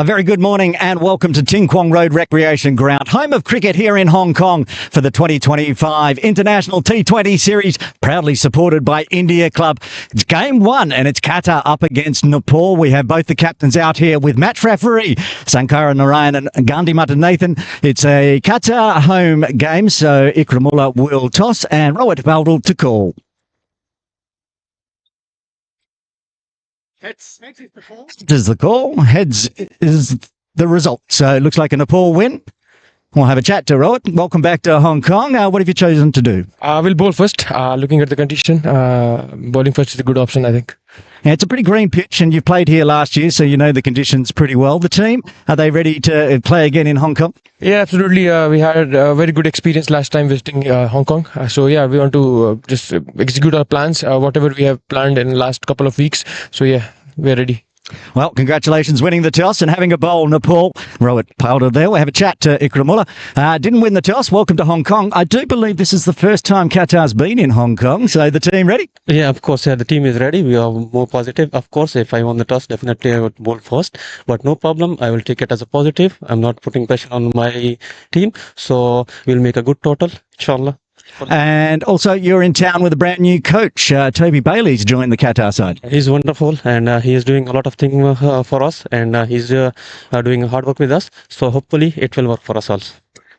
A very good morning and welcome to Ting Kwong Road Recreation Ground, home of cricket here in Hong Kong for the 2025 International T20 Series, proudly supported by India Club. It's game one and it's Qatar up against Nepal. We have both the captains out here with match referee Sankara Narayan and Gandhi Nathan. It's a Qatar home game, so Ikramullah will toss and Rohit Baldal to call. Heads is the call. Heads is the result. So it looks like a Nepal win. We'll have a chat to Rohit. Welcome back to Hong Kong. What have you chosen to do? We'll bowl first. Looking at the condition, bowling first is a good option, I think. Yeah, it's a pretty green pitch, and you played here last year, so you know the conditions pretty well. The team, are they ready to play again in Hong Kong? Yeah, absolutely. We had a very good experience last time visiting Hong Kong. So yeah, we want to just execute our plans, whatever we have planned in the last couple of weeks. So yeah, we're ready. Well, congratulations winning the toss and having a bowl, Nepal. Rohit Baldal there. We'll have a chat to Ikramullah. Didn't win the toss. Welcome to Hong Kong. I do believe this is the first time Qatar's been in Hong Kong. So the team ready? Yeah, of course. Yeah, the team is ready. We are more positive. Of course, if I won the toss, definitely I would bowl first. But no problem. I will take it as a positive. I'm not putting pressure on my team. So we'll make a good total, inshallah. And also, you're in town with a brand new coach. Toby Bailey's joined the Qatar side. He's wonderful, and he is doing a lot of things for us, and he's doing hard work with us. So hopefully it will work for us also.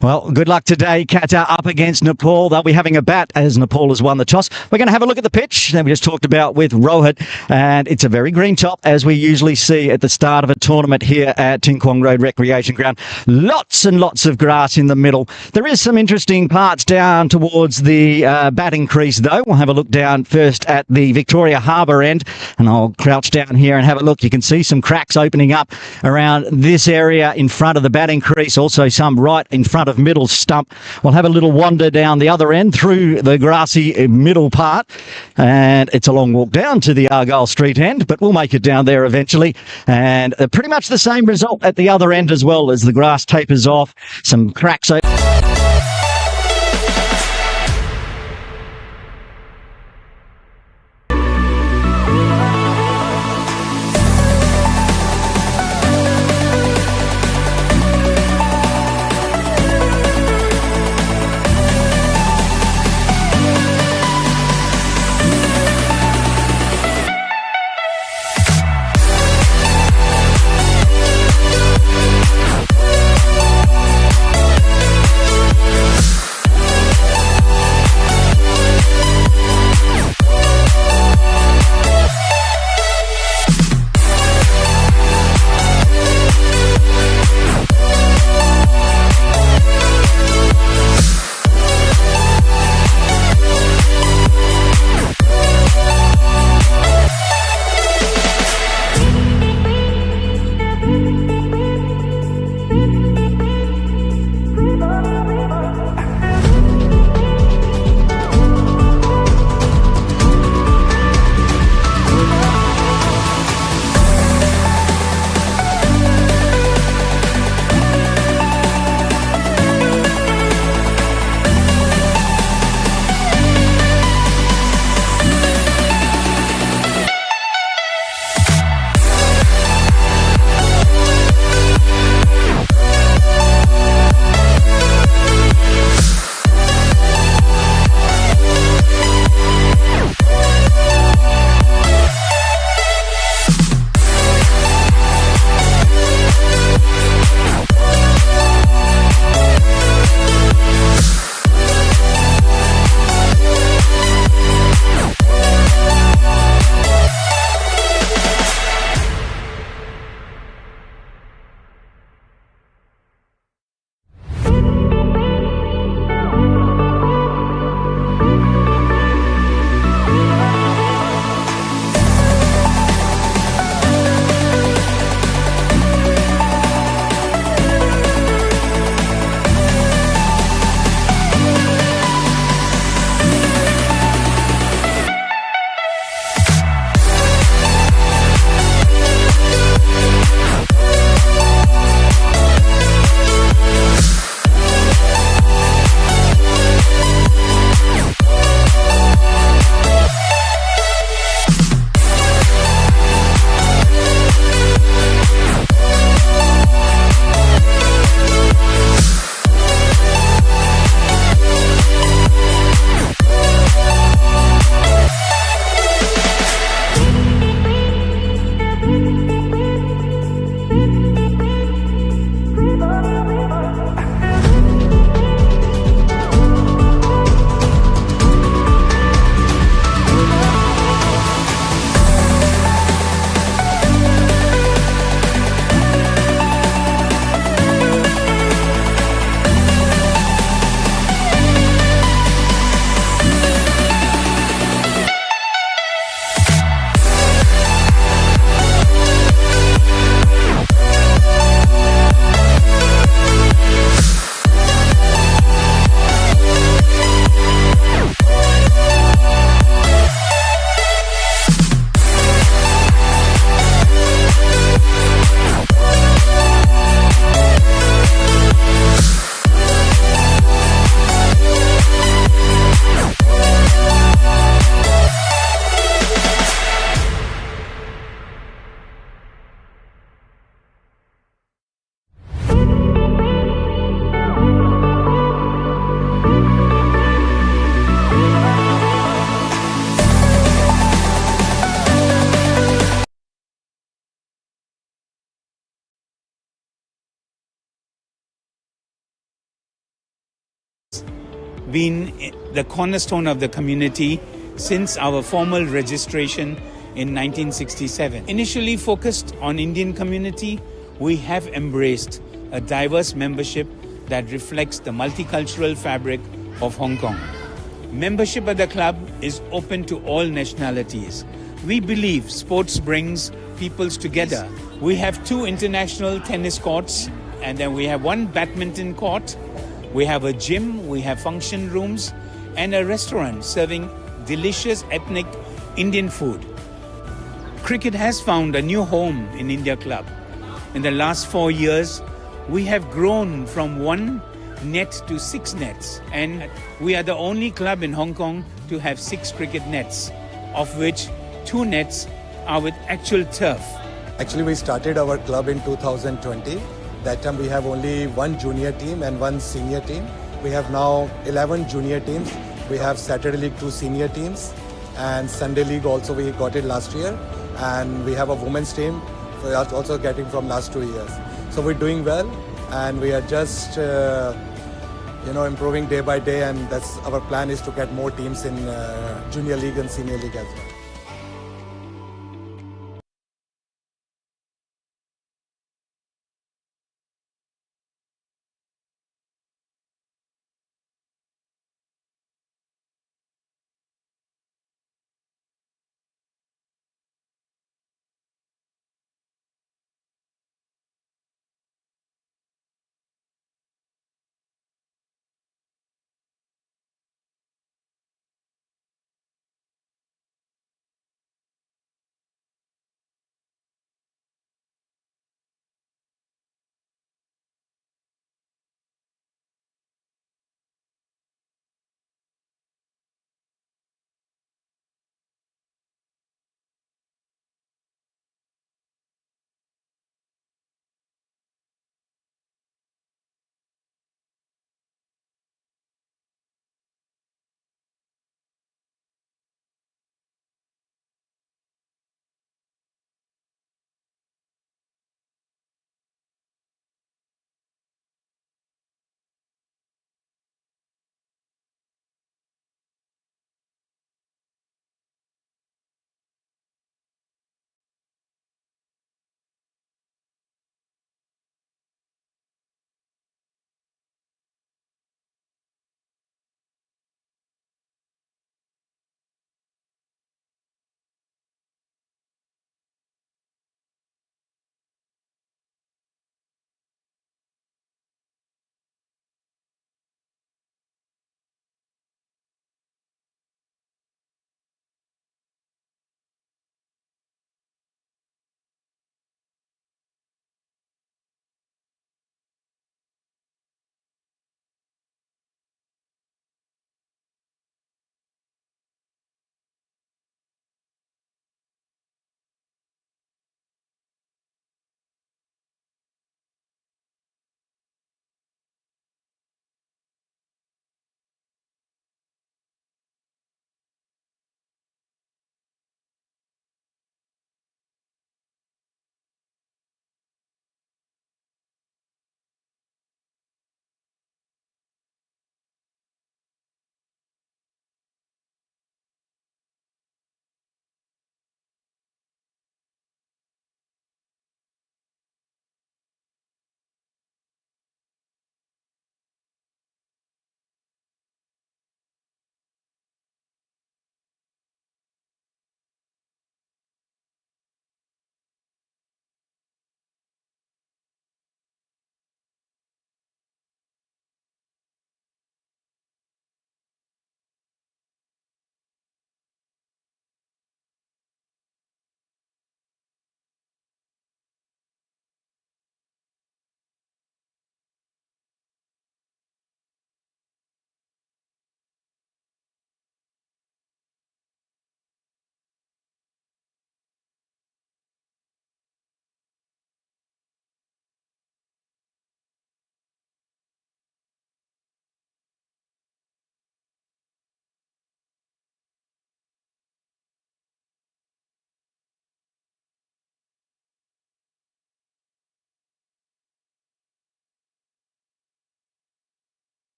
Well, good luck today. Qatar up against Nepal. They'll be having a bat as Nepal has won the toss. We're going to have a look at the pitch that we just talked about with Rohit. And it's a very green top, as we usually see at the start of a tournament here at Ting Kwong Road Recreation Ground. Lots and lots of grass in the middle. There is some interesting parts down towards the batting crease, though. We'll have a look down first at the Victoria Harbour end. And I'll crouch down here and have a look. You can see some cracks opening up around this area in front of the batting crease. Also some right in front of middle stump. We'll have a little wander down the other end through the grassy middle part, and it's a long walk down to the Argyle Street end, but we'll make it down there eventually. And pretty much the same result at the other end as well, as the grass tapers off, some cracks open. been the cornerstone of the community since our formal registration in 1967. Initially focused on Indian community, we have embraced a diverse membership that reflects the multicultural fabric of Hong Kong. Membership at the club is open to all nationalities. We believe sports brings peoples together. We have 2 international tennis courts, and then we have 1 badminton court. We have a gym, we have function rooms, and a restaurant serving delicious ethnic Indian food. Cricket has found a new home in India Club. In the last 4 years, we have grown from 1 net to 6 nets, and we are the only club in Hong Kong to have 6 cricket nets, of which 2 nets are with actual turf. Actually, we started our club in 2020. That time we have only 1 junior team and 1 senior team. We have now 11 junior teams. We have Saturday League 2 senior teams, and Sunday League also we got it last year. And we have a women's team we are also getting from last 2 years. So we're doing well, and we are just improving day by day, and that's our plan is to get more teams in junior league and senior league as well.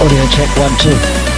Audio check 1 2.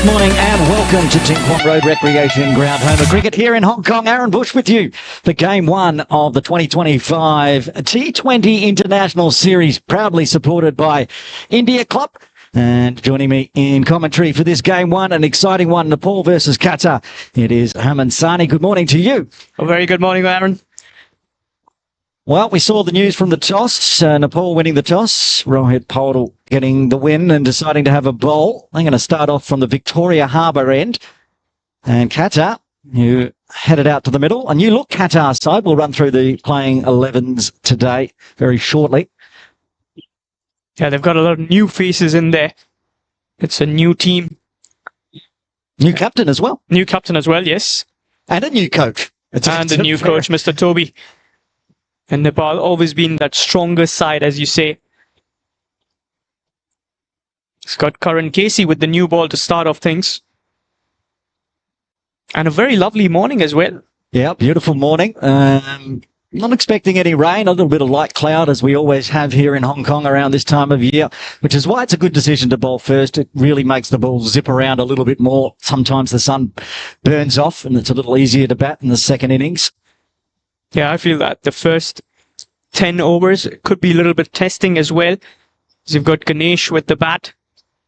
Good morning and welcome to Ting Kwong Road Recreation Ground, home of cricket here in Hong Kong. Aaron Bush with you for Game 1 of the 2025 T20 International Series, proudly supported by India Club. And joining me in commentary for this Game 1, an exciting one, Nepal versus Qatar. It is Herman Sani. Good morning to you. A very good morning, Aaron. Well, we saw the news from the toss. Nepal winning the toss. Rohit Paudel getting the win and deciding to have a bowl. They're going to start off from the Victoria Harbour end. And Qatar, who headed out to the middle. A new look Qatar side. We'll run through the playing 11s today very shortly. Yeah, they've got a lot of new faces in there. It's a new team. New captain as well. New captain as well, yes. And a new coach. And a new coach, Mr. Toby. And Nepal always been that stronger side, as you say. It's got Karan Casey with the new ball to start off things. And a very lovely morning as well. Yeah, beautiful morning. Not expecting any rain, a little bit of light cloud as we always have here in Hong Kong around this time of year, which is why it's a good decision to bowl first. It really makes the ball zip around a little bit more. Sometimes the sun burns off and it's a little easier to bat in the second innings. Yeah, I feel that the first 10 overs could be a little bit testing as well. So you've got Ganesh with the bat.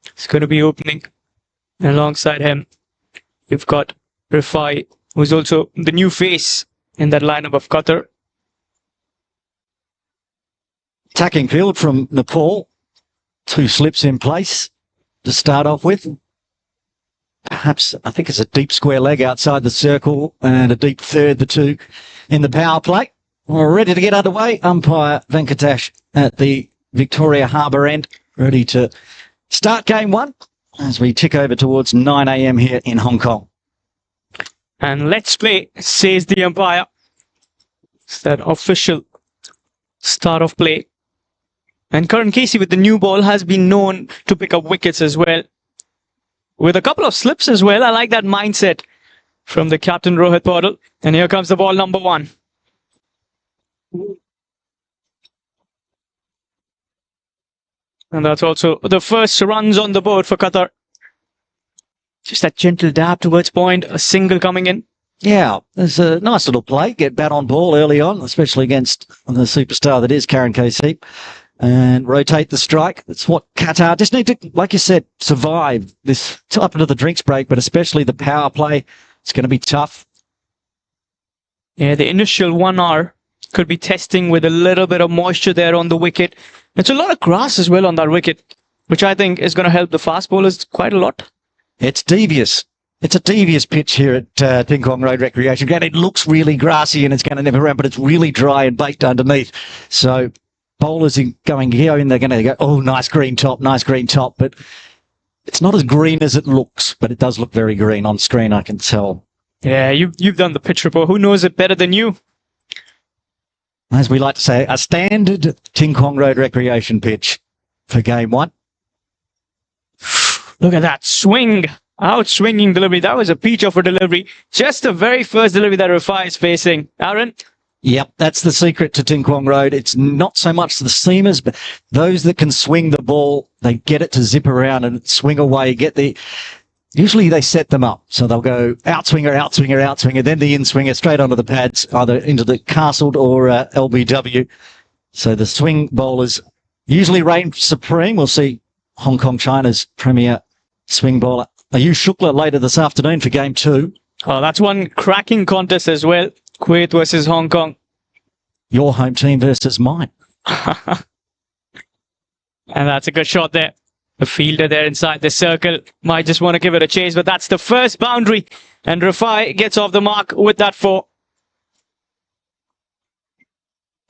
It's going to be opening. And alongside him, you've got Rifai, who's also the new face in that lineup of Qatar. Attacking field from Nepal. 2 slips in place to start off with. Perhaps, I think it's a deep square leg outside the circle and a deep third, the 2 in the power play. We're ready to get underway. Umpire Venkatesh at the Victoria Harbour end, ready to start Game 1 as we tick over towards 9 a.m. here in Hong Kong. And let's play, says the umpire. It's that official start of play. And Karan Casey with the new ball has been known to pick up wickets as well. With a couple of slips as well. I like that mindset from the captain Rohit Paudel. And here comes the ball number 1. And that's also the first runs on the board for Qatar. Just that gentle dab towards point, a single coming in. Yeah, there's a nice little play. Get bat on ball early on, especially against the superstar that is Karan Casey. And rotate the strike. That's what Qatar just need to, like you said, survive this up into the drinks break, but especially the power play. It's going to be tough. Yeah, the initial 1 hour could be testing with a little bit of moisture there on the wicket. It's a lot of grass as well on that wicket, which I think is going to help the fast bowlers quite a lot. It's devious. It's a devious pitch here at Ting Kwong Road Recreation Ground. It looks really grassy and it's going to never around, but it's really dry and baked underneath. So bowlers are going to go in, they're going to go, oh, nice green top, but it's not as green as it looks, but it does look very green on screen, I can tell. Yeah, you've done the pitch report. Who knows it better than you? As we like to say, a standard Ting Kwong Road Recreation pitch for Game 1. Look at that swing. Out swinging delivery. That was a peach of a delivery. Just the very first delivery that Rifai is facing. Aaron? Yep, that's the secret to Ting Kwong Road. It's not so much the seamers, but those that can swing the ball, they get it to zip around and swing away, usually they set them up. So they'll go outswinger, outswinger, outswinger, then the in-swinger straight onto the pads, either into the castled or LBW. So the swing bowlers usually reign supreme. We'll see Hong Kong China's premier swing bowler, Ayush Shukla, later this afternoon for Game 2. Oh, that's one cracking contest as well. Kuwait versus Hong Kong. Your home team versus mine. And that's a good shot there. The fielder there inside the circle might just want to give it a chase, but that's the first boundary. And Rifai gets off the mark with that 4.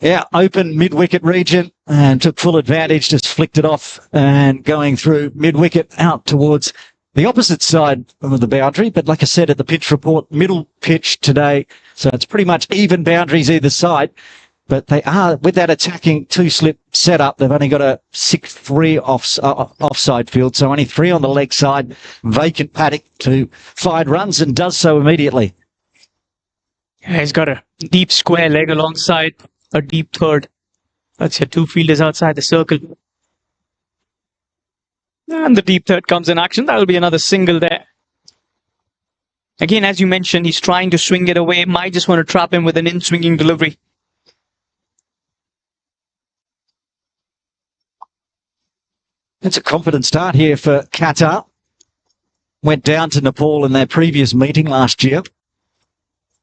Yeah, open mid-wicket region and took full advantage, just flicked it off and going through mid-wicket out towards the opposite side of the boundary. But like I said at the pitch report, middle pitch today. So it's pretty much even boundaries either side. But they are, with that attacking 2-slip setup, they've only got a 6-3 offside field. So only 3 on the leg side, vacant paddock to find runs and does so immediately. Yeah, he's got a deep square leg alongside a deep third. That's your 2 fielders outside the circle. And the deep third comes in action. That'll be another single there. Again, as you mentioned, he's trying to swing it away. Might just want to trap him with an in-swinging delivery. It's a confident start here for Qatar. Went down to Nepal in their previous meeting last year.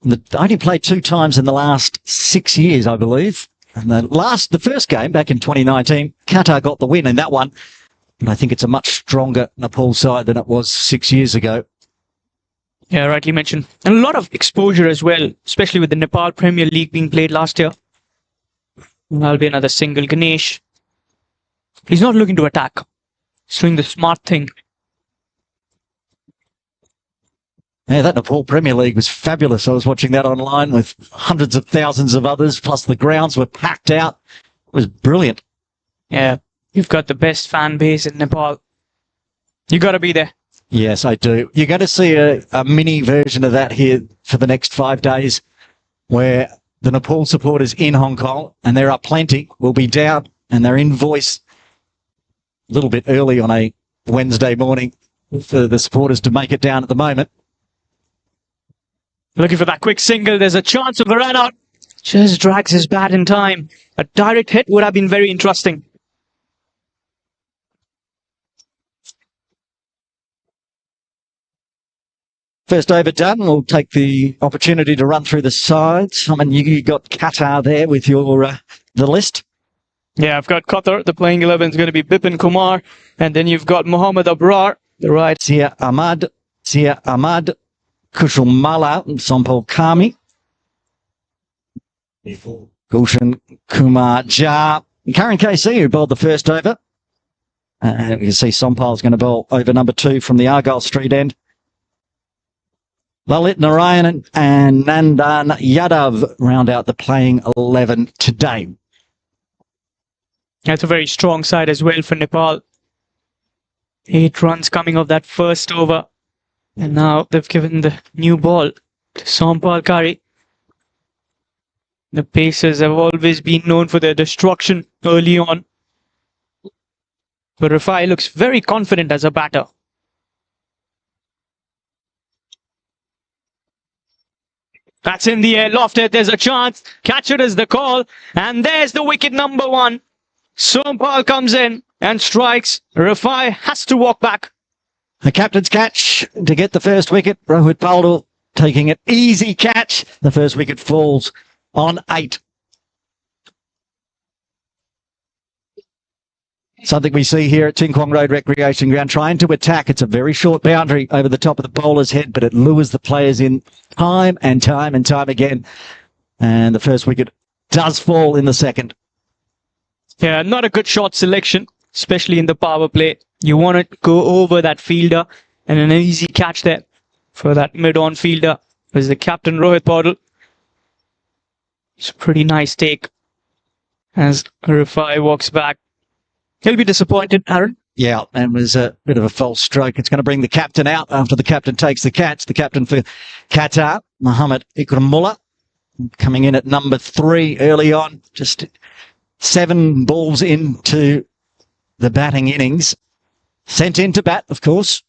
They only played 2 times in the last 6 years, I believe. And the first game back in 2019, Qatar got the win in that one. And I think it's a much stronger Nepal side than it was 6 years ago. Yeah, rightly mentioned. And a lot of exposure as well, especially with the Nepal Premier League being played last year. That'll be another single. Ganesh. He's not looking to attack. He's doing the smart thing. Yeah, that Nepal Premier League was fabulous. I was watching that online with hundreds of thousands of others, plus the grounds were packed out. It was brilliant. Yeah, you've got the best fan base in Nepal. You got to be there. Yes, I do. You're going to see a mini version of that here for the next 5 days, where the Nepal supporters in Hong Kong, and there are plenty, will be down, and they're in voice a little bit early on a Wednesday morning for the supporters to make it down at the moment. Looking for that quick single. There's a chance of a run out. Just drags his bat in time. A direct hit would have been very interesting. First over done. We'll take the opportunity to run through the sides. I mean, you got Qatar there with your the list. Yeah, I've got Qatar. The playing 11 is going to be Bipin Kumar. And then you've got Mohammad Abrar, the right. Zia Ahmad, Kushal Malla, and Sompal Kami. Gulshan Kumar Jha. Karan KC, who bowled the first over. And you can see Sompal's going to bowl over number 2 from the Argyle Street end. Lalit Narayanan and Nandan Yadav round out the playing 11 today. That's a very strong side as well for Nepal. 8 runs coming off that first over. And now they've given the new ball to Sompal Kari. The Pacers have always been known for their destruction early on. But Rafai looks very confident as a batter. That's in the air, lofted. There's a chance. Catch it is the call. And there's the wicket number 1. Sompal comes in and strikes. Rafai has to walk back. The captain's catch to get the first wicket. Rohit Paldal taking it easy catch. The first wicket falls on 8. Something we see here at Ting Kwong Road Recreation Ground, trying to attack. It's a very short boundary over the top of the bowler's head, but it lures the players in time and time and time again. And the first wicket does fall in the second. Yeah, not a good shot selection, especially in the power play. You want to go over that fielder, and an easy catch there for that mid-on fielder was the captain Rohit Paldal. It's a pretty nice take as Rafai walks back. He'll be disappointed, Aaron. Yeah, and it was a bit of a false stroke. It's going to bring the captain out after the captain takes the catch. The captain for Qatar, Mohammad Ikramullah, coming in at number 3 early on. Just 7 balls into the batting innings. Sent in to bat, of course.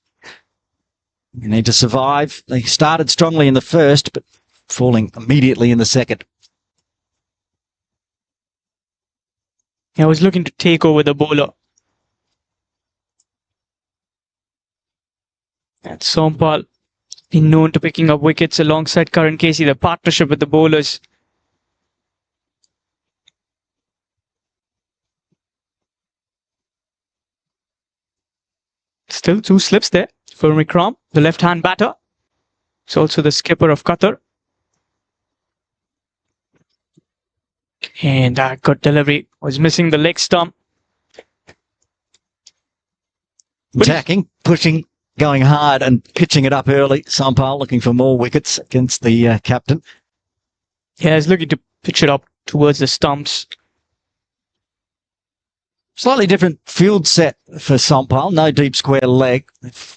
You need to survive. They started strongly in the first, but falling immediately in the second. I was looking to take over the bowler. And Sompal, been known to picking up wickets alongside Karan Casey, the partnership with the bowlers. Still 2 slips there for Mikram, the left-hand batter. He's also the skipper of Qatar. And that good delivery. Was missing the leg stump. Attacking, pushing, going hard and pitching it up early. Sompal looking for more wickets against the captain. Yeah, he's looking to pitch it up towards the stumps. Slightly different field set for Sompal. No deep square leg.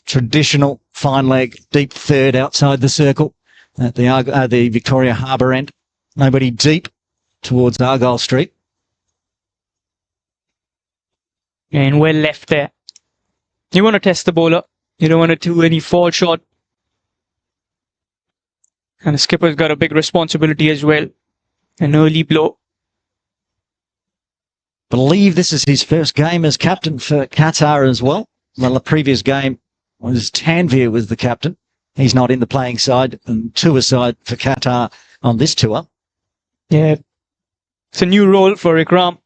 Traditional fine leg, deep third outside the circle at the Victoria Harbour end. Nobody deep towards Argyle Street. And well left there. You want to test the bowler. You don't want to do any fall shot. And the skipper's got a big responsibility as well. An early blow. Believe this is his first game as captain for Qatar as well. Well, the previous game was Tanvir was the captain. He's not in the playing side and tour side for Qatar on this tour. Yeah. It's a new role for Ikram.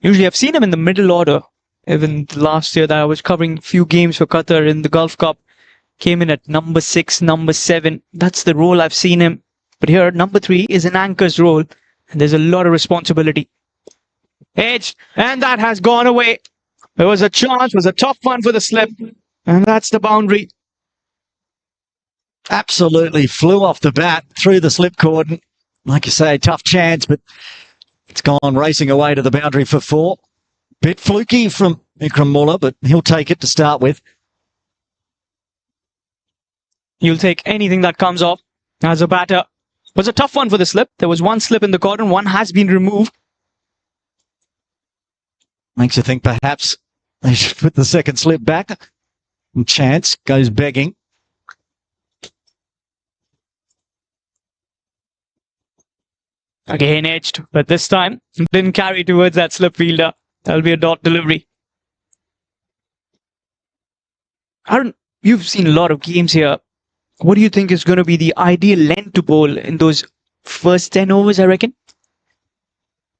Usually I've seen him in the middle order. Even last year that I was covering a few games for Qatar in the Gulf Cup. Came in at number 6, number 7. That's the role I've seen him. But here, number 3 is an anchor's role. And there's a lot of responsibility. Edge. And that has gone away. There was a chance. It was a tough one for the slip. And that's the boundary. Absolutely flew off the bat through the slip cordon. Like you say, tough chance, but it's gone racing away to the boundary for 4. Bit fluky from Ikram Mullah, but he'll take it to start with. You'll take anything that comes off as a batter. It was a tough one for the slip. There was one slip in the cordon. One has been removed. Makes you think perhaps they should put the second slip back. And Chance goes begging. Again edged, but this time didn't carry towards that slip fielder. That'll be a dot delivery. Aaron, you've seen a lot of games here. What do you think is going to be the ideal length to bowl in those first 10 overs, I reckon?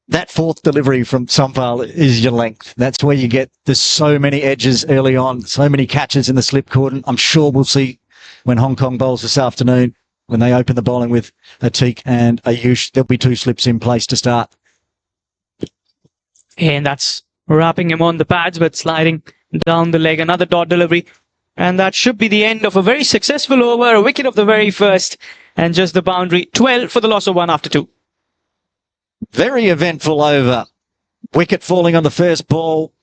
That fourth delivery from Sampal is your length. That's where you get, there's so many edges early on, so many catches in the slip cordon. I'm sure we'll see when Hong Kong bowls this afternoon, when they open the bowling with Atik and Ayush, there'll be 2 slips in place to start. And that's wrapping him on the pads, but sliding down the leg. Another dot delivery. And that should be the end of a very successful over, a wicket of the very first, and just the boundary. 12 for the loss of 1 after 2. Very eventful over. Wicket falling on the first ball.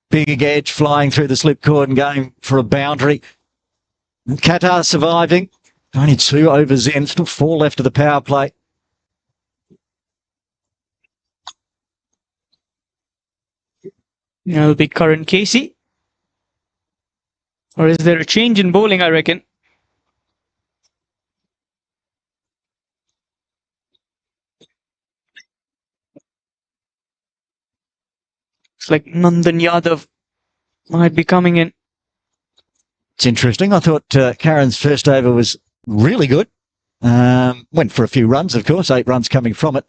Big edge flying through the slip cord and going for a boundary. Qatar surviving. Only 2 overs in. Still 4 left of the power play. It'll be Karan Casey. Or is there a change in bowling, I reckon? It's like Nandan Yadav might be coming in. It's interesting. I thought Karen's first over was really good. Went for a few runs, of course, 8 runs coming from it.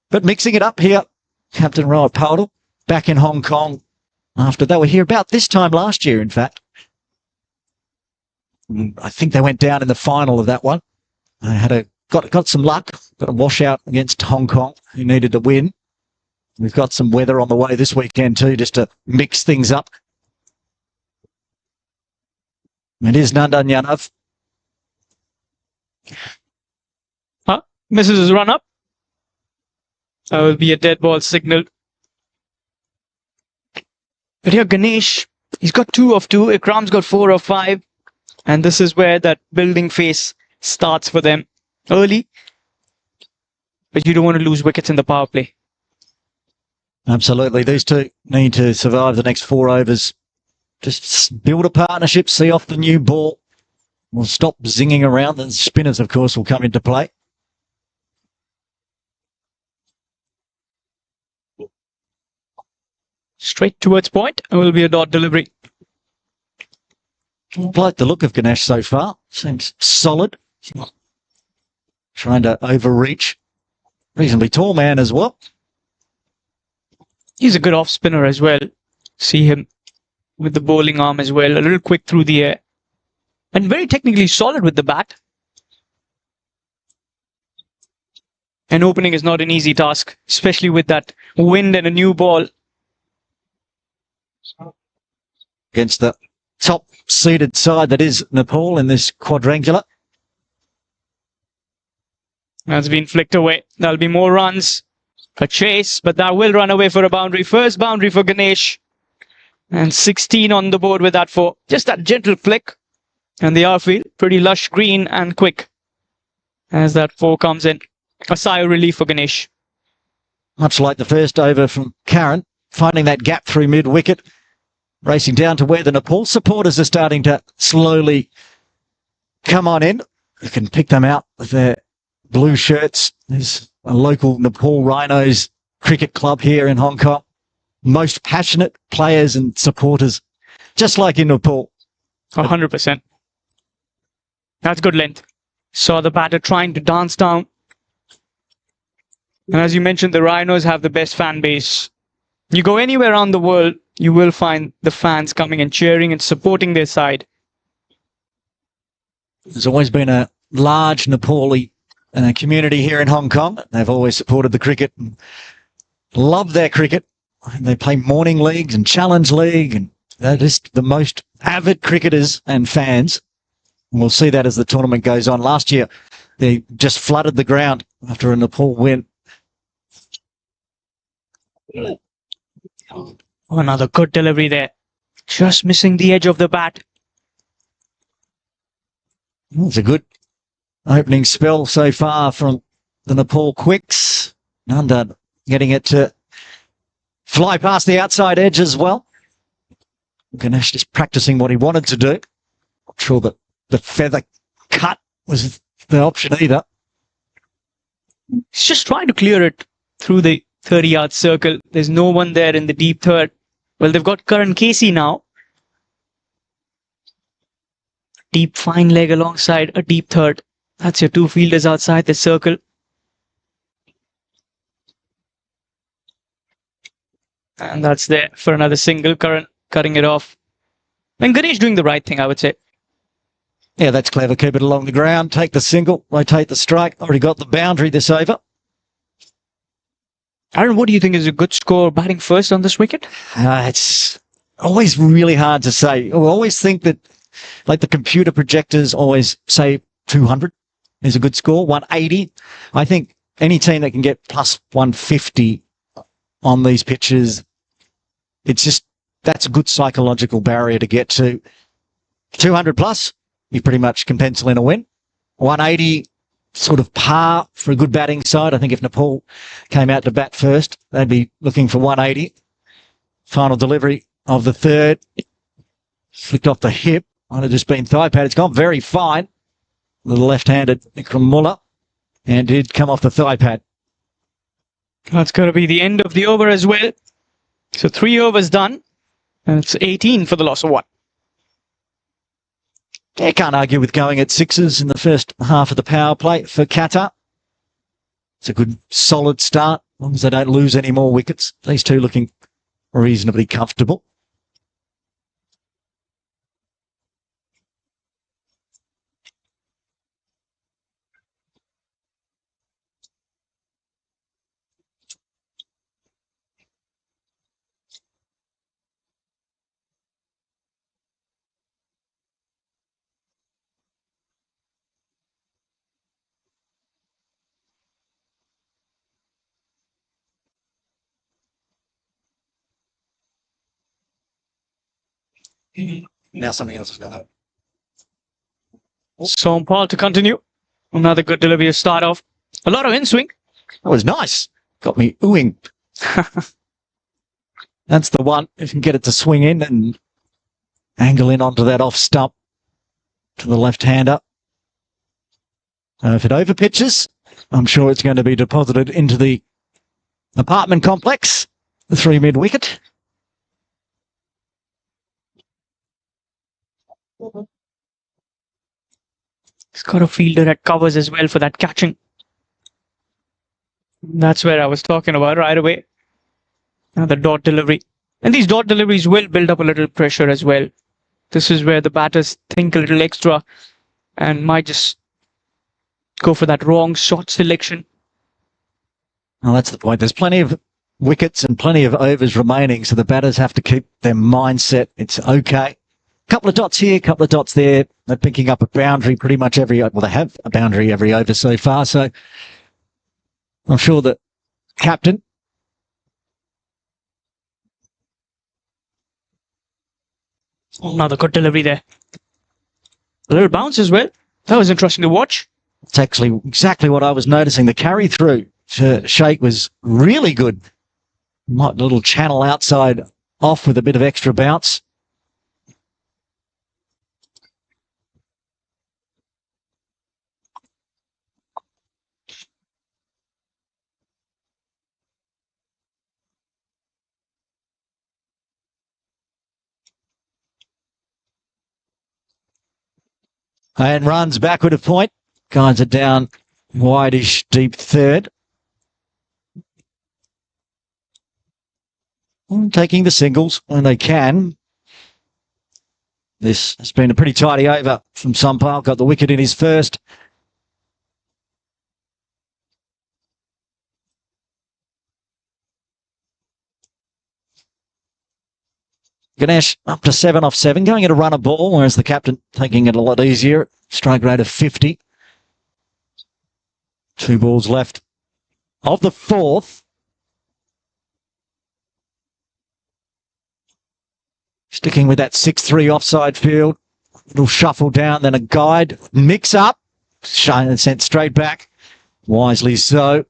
But mixing it up here, Captain Rohit Paudel back in Hong Kong after they were here about this time last year, in fact. I think they went down in the final of that one. They had got some luck, got a washout against Hong Kong, who needed to win. We've got some weather on the way this weekend too, just to mix things up. It is Nandan Yadav. Misses his run up. That will be a dead ball signal. But here Ganesh, he's got 2 of 2. Ikram's got 4 of 5. And this is where that building phase starts for them early. But you don't want to lose wickets in the power play. Absolutely. These 2 need to survive the next 4 overs. Just build a partnership, see off the new ball. We'll stop zinging around. And spinners, of course, will come into play. Straight towards point. It will be a dot delivery. Like the look of Ganesh so far. Seems solid. Trying to overreach. Reasonably tall man as well. He's a good off spinner as well. See him with the bowling arm as well. A little quick through the air. And very technically solid with the bat. And opening is not an easy task, especially with that wind and a new ball. Against the top seeded side that is Nepal in this quadrangular. That's been flicked away. There'll be more runs. A chase, but that will run away for a boundary. First boundary for Ganesh. And 16 on the board with that 4. Just that gentle flick. And the outfield, pretty lush green and quick. As that 4 comes in. A sigh of relief for Ganesh. Much like the first over from Karen. Finding that gap through mid-wicket. Racing down to where the Nepal supporters are starting to slowly come on in. You can pick them out with their blue shirts. There's a local Nepal Rhinos cricket club here in Hong Kong. Most passionate players and supporters, just like in Nepal. 100%. That's good length. Saw the batter trying to dance down. And as you mentioned, the Rhinos have the best fan base. You go anywhere around the world, you will find the fans coming and cheering and supporting their side. There's always been a large Nepali community here in Hong Kong. They've always supported the cricket and love their cricket. They play morning leagues and challenge league, and they're just the most avid cricketers and fans. We'll see that as the tournament goes on. Last year, they just flooded the ground after a Nepal win. Oh, another good delivery there. Just missing the edge of the bat. It's a good opening spell so far from the Nepal Quicks. Nanda getting it to fly past the outside edge as well. Ganesh just practicing what he wanted to do. Not sure that the feather cut was the option either. He's just trying to clear it through the 30-yard circle. There's no one there in the deep third. Well, they've got Karan Casey now. Deep fine leg alongside a deep third. That's your two fielders outside the circle. And that's there for another single. Karan cutting it off. And Ganesh doing the right thing, I would say. Yeah, that's clever. Keep it along the ground. Take the single. Rotate the strike. Already got the boundary this over. Aaron, what do you think is a good score batting first on this wicket? It's always really hard to say. We always think that, like the computer projectors always say 200 is a good score, 180. I think any team that can get plus 150 on these pitches, it's just, that's a good psychological barrier to get to. 200 plus, you pretty much can pencil in a win. 180, sort of par for a good batting side. I think if Nepal came out to bat first, they'd be looking for 180. Final delivery of the third. Flicked off the hip. Might have just been thigh pad. It's gone very fine. The left-handed Ikram Mullah. And did come off the thigh pad. That's going to be the end of the over as well. So 3 overs done. And it's 18 for the loss of 1. Yeah, can't argue with going at sixes in the first half of the power play for Qatar. It's a good, solid start, as long as they don't lose any more wickets. These two looking reasonably comfortable. Now something else is going to Sompal to continue. Another good delivery to start off. A lot of in-swing. That was nice. Got me oohing. That's the one. If you can get it to swing in and angle in onto that off stump to the left-hander. If it over pitches, I'm sure it's going to be deposited into the apartment complex. The 3 mid wicket. He's got a fielder at covers as well for that catching. That's where I was talking about right away. Another dot delivery. And these dot deliveries will build up a little pressure as well. This is where the batters think a little extra and might just go for that wrong shot selection. Well, that's the point. There's plenty of wickets and plenty of overs remaining, so the batters have to keep their mindset. It's okay. Couple of dots here, couple of dots there. They're picking up a boundary pretty much every, well, they have a boundary every over so far. So I'm sure that captain Another good delivery there. A little bounce as well. That was interesting to watch. It's actually exactly what I was noticing. The carry through to Sheikh was really good. Might a little channel outside off with a bit of extra bounce. And runs backward a point. Guides it down wideish, deep third. Taking the singles when they can. This has been a pretty tidy over from Sampal. Got the wicket in his first. Ganesh up to 7 off 7, going at a run of ball, whereas the captain taking it a lot easier. Strike rate of 50. 2 balls left of the fourth. Sticking with that 6-3 offside field. Little shuffle down, then a guide. Mix up. Sent straight back. Wisely so.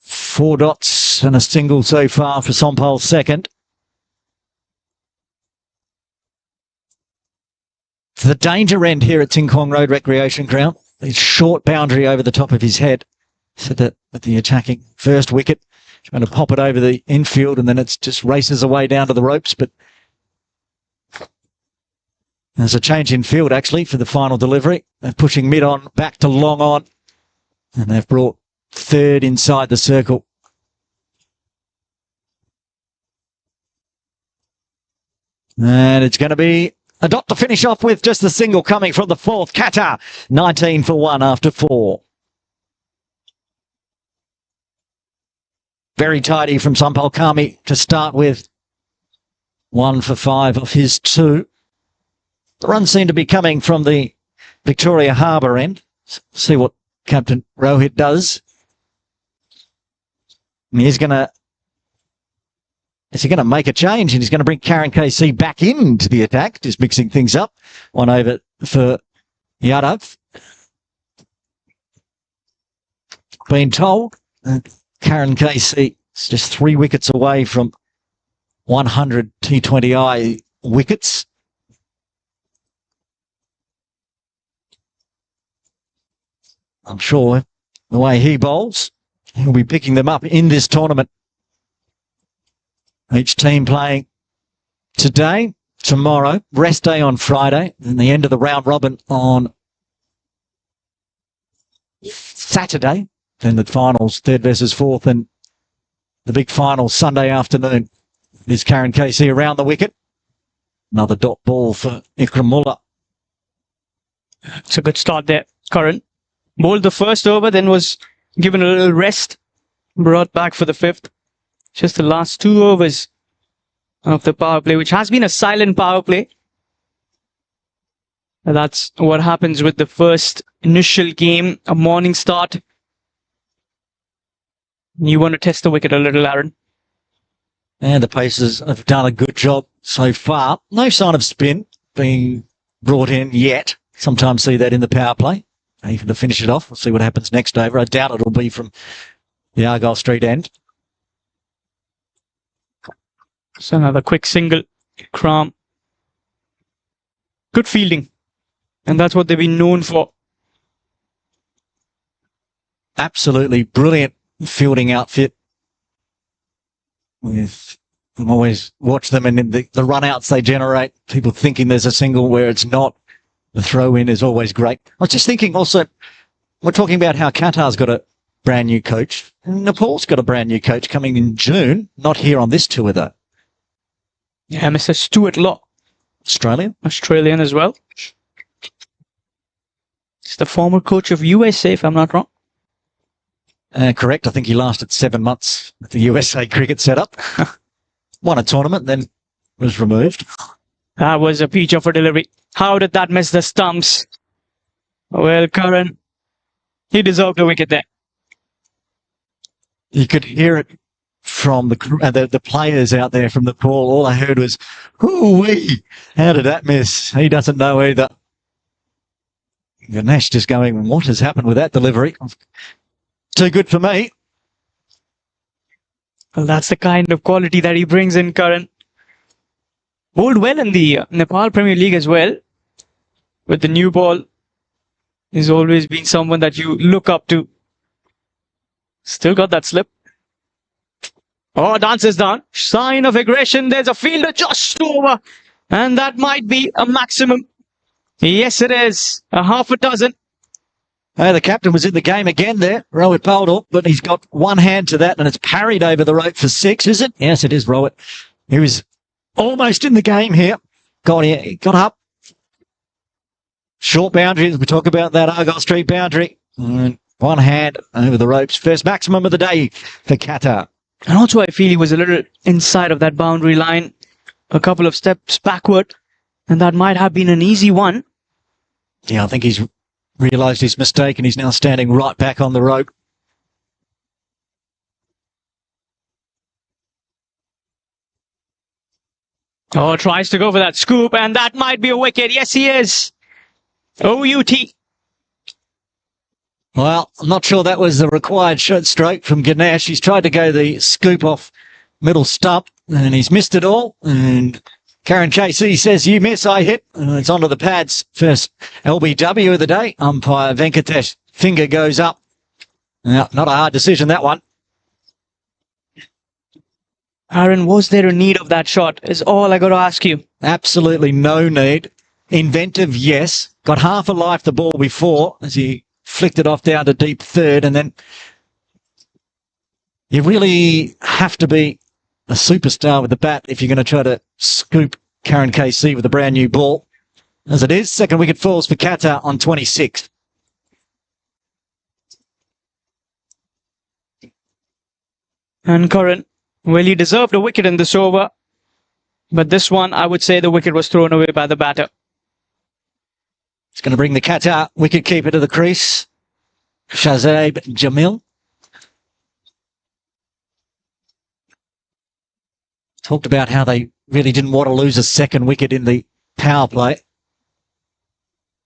4 dots and a single so far for Sompal's second. The danger end here at Tingkwong Road Recreation Ground. His short boundary over the top of his head. So that with the attacking first wicket, trying to pop it over the infield, and then it just races away down to the ropes. But there's a change in field, actually, for the final delivery. They're pushing mid on, back to long on. And they've brought third inside the circle. And it's going to be a dot to finish off with, just the single coming from the fourth. Qatar, 19 for 1 after 4. Very tidy from Sampal Kami to start with. 1 for 5 off his 2. The runs seem to be coming from the Victoria Harbour end. See what Captain Rohit does. And is he going to make a change, and he's going to bring Karen KC back into the attack, just mixing things up. 1 over for Yadav. Been told that Karen KC is just 3 wickets away from 100 T20I wickets. I'm sure the way he bowls, he'll be picking them up in this tournament. Each team playing today, tomorrow, rest day on Friday, and the end of the round robin on Saturday. Then the finals, third versus fourth, and the big final Sunday afternoon. Is Karen Casey around the wicket? Another dot ball for Ikram Mullah. It's a good start there, Karan. Bowled the first over, then was given a little rest. Brought back for the fifth. Just the last 2 overs of the power play, which has been a silent power play. And that's what happens with the first initial game, a morning start. You want to test the wicket a little, Aaron. And the Pacers have done a good job so far. No sign of spin being brought in yet. Sometimes see that in the power play. Even to finish it off. We'll see what happens next over. I doubt it'll be from the Argyle Street end. So another quick single. Cram. Good fielding. And that's what they've been known for. Absolutely brilliant fielding outfit. I've always watched them, and in the run-outs they generate, people thinking there's a single where it's not. The throw-in is always great. I was just thinking also, we're talking about how Qatar's got a brand new coach. Nepal's got a brand new coach coming in June. Not here on this tour, though. Yeah, Mr. Stuart Law. Australian as well. He's the former coach of USA, if I'm not wrong. Correct. I think he lasted 7 months at the USA cricket setup. Won a tournament, then was removed. That was a peach of a delivery. How did that miss the stumps? Well, Karan, he deserved a wicket there. You could hear it from the players out there from the pool. All I heard was, "Hoo-wee! How did that miss?" He doesn't know either. Ganesh just going, "What has happened with that delivery?" Too good for me. Well, that's the kind of quality that he brings in, Karan. Bowled well in the Nepal Premier League as well. With the new ball, he's always been someone that you look up to. Still got that slip. Oh, dance is done. Sign of aggression. There's a fielder just over. And that might be a maximum. Yes, it is. A half a dozen. The captain was in the game again there, Rohit Paldor, but he's got one hand to that and it's parried over the rope for 6, is it? Yes, it is, Rohit. He was almost in the game here. Got up. Short boundary, as we talk about that Argyle Street boundary. And one hand over the ropes. First maximum of the day for Qatar. And also, I feel he was a little inside of that boundary line, a couple of steps backward, and that might have been an easy one. Yeah, I think he's realised his mistake and he's now standing right back on the rope. Oh, tries to go for that scoop, and that might be a wicket. Yes, he is. OUT. Well, I'm not sure that was the required short stroke from Ganesh. He's tried to go the scoop off middle stump, and he's missed it all. And Karen KC says, you miss, I hit. And it's onto the pads. First LBW of the day. Umpire Venkatesh. Finger goes up. No, not a hard decision, that one. Aaron, was there a need of that shot? Is all I got to ask you. Absolutely no need. Inventive, yes. Got half a life the ball before as he flicked it off down to deep third, and then you really have to be a superstar with the bat if you're going to try to scoop Karen KC with a brand new ball. As it is, second wicket falls for Qatar on 26. And Karan, well, he deserved a wicket in this over, but this one, I would say the wicket was thrown away by the batter. It's going to bring the Qatar wicketkeeper to the crease, Shazib Jamil. Talked about how they really didn't want to lose a second wicket in the power play.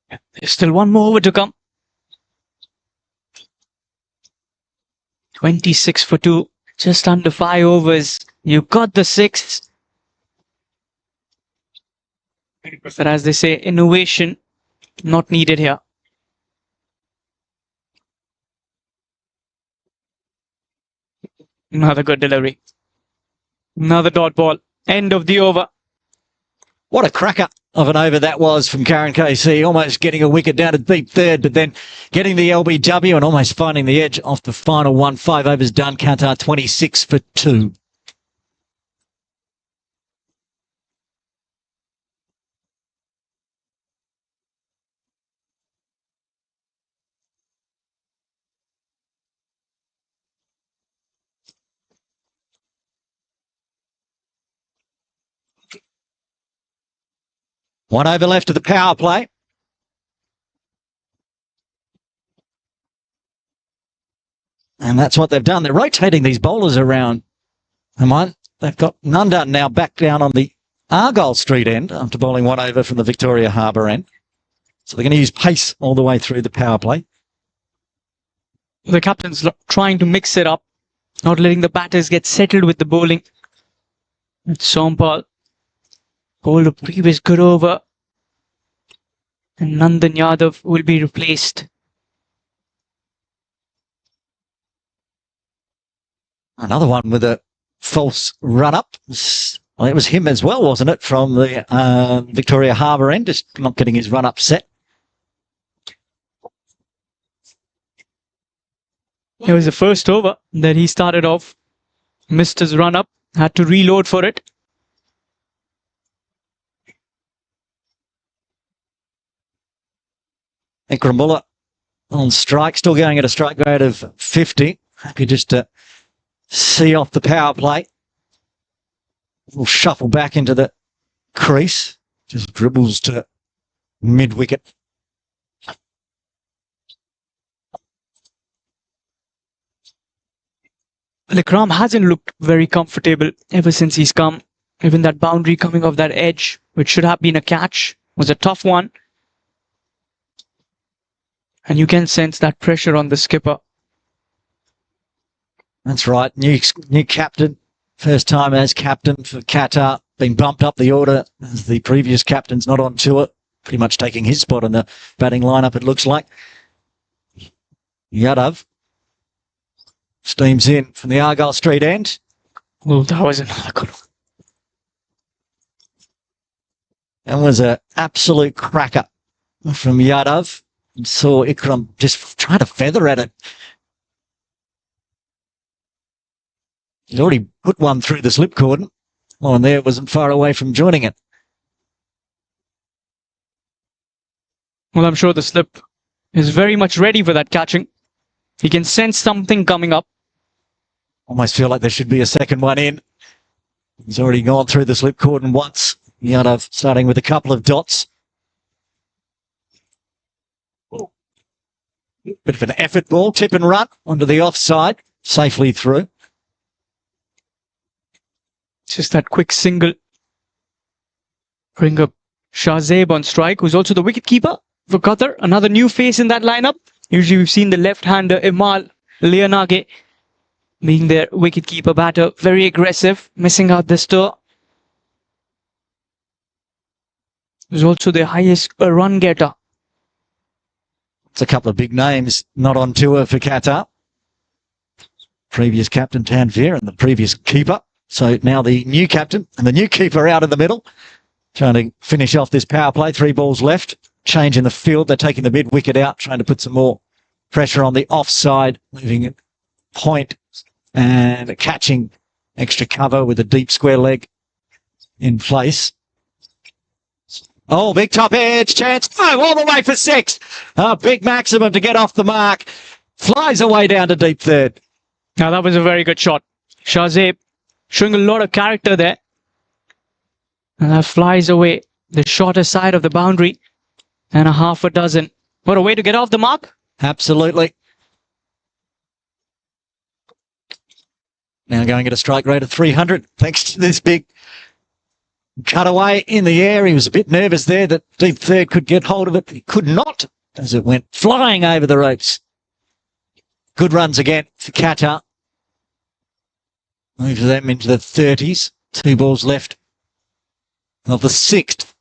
There's still one more over to come. 26 for 2, just under 5 overs. You got the 6th. But as they say, innovation not needed here. Another good delivery. Another dot ball. End of the over. What a cracker of an over that was from Karen KC. Almost getting a wicket down to deep third, but then getting the LBW and almost finding the edge off the final one. 5 overs done. Qatar 26 for 2. One over left of the power play. And that's what they've done. They're rotating these bowlers around. Come on. They've got Nandan now back down on the Argyle Street end after bowling one over from the Victoria Harbour end. So they're going to use pace all the way through the power play. The captain's trying to mix it up, not letting the batters get settled with the bowling. It's Sompal. Bowled a previous good over. And Nandan Yadav will be replaced. Another one with a false run-up. Well, it was him as well, wasn't it, from the Victoria Harbour end, just not getting his run-up set. It was the first over that he started off. Missed his run-up. Had to reload for it. Ikramullah on strike, still going at a strike rate of 50. Happy just to see off the power play. We'll shuffle back into the crease. Just dribbles to mid-wicket. Ikram hasn't looked very comfortable ever since he's come. Even that boundary coming off that edge, which should have been a catch, was a tough one. And you can sense that pressure on the skipper. That's right. New captain. First time as captain for Qatar. Been bumped up the order as the previous captain's not on tour. Pretty much taking his spot in the batting lineup, it looks like. Yadav steams in from the Argyle Street end. Oh, that was another good one. That was an absolute cracker from Yadav. Saw Ikram just trying to feather at it. He's already put one through the slip cordon. Oh, and there wasn't far away from joining it. Well, I'm sure the slip is very much ready for that catching. He can sense something coming up. Almost feel like there should be a second one in. He's already gone through the slip cordon once. Yadav starting with a couple of dots. Bit of an effort ball, tip and run onto the offside, safely through. Just that quick single. Bring up Shahzeb on strike, who's also the wicketkeeper for Qatar. Another new face in that lineup. Usually we've seen the left-hander Imal Leonage being their wicketkeeper batter. Very aggressive, missing out this tour. Who's also the highest run getter. It's a couple of big names not on tour for Qatar. Previous captain Tanvir and the previous keeper. So now the new captain and the new keeper out in the middle. Trying to finish off this power play. 3 balls left. Change in the field. They're taking the mid wicket out, trying to put some more pressure on the offside, moving it point and catching extra cover with a deep square leg in place. Oh, big top edge chance. Oh, all the way for 6. A big maximum to get off the mark. Flies away down to deep third. Now that was a very good shot. Shahzeb showing a lot of character there. And that flies away the shorter side of the boundary. And a half a dozen. What a way to get off the mark. Absolutely. Now going at a strike rate of 300 thanks to this big cutaway in the air. He was a bit nervous there that deep third could get hold of it. He could not as it went flying over the ropes. Good runs again for Qatar. Moves them into the 30s. 2 balls left of the 6th.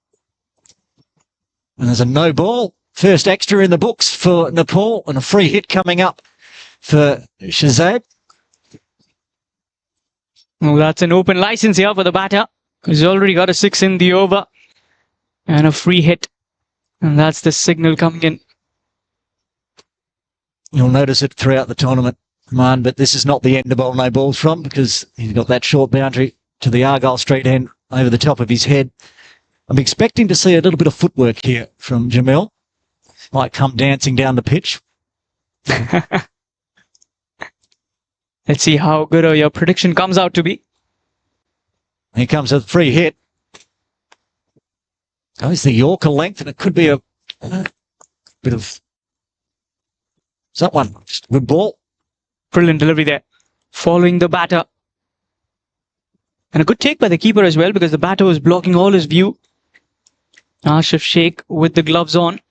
And there's a no ball. First extra in the books for Nepal and a free hit coming up for Shahzeb. Well, that's an open license here for the batter. He's already got a 6 in the over. And a free hit. And that's the signal coming in. You'll notice it throughout the tournament, man, but this is not the end of bowl no balls from, because he's got that short boundary to the Argyle Street end over the top of his head. I'm expecting to see a little bit of footwork here from Jamil. Might come dancing down the pitch. Let's see how good your prediction comes out to be. Here comes a free hit. Oh, it's the Yorker length, and it could be a bit of... Is that one? Just a good ball. Brilliant delivery there. Following the batter. And a good take by the keeper as well, because the batter was blocking all his view. Asif Sheikh with the gloves on.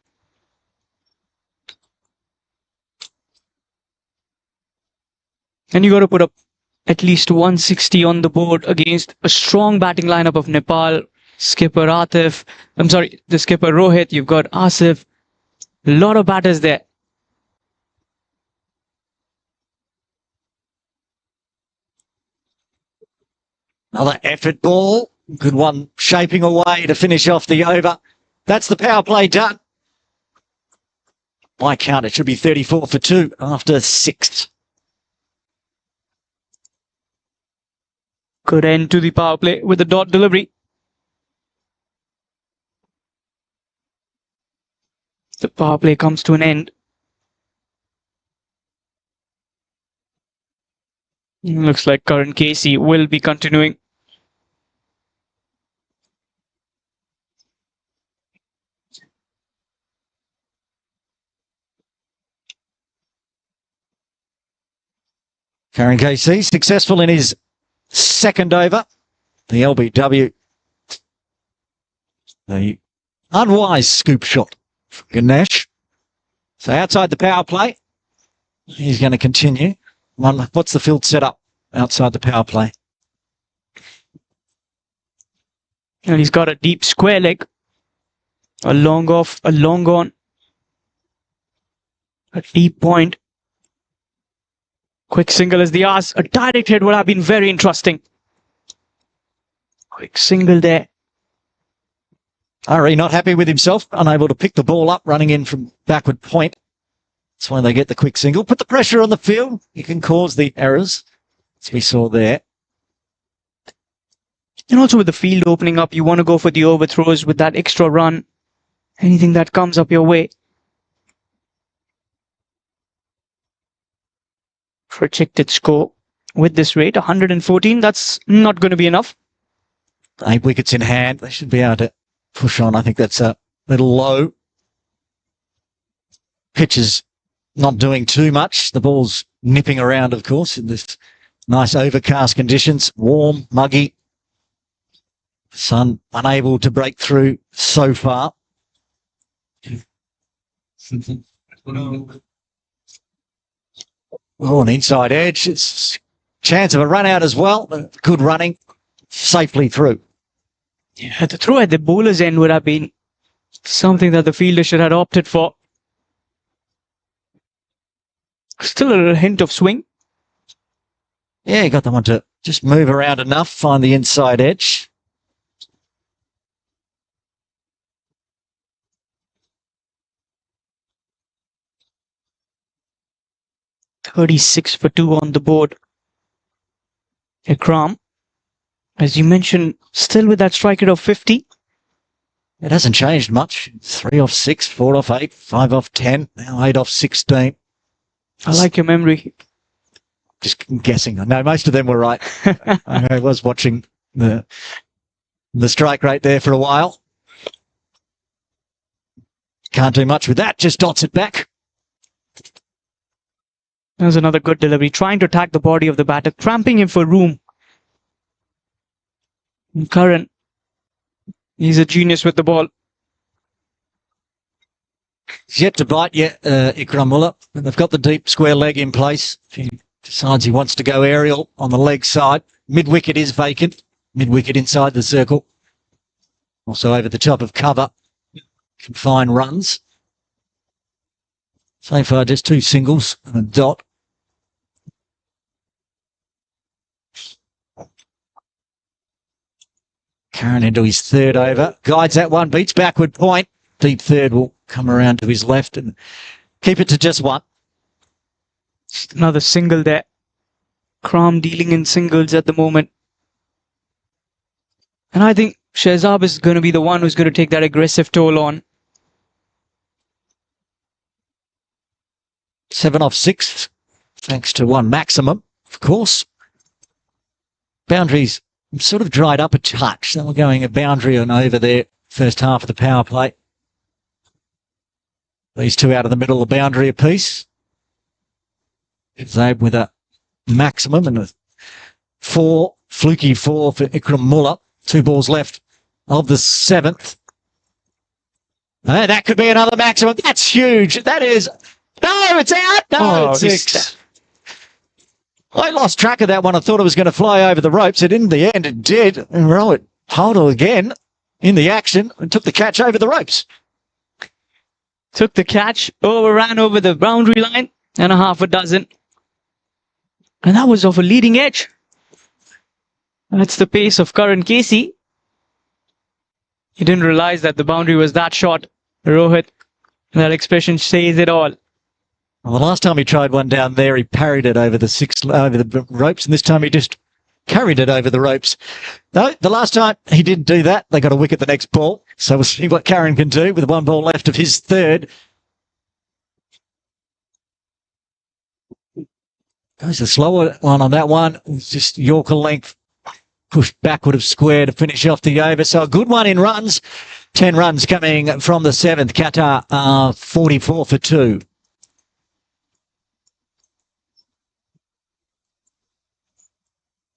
And you got to put up at least 160 on the board against a strong batting lineup of Nepal. Skipper Atif. I'm sorry, the skipper Rohit. You've got Asif. A lot of batters there. Another effort ball. Good one shaping away to finish off the over. That's the power play done. By count, it should be 34 for 2 after 6. Good end to the power play with the dot delivery. The power play comes to an end. Looks like Karan Casey will be continuing. Karan Casey successful in his second over. The LBW. The unwise scoop shot from Ganesh. So outside the power play, he's going to continue. What's the field set up outside the power play? And he's got a deep square leg. A long off, a long on. A deep point. Quick single is the ask. A direct hit would have been very interesting. Quick single there. Ari not happy with himself, unable to pick the ball up, running in from backward point. That's why they get the quick single. Put the pressure on the field. You can cause the errors, as we saw there. And also with the field opening up, you want to go for the overthrows with that extra run. Anything that comes up your way. Projected score with this rate, 114. That's not going to be enough. 8 wickets in hand. They should be able to push on. I think that's a little low. Pitch is not doing too much. The ball's nipping around, of course, in this nice overcast conditions. Warm, muggy. Sun unable to break through so far. Oh, an inside edge. It's chance of a run out as well. Good running. Safely through. Yeah, the throw at the bowler's end would have been something that the fielder should have opted for. Still a little hint of swing. Yeah, you got them on to just move around enough, find the inside edge. .36 for 2 on the board. Ikram, as you mentioned, still with that strike rate of 50. It hasn't changed much. 3 off 6, 4 off 8, 5 off 10, now 8 off 16. I like your memory. Just guessing. No, most of them were right. I was watching the strike rate there for a while. Can't do much with that. Just dots it back. There's another good delivery. Trying to attack the body of the batter. Cramping him for room. And Karan. He's a genius with the ball. He's yet to bite yet, Ikram Mullah. They've got the deep square leg in place. If he decides he wants to go aerial on the leg side. Mid-wicket is vacant. Mid-wicket inside the circle. Also over the top of cover. Can find runs. So far, just 2 singles and a dot. Curran into his third over. Guides that one, beats backward point. Deep third will come around to his left and keep it to just 1. Another single there. Kram dealing in singles at the moment. And I think Shehzab is going to be the one who's going to take that aggressive toll on. 7 off 6, thanks to 1 maximum, of course. Boundaries sort of dried up a touch. They were going a boundary and over there, first half of the power play. These 2 out of the middle of the boundary apiece. Zabe with a maximum and a 4, fluky 4 for Ikram Mullah. 2 balls left of the 7th. That could be another maximum. That's huge. That is... No, it's out. No, it's 6. I lost track of that one. I thought it was going to fly over the ropes. And in the end, it did. And Rohit Hoddle again in the action and took the catch over the ropes. Took the catch, overran over the boundary line and a half a dozen. And that was off a leading edge. That's the pace of Karan Casey. He didn't realize that the boundary was that short. Rohit, that expression says it all. Well, the last time he tried one down there, he parried it over the ropes, and this time he just carried it over the ropes. No, the last time he didn't do that, they got a wicket the next ball. So we'll see what Karan can do with 1 ball left of his third. Goes the slower one on that one. It's just Yorker length pushed backward of square to finish off the over. So a good one in runs. 10 runs coming from the 7th. Qatar 44 for 2.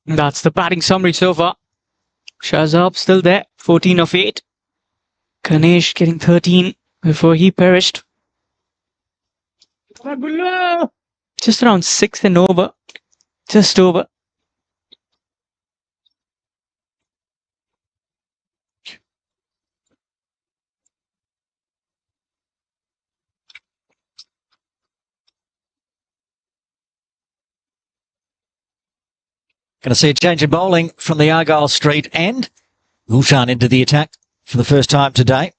That's the batting summary so far. Shahzab still there, 14 of 8. Ganesh getting 13 before he perished. Just around 6th and over. Just over. Going to see a change in bowling from the Argyle Street end. Gulshan into the attack for the first time today.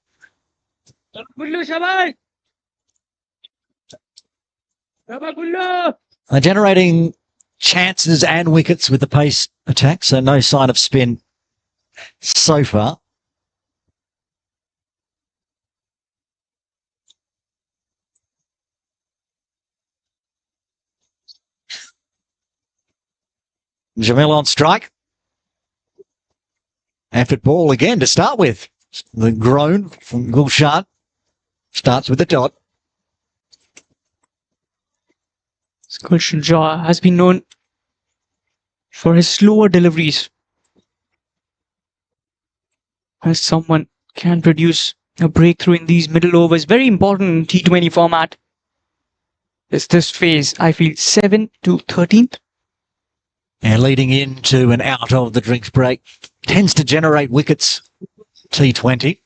They're generating chances and wickets with the pace attack, so no sign of spin so far. Jamil on strike. Effort ball again to start with. The groan from Gulshan starts with the dot. Gulshan Jha has been known for his slower deliveries. As someone can produce a breakthrough in these middle overs, very important in T20 format. It's this phase, I feel, 7 to 13th. And leading into and out of the drinks break tends to generate wickets. T20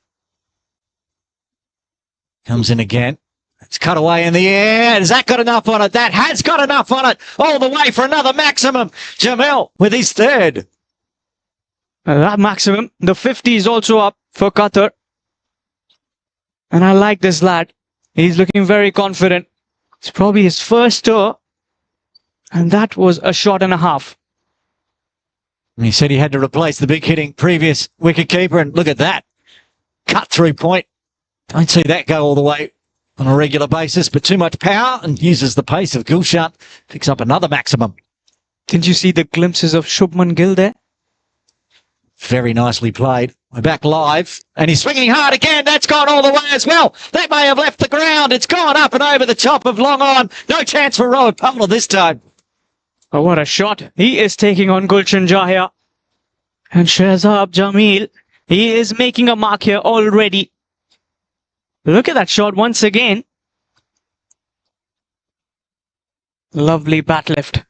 comes in again. It's cut away in the air. Has that got enough on it? That has got enough on it. All the way for another maximum. Jamil with his third. That maximum. The 50 is also up for Qatar. And I like this lad. He's looking very confident. It's probably his first tour. And that was a shot and a half. He said he had to replace the big hitting previous wicketkeeper, and look at that. Cut through point. Don't see that go all the way on a regular basis, but too much power and uses the pace of Gulshan. Picks up another maximum. Didn't you see the glimpses of Shubman Gill there? Very nicely played. We're back live, and he's swinging hard again. That's gone all the way as well. That may have left the ground. It's gone up and over the top of long on. No chance for Rohit Pawar this time. Oh, what a shot. He is taking on Gulshan Jha here. And Shehzab Jamil, he is making a mark here already. Look at that shot once again. Lovely bat lift.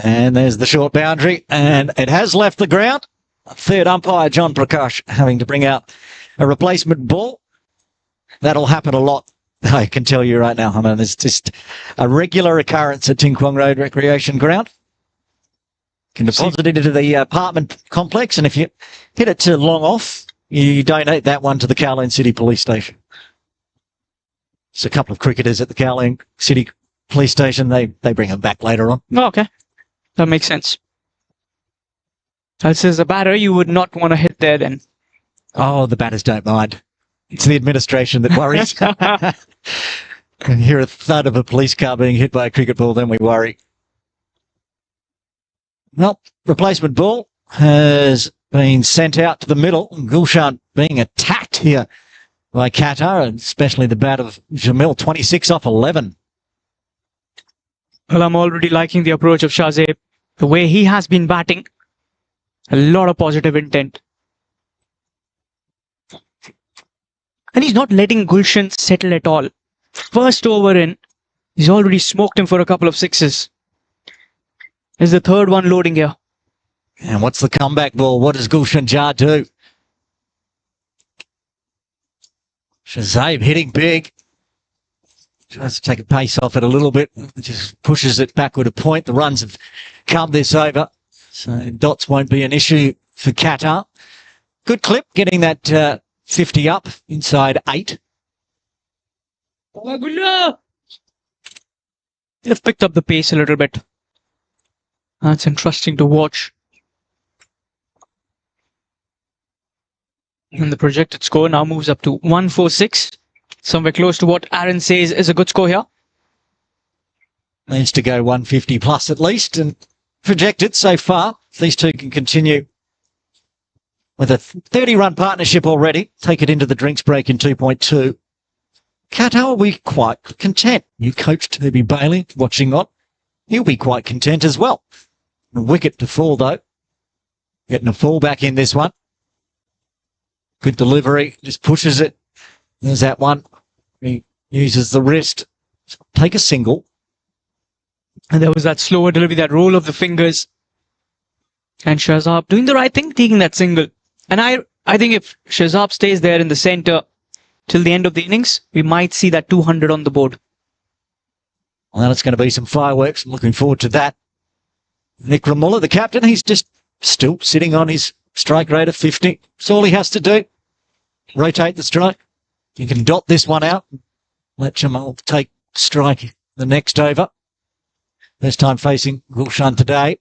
And there's the short boundary, and it has left the ground. Third umpire, John Prakash, having to bring out a replacement ball. That'll happen a lot, I can tell you right now. I mean, it's just a regular occurrence at Ting Kwong Road Recreation Ground. Can deposit it into the apartment complex, and if you hit it to long off, you donate that one to the Kowloon City Police Station. It's a couple of cricketers at the Kowloon City Police Station. They bring them back later on. Oh, okay. That makes sense. As a batter, you would not want to hit there then. Oh, the batters don't mind. It's the administration that worries. When you hear a thud of a police car being hit by a cricket ball, then we worry. Well, replacement ball has been sent out to the middle. Gulshan being attacked here by Qatar, and especially the bat of Jamil, 26 off 11. Well, I'm already liking the approach of Shahzeb. The way he has been batting. A lot of positive intent. And he's not letting Gulshan settle at all. First over in, he's already smoked him for a couple of sixes. Is the third one loading here? And what's the comeback ball? What does Gulshan Jha do? Shahzeb hitting big. Tries to take a pace off it a little bit. Just pushes it backward a point. The runs have come this over. So dots won't be an issue for Qatar. Good clip, getting that 50 up inside 8. They've picked up the pace a little bit. That's interesting to watch. And the projected score now moves up to 146. Somewhere close to what Aaron says is a good score here. Needs to go 150 plus at least, and projected so far. These two can continue with a 30-run partnership already. Take it into the drinks break in 2.2. Qatar will be quite content. New coach Toby Bailey, watching on. He'll be quite content as well. A wicket to fall, though. Getting a fall back in this one. Good delivery. Just pushes it. There's that one. He uses the wrist. Take a single. And there was that slower delivery, that roll of the fingers. And Shehzab doing the right thing, taking that single. And I think if Shehzab stays there in the center till the end of the innings, we might see that 200 on the board. Well, it's going to be some fireworks. I'm looking forward to that. Nick Ramulla, the captain, he's just still sitting on his strike rate of 50. That's all he has to do. rotate the strike. You can dot this one out. Let Jamal take strike the next over. First time facing Gulshan today.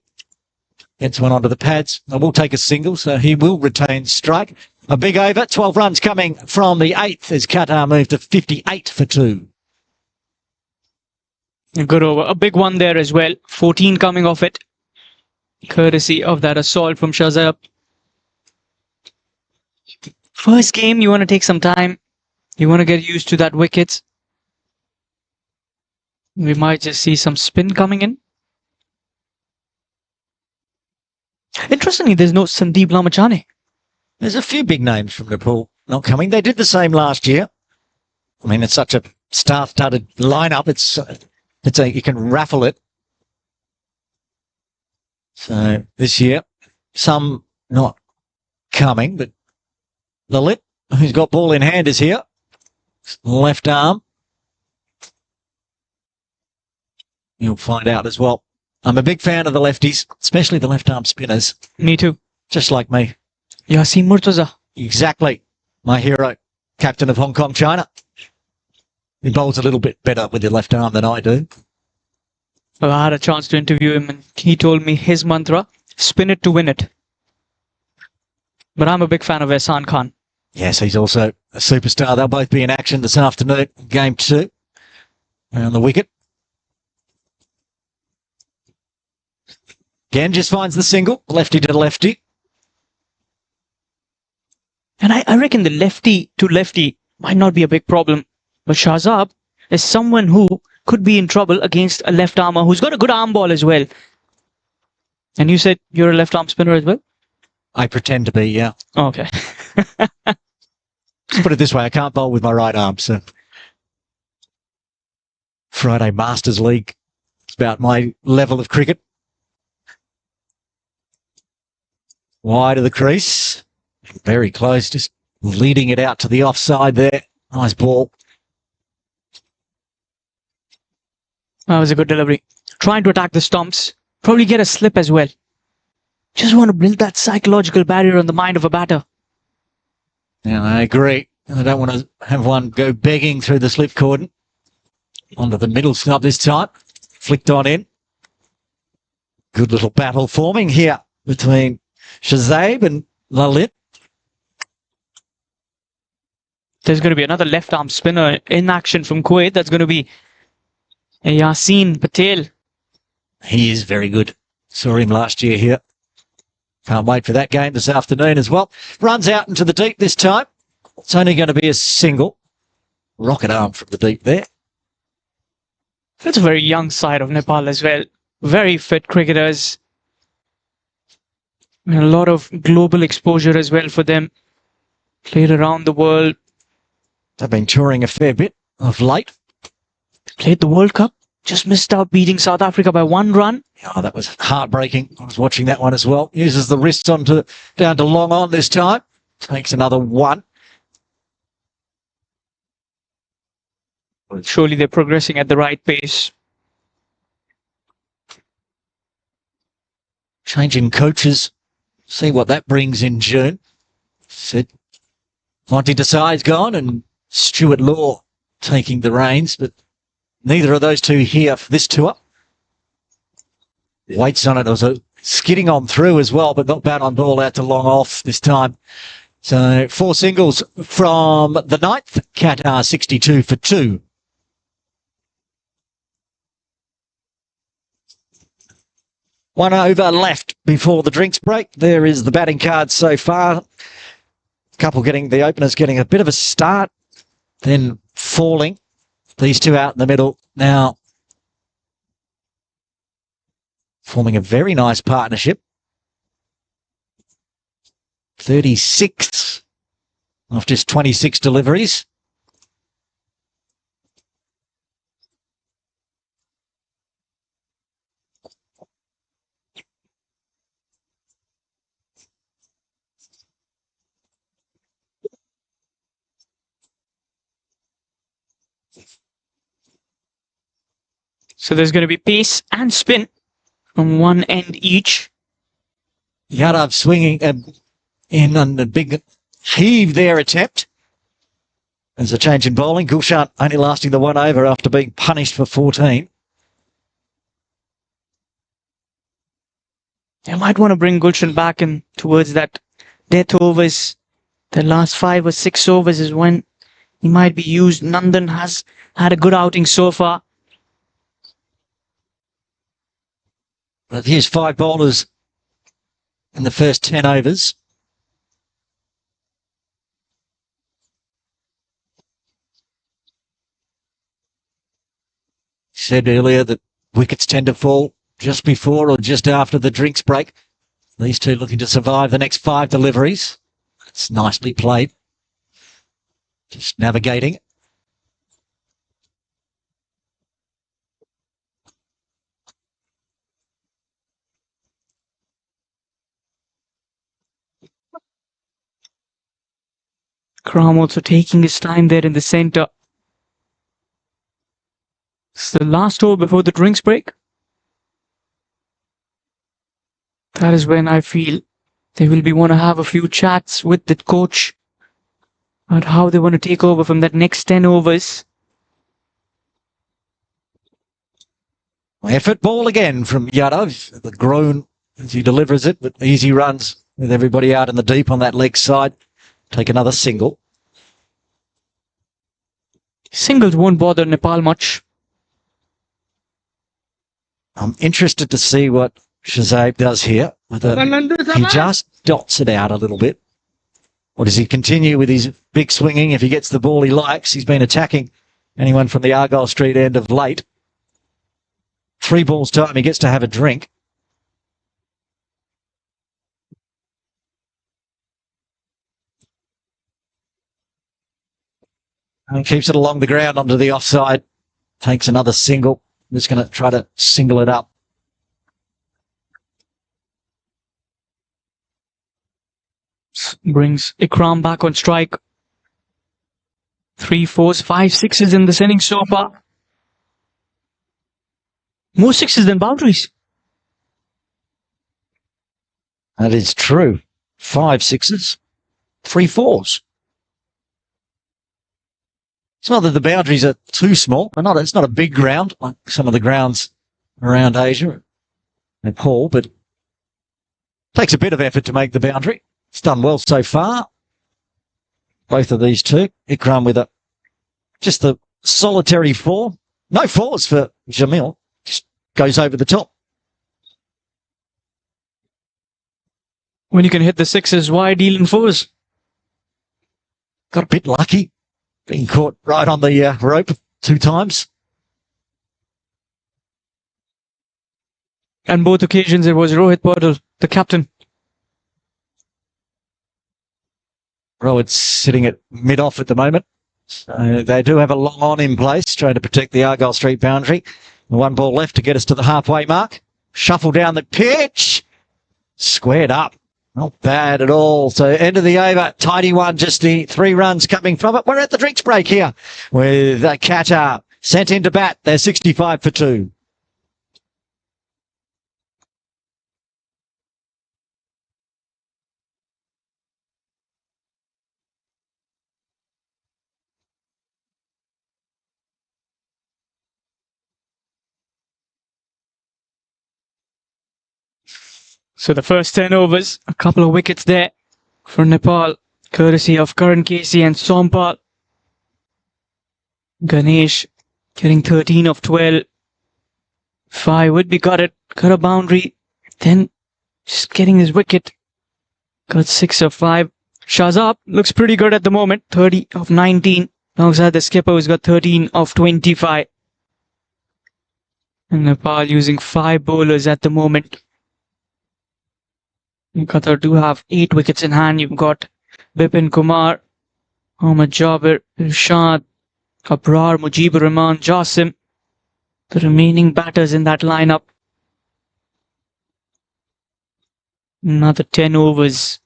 Gets one onto the pads. I will take a single, so he will retain strike. A big over. 12 runs coming from the 8th as Qatar move to 58 for 2. A good over. A big one there as well. 14 coming off it. Courtesy of that assault from Shazab. First game, you want to take some time. You want to get used to that wicket. We might just see some spin coming in. Interestingly, there's no Sandeep Lamachane. There's a few big names from Nepal not coming. They did the same last year. I mean, it's such a star-studded lineup. You can raffle it. So this year, some not coming, but Lalit, who's got ball in hand, is here. Left arm. You'll find out as well. I'm a big fan of the lefties, especially the left arm spinners. Me too. Just like me. Yasin Murtaza. Exactly. My hero, captain of Hong Kong, China. He bowls a little bit better with the left arm than I do. Well, I had a chance to interview him and he told me his mantra, spin it to win it. But I'm a big fan of Ehsan Khan. Yes, he's also a superstar. They'll both be in action this afternoon, game 2, around the wicket. Again, just finds the single, lefty to lefty. And I reckon the lefty to lefty might not be a big problem. But Shahzab is someone who could be in trouble against a left armer who's got a good arm ball as well. And you said you're a left arm spinner as well? I pretend to be, yeah. Okay. Let's put it this way, I can't bowl with my right arm, so Friday Masters League, it's about my level of cricket. Wide of the crease. Very close, just leading it out to the offside there. Nice ball. That was a good delivery. Trying to attack the stumps. Probably get a slip as well. Just want to build that psychological barrier on the mind of a batter. Yeah, I agree. I don't want to have one go begging through the slip cordon. Onto the middle snub this time. Flicked on in. Good little battle forming here between Shazab and Lalit. There's going to be another left arm spinner in action from Kuwait. That's going to be Yasin Patel. He is very good. Saw him last year here. Can't wait for that game this afternoon as well. Runs out into the deep this time. It's only going to be a single. Rocket arm from the deep there. That's a very young side of Nepal as well. Very fit cricketers. And a lot of global exposure as well for them. Played around the world. They've been touring a fair bit of late. Played the World Cup. Just missed out beating South Africa by 1 run. Oh, that was heartbreaking. I was watching that one as well. Uses the wrists down to long on this time. Takes another 1. Surely they're progressing at the right pace. Changing coaches. See what that brings in June. Said Monty Desai's gone and Stuart Law taking the reins, but neither of those two here for this tour. Waits on it. It was a skidding on through as well, but not bad on ball out to long off this time. So 4 singles from the 9th. Qatar 62 for 2. One over left before the drinks break. There is the batting card so far. The openers getting a bit of a start, then falling. These two out in the middle now forming a very nice partnership. 36 of just 26 deliveries. So there's going to be pace and spin from one end each. Yadav swinging in on the big heave there attempt. There's a change in bowling. Gulshan only lasting the 1 over after being punished for 14. You might want to bring Gulshan back in towards that death overs. The last 5 or 6 overs is when he might be used. Nandan has had a good outing so far. They've used 5 bowlers in the first 10 overs. Said earlier that wickets tend to fall just before or just after the drinks break. These two looking to survive the next 5 deliveries. It's nicely played. Just navigating. Ikram also taking his time there in the centre. It's the last over before the drinks break. That is when I feel they will want to have a few chats with the coach about how they want to take over from that next 10 overs. Effort ball again from Yadav. The groan as he delivers it with easy runs with everybody out in the deep on that leg side. Take another single. Singles won't bother Nepal much. I'm interested to see what Shazab does here. Whether he just dots it out a little bit. Or does he continue with his big swinging if he gets the ball he likes? He's been attacking anyone from the Argyle Street end of late. 3 balls time, he gets to have a drink. And keeps it along the ground onto the offside. Takes another single. I'm just going to try to single it up. Brings Ikram back on strike. 3 4s, 5 6s in this innings so far. More 6s than boundaries. That is true. 5 6s, 3 4s. It's not that the boundaries are too small. It's not a big ground like some of the grounds around Asia, Nepal, but takes a bit of effort to make the boundary. It's done well so far. Both of these two. Ikram with just the solitary 4. No 4s for Jamil. Just goes over the top. When you can hit the 6s, why deal in 4s? Got a bit lucky. Being caught right on the rope 2 times. And both occasions it was Rohit Paudel, the captain. Rohit's sitting at mid-off at the moment. So they do have a long on in place, trying to protect the Argyle Street boundary. 1 ball left to get us to the halfway mark. Shuffle down the pitch. Squared up. Not bad at all. So end of the over, tidy one, just the 3 runs coming from it. We're at the drinks break here with Qatar sent into bat. They're 65 for 2. So the first 10 overs, a couple of wickets there for Nepal, courtesy of Karan Casey and Sompal. Ganesh getting 13 of 12. 5 would be got a boundary, then just getting his wicket. Got 6 of 5. Shazab looks pretty good at the moment, 30 of 19. Alongside the skipper who's got 13 of 25. And Nepal using 5 bowlers at the moment. Qatar do have 8 wickets in hand. You've got Bipin Kumar, Ahmad Jabir, Irshad, Abrar, Mujibur Rahman, Jasim. The remaining batters in that lineup. Another 10 overs.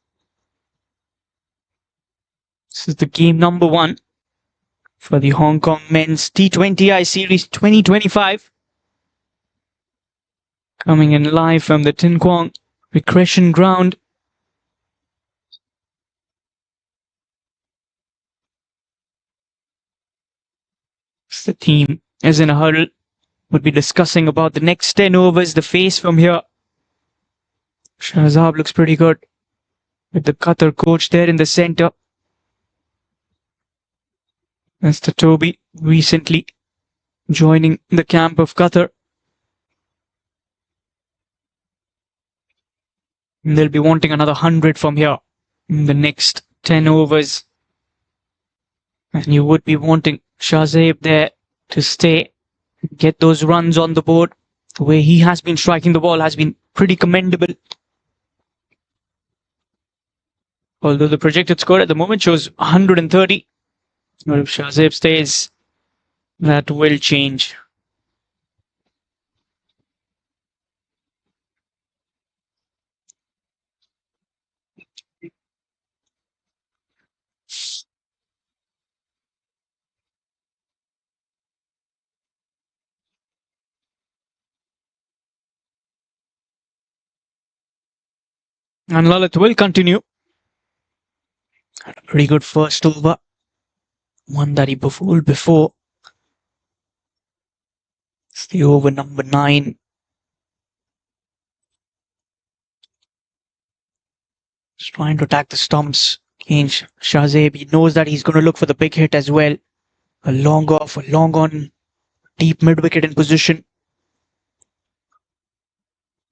This is the game number 1 for the Hong Kong Men's T20I Series 2025. Coming in live from the Tin Kwang Recreation Ground. The team is in a hurry. We'll be discussing about the next 10 overs, the face from here. Shahzab looks pretty good with the Qatar coach there in the center. Mr. Toby recently joining the camp of Qatar. And they'll be wanting another 100 from here in the next 10 overs. And you would be wanting Shahzab there to stay, get those runs on the board. The way he has been striking the ball has been pretty commendable. Although the projected score at the moment shows 130. But if Shahzab stays, that will change. And Lalit will continue. Had a pretty good first over. One that he bowled before. It's the over number 9. Just trying to attack the stumps against Shahzab. He knows that he's going to look for the big hit as well. A long off, a long on, deep mid wicket in position.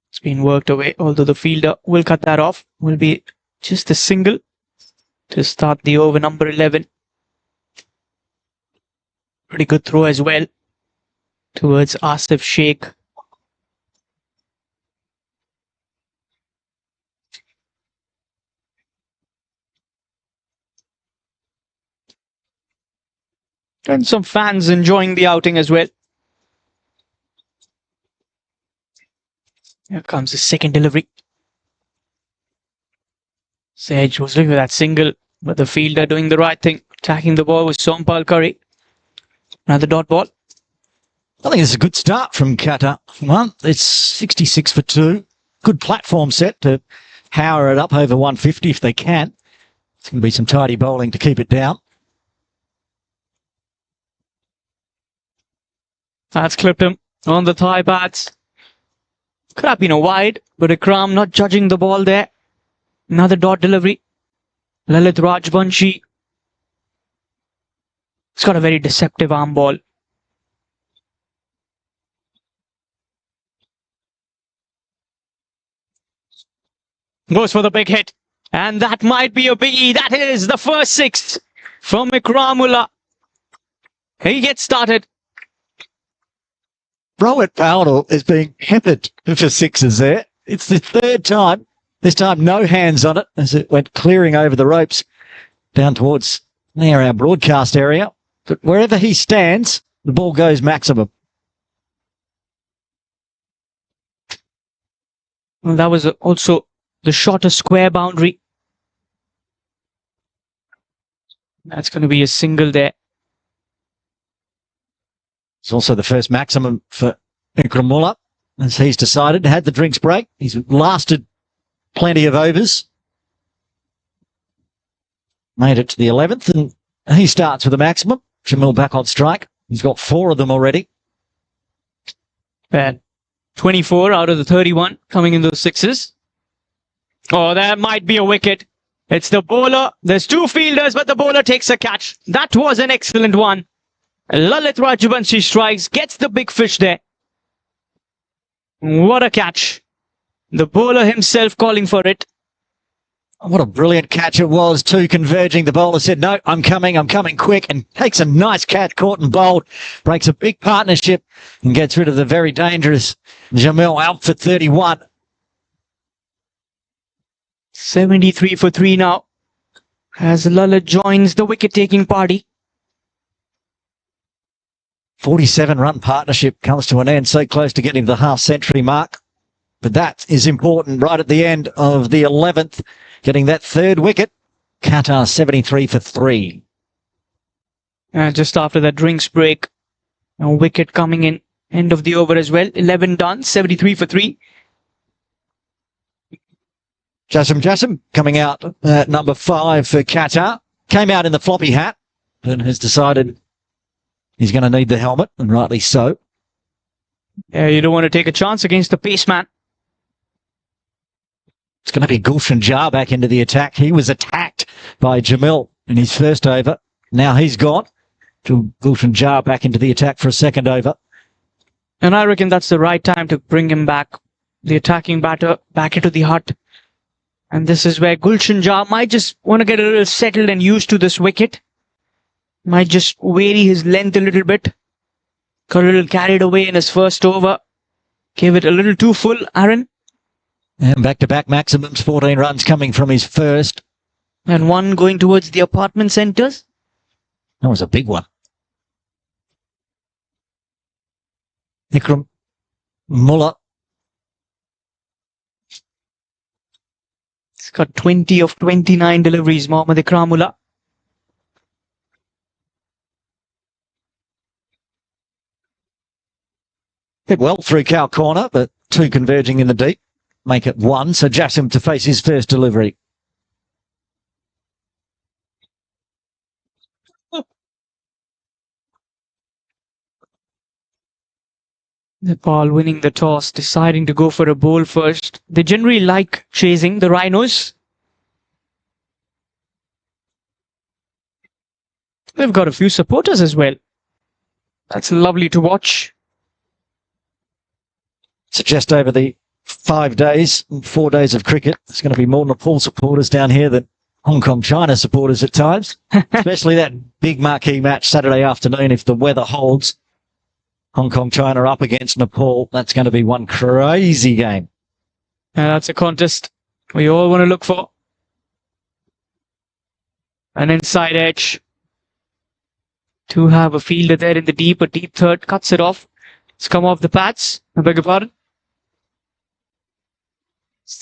It's been worked away, although the fielder will cut that off. Will be just a single to start the over number 11. Pretty good throw as well towards Asif Sheikh. And some fans enjoying the outing as well. Here comes the second delivery. Sage was looking for that single, but the fielder doing the right thing. Attacking the ball with Sompal Curry. Another dot ball. I think it's a good start from Qatar. Well, it's 66 for 2. Good platform set to power it up over 150 if they can. It's going to be some tidy bowling to keep it down. That's clipped him on the thigh pads. Could have been a wide, but Ikram not judging the ball there. Another dot delivery. Lalit Rajbanshi. He's got a very deceptive arm ball. Goes for the big hit. And that might be a biggie. That is the first 6 from Ikramullah. He gets started. Rohit Powell is being peppered for sixes there. It's the third time. This time no hands on it as it went clearing over the ropes down towards near our broadcast area. But wherever he stands, the ball goes maximum. Well, that was also the shortest square boundary. That's going to be a single there. It's also the first maximum for Ikramullah, as he's decided. Had the drinks break. He's lasted plenty of overs. Made it to the 11th, and he starts with a maximum. Jamil back on strike. He's got 4 of them already. Bad. 24 out of the 31 coming in those sixes. Oh, that might be a wicket. It's the bowler. There's 2 fielders, but the bowler takes a catch. That was an excellent one. Lalit Rajbanshi strikes, gets the big fish there. What a catch. The bowler himself calling for it. What a brilliant catch it was, too, converging. The bowler said, no, I'm coming quick, and takes a nice catch, caught and bowled, breaks a big partnership and gets rid of the very dangerous Jamil out for 31. 73 for 3 now as Lalit joins the wicket-taking party. 47-run partnership comes to an end, so close to getting the half-century mark. But that is important right at the end of the 11th, getting that 3rd wicket. Qatar 73 for 3. Just after that drinks break, a wicket coming in, end of the over as well. 11 done, 73 for 3. Jassim coming out at number 5 for Qatar. Came out in the floppy hat and has decided He's going to need the helmet, and rightly so. Yeah, you don't want to take a chance against the pace man. It's going to be Gulshan Jar back into the attack. He was attacked by Jamil in his first over. Now he's gone. To Gulshan Jar back into the attack for a second over. And I reckon that's the right time to bring him back, the attacking batter, back into the hut. And this is where Gulshan Jar might just want to get a little settled and used to this wicket. Might just vary his length a little bit. Got a little carried away in his first over. Gave it a little too full, Aaron. And back-to-back maximums, 14 runs coming from his first. And one going towards the apartment centres. That was a big one. Ikram Mullah. He's got 20 of 29 deliveries, Mohammad Ikram Mullah. Hit well through cow corner, but two converging in the deep. Make it one, so Jassim to face his first delivery. Nepal winning the toss, deciding to go for a bowl first. They generally like chasing the rhinos. They've got a few supporters as well. That's lovely to watch. So just over the 5 days, 4 days of cricket, there's going to be more Nepal supporters down here than Hong Kong China supporters at times. Especially that big marquee match Saturday afternoon if the weather holds. Hong Kong China up against Nepal. That's going to be one crazy game. And that's a contest we all want to look for. An inside edge. To have a fielder there in the deep, a deep third, cuts it off. It's come off the pads. I beg your pardon.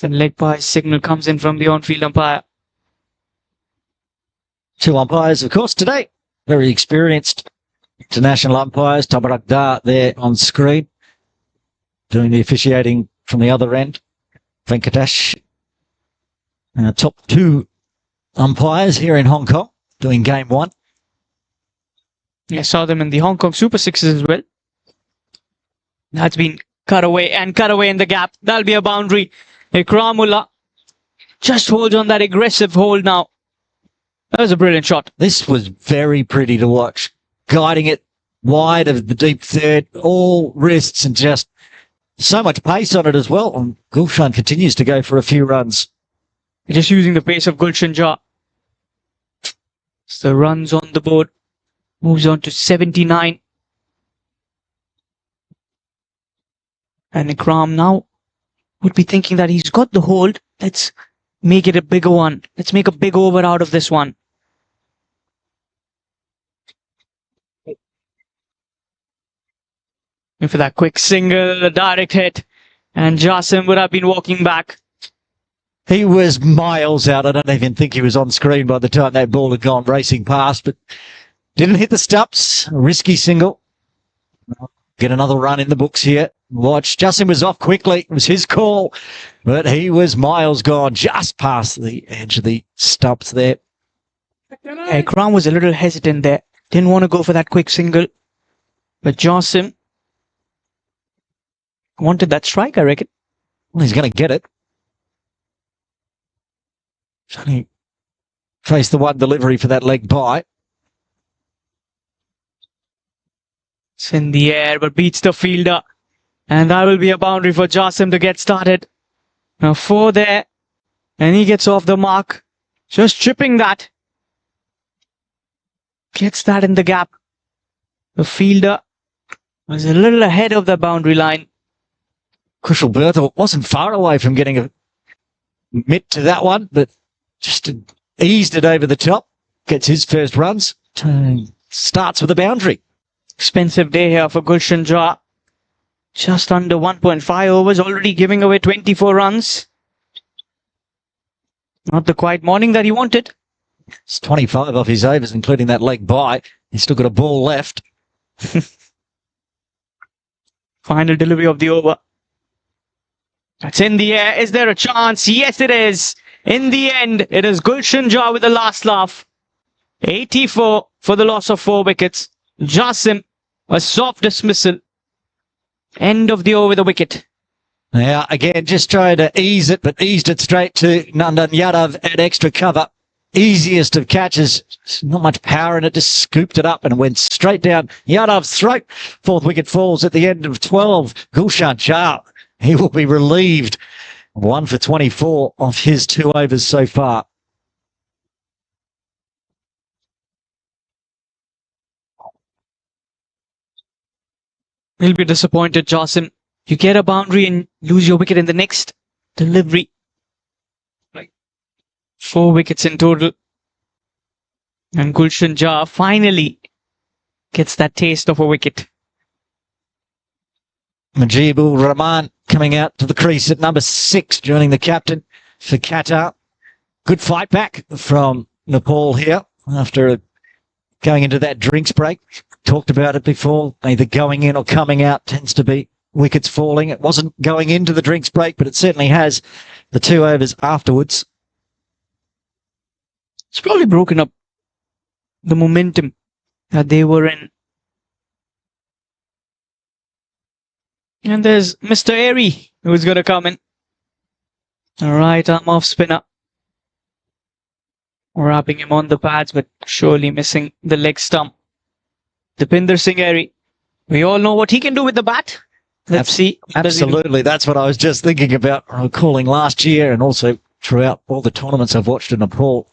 The leg by signal comes in from the on-field umpire. Two umpires, of course, today. Very experienced international umpires. Tabarak Dar there on screen. Doing the officiating from the other end. Venkatesh. Top two umpires here in Hong Kong doing game one. I saw them in the Hong Kong Super Sixes as well. That's been cut away in the gap. That'll be a boundary. Ikram Mullah just holds on that aggressive hold now. That was a brilliant shot. This was very pretty to watch. Guiding it wide of the deep third, all wrists and just so much pace on it as well. And Gulshan continues to go for a few runs. Just using the pace of Gulshan Jar. So the runs on the board. Moves on to 79. And Ikram now would be thinking that he's got the hold. Let's make it a bigger one. Let's make a big over out of this one. And for that quick single, a direct hit. And Jassim would have been walking back. He was miles out. I don't even think he was on screen by the time that ball had gone racing past, but didn't hit the stumps. A risky single. Get another run in the books here. Watch. Jassim was off quickly. It was his call, but he was miles gone just past the edge of the stumps there. Yeah, Ikram was a little hesitant there. Didn't want to go for that quick single. But Jassim wanted that strike, I reckon. Well, he's going to get it. He faced the one delivery for that leg by. It's in the air, but beats the fielder. And that will be a boundary for Jassim to get started. Now 4 there. And he gets off the mark. Just chipping that. Gets that in the gap. The fielder was a little ahead of the boundary line. Kushal Berthel wasn't far away from getting a mitt to that one, but just eased it over the top. Gets his first runs. Starts with a boundary. Expensive day here for Gulshan Jar. Just under 1.5 overs, already giving away 24 runs. Not the quiet morning that he wanted. It's 25 off his overs, including that leg by. He's still got a ball left. Final delivery of the over. That's in the air. Is there a chance? Yes, it is. In the end, it is Gulshan Jar with the last laugh. 84 for the loss of 4 wickets. Jassim A soft dismissal. End of the over with a wicket. Now, again, just trying to ease it, but eased it straight to Nandan Yadav at extra cover. Easiest of catches. Not much power in it, just scooped it up and went straight down Yadav's throat. Fourth wicket falls at the end of 12. Gulshan Shah, he will be relieved. 1 for 24 off his 2 overs so far. He'll be disappointed, Jasim. You get a boundary and lose your wicket in the next delivery. 4 wickets in total. And Gulshan Shah finally gets that taste of a wicket. Mujibur Rahman coming out to the crease at number 6, joining the captain for Qatar. Good fight back from Nepal here after going into that drinks break. Talked about it before. Either going in or coming out tends to be wickets falling. It wasn't going into the drinks break, but it certainly has the 2 overs afterwards. It's probably broken up the momentum that they were in. And there's Mr. Airy who's going to come in. All right, arm off spinner. Wrapping him on the pads, but surely missing the leg stump. Dipinder Singh Airy. We all know what he can do with the bat. Let's see. Absolutely. That's what I was just thinking about recalling last year and also throughout all the tournaments I've watched in Nepal.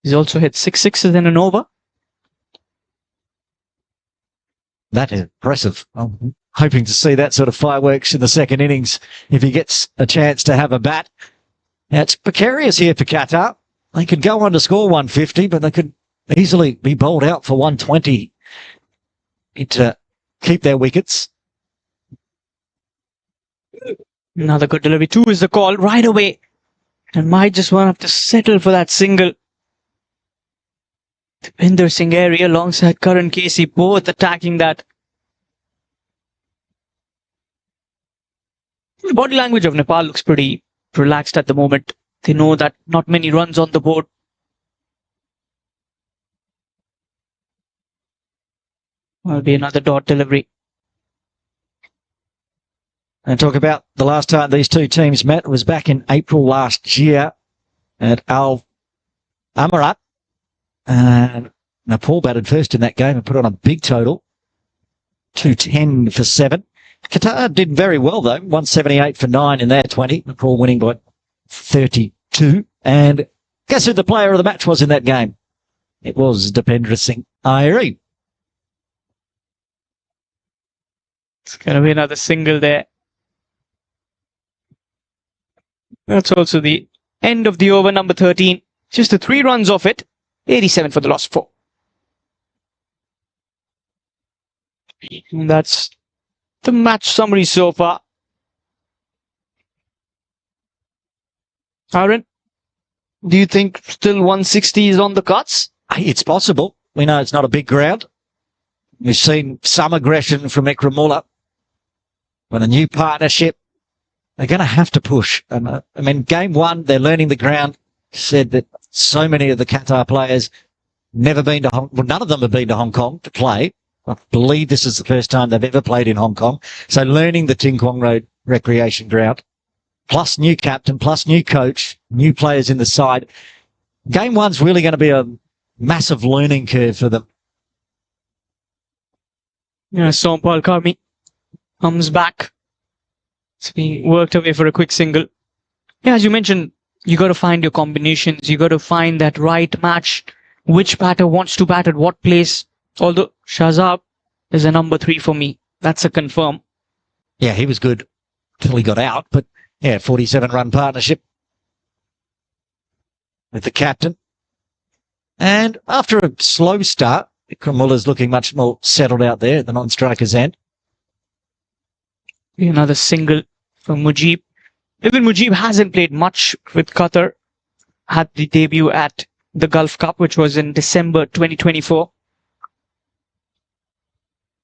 He's also hit 6 sixes in an over. That is impressive. I'm hoping to see that sort of fireworks in the second innings if he gets a chance to have a bat. Now, it's precarious here for Qatar. They could go on to score 150, but they could easily be bowled out for 120 to keep their wickets. Another good delivery. 2 is the call right away. And might just want to have to settle for that single. Dipinder Singh Airy alongside Karan Casey, both attacking that. The body language of Nepal looks pretty relaxed at the moment. They know that not many runs on the board. Will be another dot delivery. And talk about the last time these two teams met was back in April last year at Al Amarat. And Nepal batted first in that game and put on a big total. 210 for 7. Qatar did very well though. 178 for 9 in their 20. Nepal winning by 32. And guess who the player of the match was in that game? It was Dipinder Singh Airy. It's going to be another single there. That's also the end of the over, number 13. Just the 3 runs off it. 87 for the loss 4. And that's the match summary so far. Aaron, do you think still 160 is on the cards? It's possible. We know it's not a big ground. We've seen some aggression from Ikramullah. When a new partnership, they're going to have to push. I mean, game 1, they're learning the ground. Said that so many of the Qatar players never been to none of them have been to Hong Kong to play. I believe this is the first time they've ever played in Hong Kong. So learning the Ting Kwong Road recreation ground, plus new captain, plus new coach, new players in the side. Game 1's really going to be a massive learning curve for them. Yeah, Sompal Karmi comes back. It's being worked away for a quick single. Yeah, as you mentioned, you got to find your combinations. You got to find that right match. Which batter wants to bat at what place? Although Shahzab is a number 3 for me. That's a confirm. Yeah, he was good till he got out. But yeah, 47-run partnership with the captain. And after a slow start, Ikramula's looking much more settled out there at the non-striker's end. Another single from Mujib. Even Mujib hasn't played much with Qatar. Had the debut at the Gulf Cup, which was in December 2024.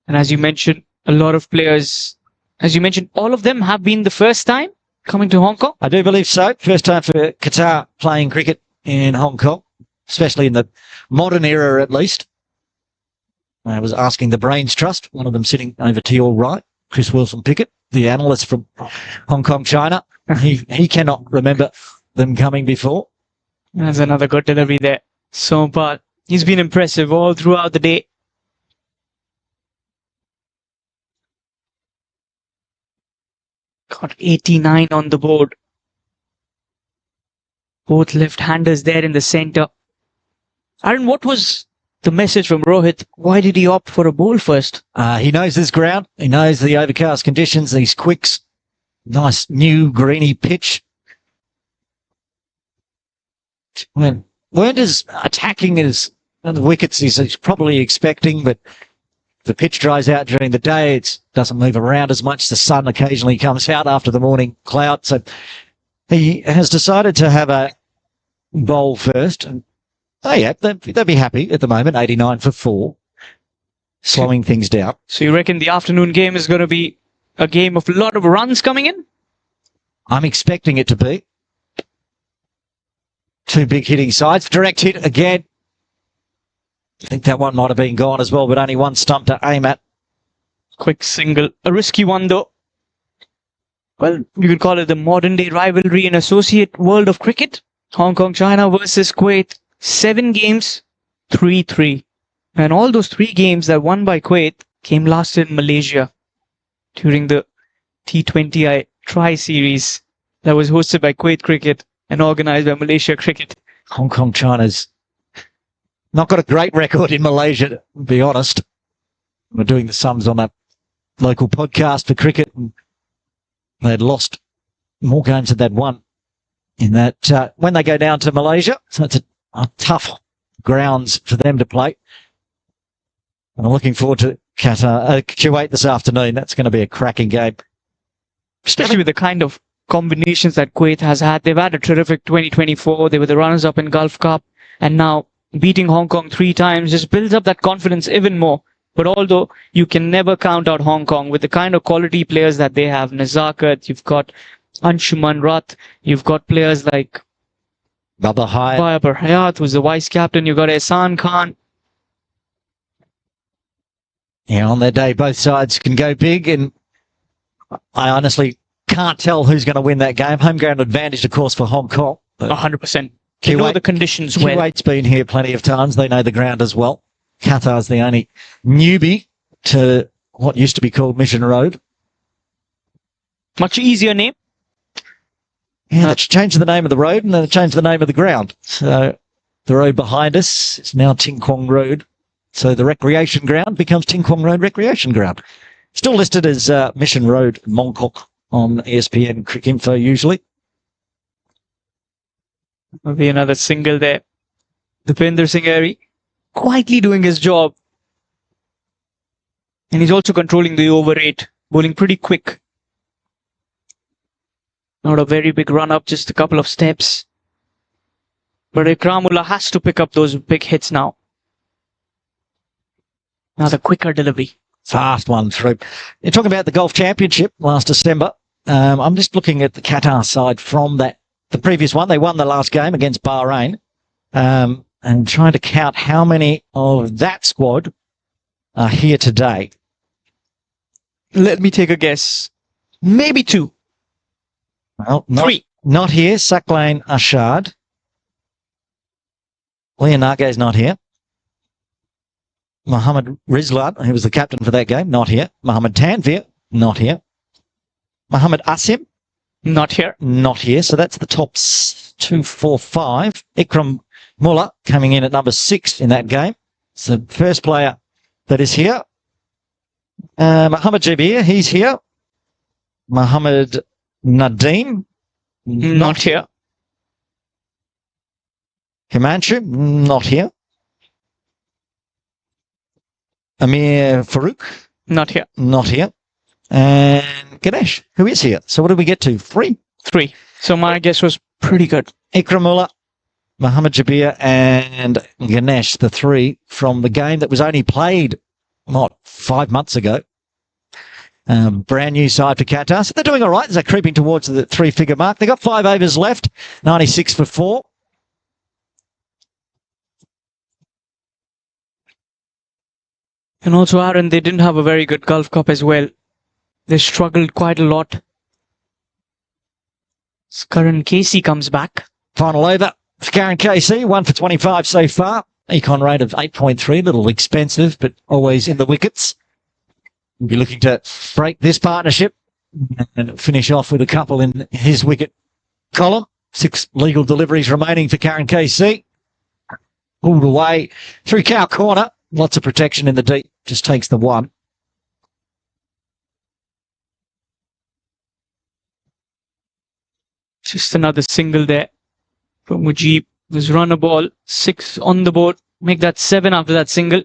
And as you mentioned, a lot of players, as you mentioned, all of them have been the first time coming to Hong Kong. I do believe so. First time for Qatar playing cricket in Hong Kong. especially in the modern era at least. I was asking the Brains Trust, one of them sitting over to your right, Chris Wilson-Pickett, the analyst from Hong Kong, China. He cannot remember them coming before. That's another good delivery there. Sompal, he's been impressive all throughout the day. Got 89 on the board. Both left-handers there in the center. Aaron, what was the message from Rohit? Why did he opt for a bowl first? He knows this ground. He knows the overcast conditions, these quicks. Nice new greeny pitch. When weren't as attacking as the wickets he's probably expecting, but the pitch dries out during the day. It doesn't move around as much. The sun occasionally comes out after the morning cloud. So he has decided to have a bowl first. And they'd be happy at the moment, 89 for 4, slowing things down. So you reckon the afternoon game is going to be a game of a lot of runs coming in? I'm expecting it to be. 2 big hitting sides. Direct hit again. I think that one might have been gone as well, but only one stump to aim at. Quick single. A risky one though. Well, you could call it the modern day rivalry in associate world of cricket. Hong Kong, China versus Kuwait. 7 games, 3-3. And all those 3 games that won by Kuwait came last in Malaysia during the T20I Tri-Series that was hosted by Kuwait Cricket and organized by Malaysia Cricket. Hong Kong, China's not got a great record in Malaysia, to be honest. We're doing the sums on that local podcast for cricket. And they'd lost more games than they'd won in that when they go down to Malaysia. So it's a tough grounds for them to play. And I'm looking forward to Kuwait this afternoon. That's going to be a cracking game. Especially with the kind of combinations that Kuwait has had. They've had a terrific 2024. They were the runners-up in Gulf Cup. And now beating Hong Kong 3 times just builds up that confidence even more. But although you can never count out Hong Kong with the kind of quality players that they have, Nazakat, you've got Anshuman Rath, you've got players like Babar Hayat, who's the vice captain, you've got Ehsan Khan. Yeah, on their day, both sides can go big, and I honestly can't tell who's going to win that game. Home ground advantage, of course, for Hong Kong. 100%. They know the conditions well. Kuwait's been here plenty of times. They know the ground as well. Qatar's the only newbie to what used to be called Mission Road. Much easier name. Yeah, they changed the name of the road and then they changed the name of the ground. So the road behind us is now Ting Kwong Road. So the recreation ground becomes Ting Kwong Road Recreation Ground. Still listed as Mission Road, Mongkok on ESPN Cricinfo usually. There'll be another single there. Dipinder Singh Airy quietly doing his job. And he's also controlling the over rate, bowling pretty quick. Not a very big run up, just a couple of steps. But Ikramullah has to pick up those big hits now. Now the quicker delivery. Fast one through. You're talking about the Golf Championship last December. I'm just looking at the Qatar side from the previous one. They won the last game against Bahrain. And trying to count how many of that squad are here today. Let me take a guess. Maybe 2. Well, 3. Not here. Saklain Ashad. Leonardo's not here. Mohammad Rizlan, who was the captain for that game, not here. Mohammad Tanvir, not here. Mohammad Asim, not here. Not here. So that's the top 2, 4, 5. Ikram Mullah coming in at number 6 in that game. It's the first player that is here. Mohammad Jabir, he's here. Mohammad Nadeem, not here. Himanshu, not here. Amir Farouk, not here. Not here. And Ganesh, who is here. So what did we get to? 3? 3. So my guess was pretty good. Ikramullah, Mohammad Jabir and Ganesh, the 3 from the game that was only played, 5 months ago. Brand new side for Qatar. So they're doing all right as they're creeping towards the 3-figure mark. They've got 5 overs left, 96 for 4. And also, Aaron, they didn't have a very good Gulf Cup as well. They struggled quite a lot. Karan Casey comes back. Final over for Karen Casey, 1 for 25 so far. Econ rate of 8.3, a little expensive, but always in the wickets. We'll be looking to break this partnership and finish off with a couple in his wicket column. 6 legal deliveries remaining for Karen KC. Pulled away through cow corner. Lots of protection in the deep. Just takes the one. Just another single there from Mujib. Was run a ball. 6 on the board. Make that 7 after that single.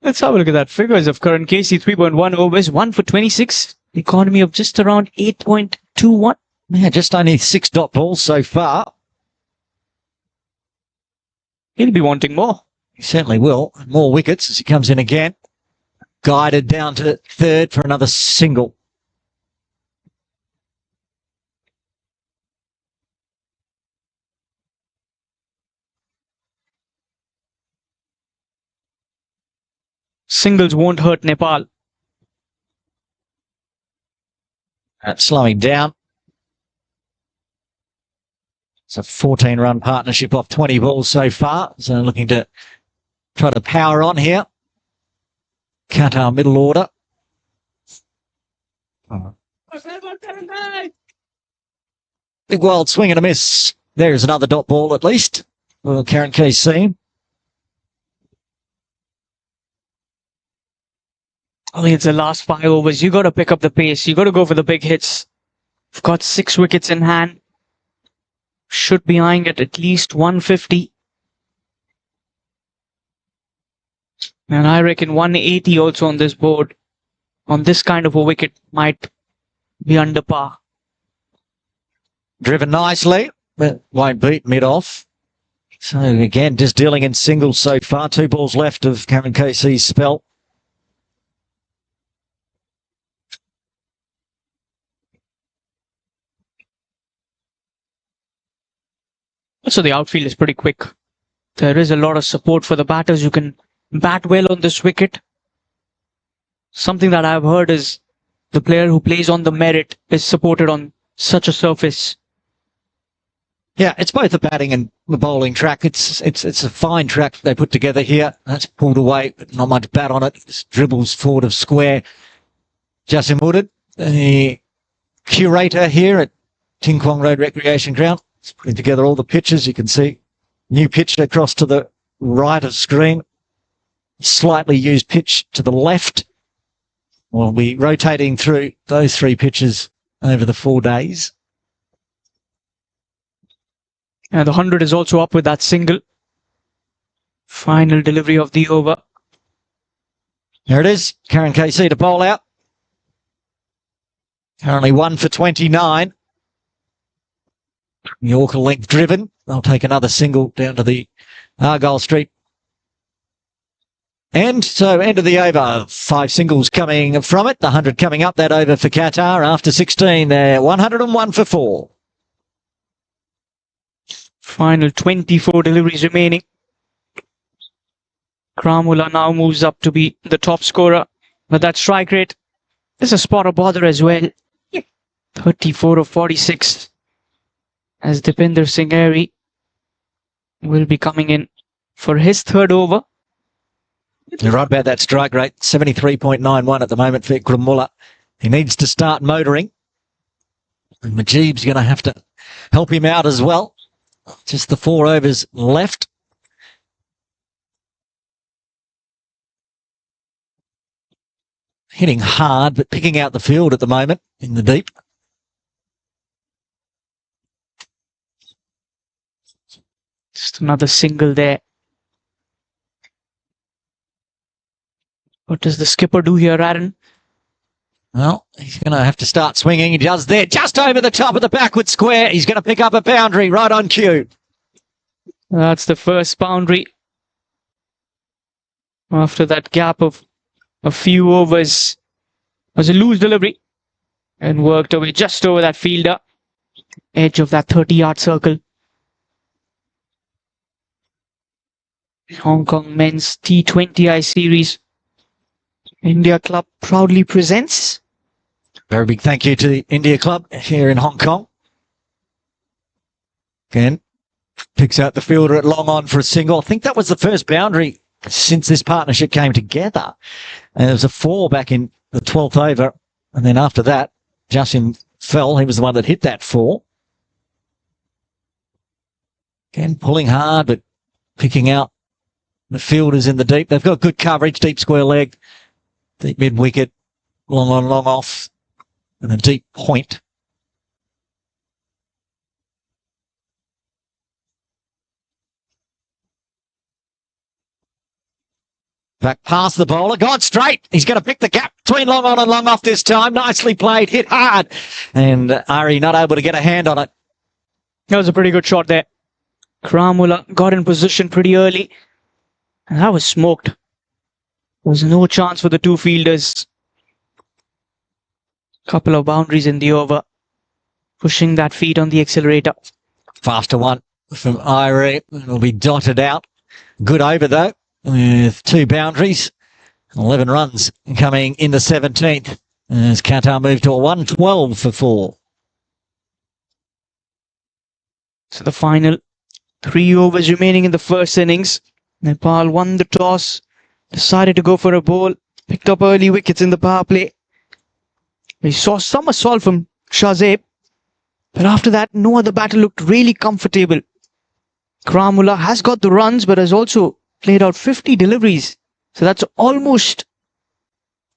Let's have a look at that. Figures of Karan Casey, 3.1 overs, 1 for 26. Economy of just around 8.21. Yeah, just only 6 dot balls so far. He'll be wanting more. He certainly will. More wickets as he comes in again. Guided down to third for another single. Singles won't hurt Nepal. Slowing down. It's a 14-run partnership off 20 balls so far. So looking to try to power on here. Qatar middle order. Big wild swing and a miss. There's another dot ball at least. Well, Karen KC. I think it's the last 5 overs. You got to pick up the pace. You got to go for the big hits. You've got 6 wickets in hand. Should be eyeing at least 150. And I reckon 180 also on this board. On this kind of a wicket might be under par. Driven nicely, but won't beat mid-off. So again, just dealing in singles so far. 2 balls left of Karen KC's spell. So the outfield is pretty quick. There is a lot of support for the batters. You can bat well on this wicket. Something that I've heard is the player who plays on the merit is supported on such a surface. Yeah, it's both the batting and the bowling track. It's a fine track they put together here. That's pulled away, but not much bat on it. Just dribbles forward of square. Jasimudin, the curator here at Ting Kwong Road Recreation Ground. It's putting together all the pitches. You can see new pitch across to the right of screen. Slightly used pitch to the left. We'll be rotating through those 3 pitches over the 4 days. And the 100 is also up with that single. Final delivery of the over. There it is. Karen KC to bowl out. Currently 1 for 29. Yorker length driven. They'll take another single down to the Argyle Street. And so end of the over. 5 singles coming from it. The 100 coming up that over for Qatar after 16. They're 101 for 4. Final 24 deliveries remaining. Kramula now moves up to be the top scorer. But that strike rate is a spot of bother as well. 34 of 46. As Dipinder Singh Airy will be coming in for his 3rd over. You're right about that strike rate. 73.91 at the moment for Kramula. He needs to start motoring. And Mujib's going to have to help him out as well. Just the 4 overs left. Hitting hard, but picking out the field at the moment in the deep. Just another single there. What does the skipper do here, Aaron? Well, he's going to have to start swinging. He does there, just over the top of the backward square. He's going to pick up a boundary right on cue. That's the first boundary. After that gap of a few overs, it was a loose delivery and worked away just over that fielder. Edge of that 30-yard circle. Hong Kong men's T20I series. India Club proudly presents. Very big thank you to the India Club here in Hong Kong. Again, picks out the fielder at long on for a single. I think that was the first boundary since this partnership came together. And there was a 4 back in the 12th over. And then after that, Justin fell. He was the one that hit that 4. Again, pulling hard, but picking out the fielders in the deep. They've got good coverage, deep square leg, deep mid wicket, long on, long off, and a deep point. Back past the bowler, gone straight. He's going to pick the gap between long on and long off this time. Nicely played, hit hard. And Ari not able to get a hand on it. That was a pretty good shot there. Kramula got in position pretty early. And that was smoked. There was no chance for the two fielders. Couple of boundaries in the over. Pushing that feet on the accelerator. Faster one from Ari. It'll be dotted out. Good over though, with 2 boundaries. 11 runs coming in the 17th as Qatar moved to a 112 for 4. So the final 3 overs remaining in the first innings. Nepal won the toss, decided to go for a bowl, picked up early wickets in the power play. We saw some assault from Shazeb, but after that, no other batter looked really comfortable. Kramula has got the runs, but has also played out 50 deliveries. So that's almost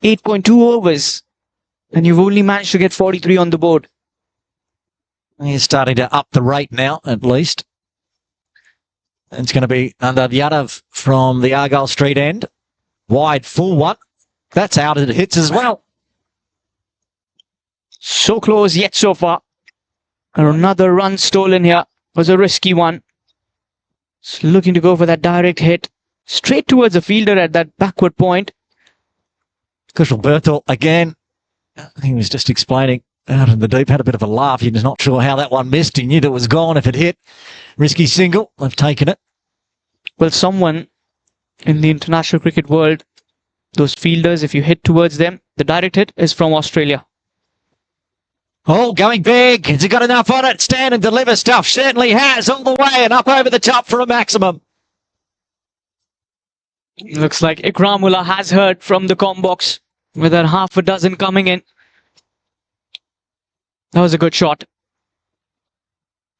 8.2 overs. And you've only managed to get 43 on the board. He's starting to up the rate now, at least. It's going to be under Yadav from the Argyle Street end. Wide, full one. That's out. It hits as well. So close yet so far. And another run stolen here was a risky one. Just looking to go for that direct hit. Straight towards the fielder at that backward point. Kushal Berthel again. He was just explaining out in the deep, had a bit of a laugh. He was not sure how that one missed. He knew that it was gone if it hit. Risky single. I've taken it. Well, someone in the international cricket world, those fielders, if you hit towards them, the direct hit is from Australia. Oh, going big. Has he got enough on it? Stand and deliver stuff. Certainly has. All the way and up over the top for a maximum. Looks like Ikramullah has heard from the comm box with that half a dozen coming in. That was a good shot.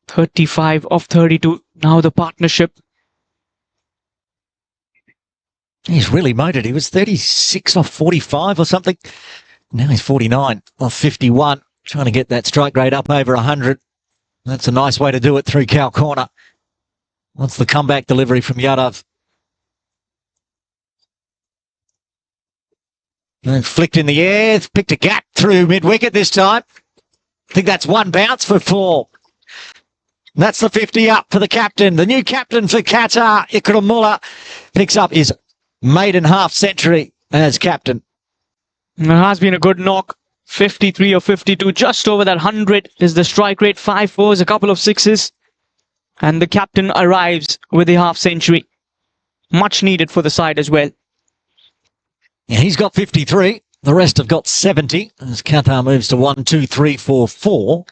35 of 32. Now the partnership. He's really motored. He was 36 off 45 or something. Now he's 49 off 51. Trying to get that strike rate up over 100. That's a nice way to do it through cow corner. What's the comeback delivery from Yadav? And flicked in the air. Picked a gap through mid-wicket this time. I think that's one bounce for 4. That's the 50 up for the captain. The new captain for Qatar, Ikramullah, picks up his maiden half-century as captain. It has been a good knock. 53 or 52, just over that 100 is the strike rate. 5 fours, a couple of sixes. And the captain arrives with a half-century. Much needed for the side as well. Yeah, he's got 53. The rest have got 70 as Qatar moves to 1, 2, 3, 4, 4.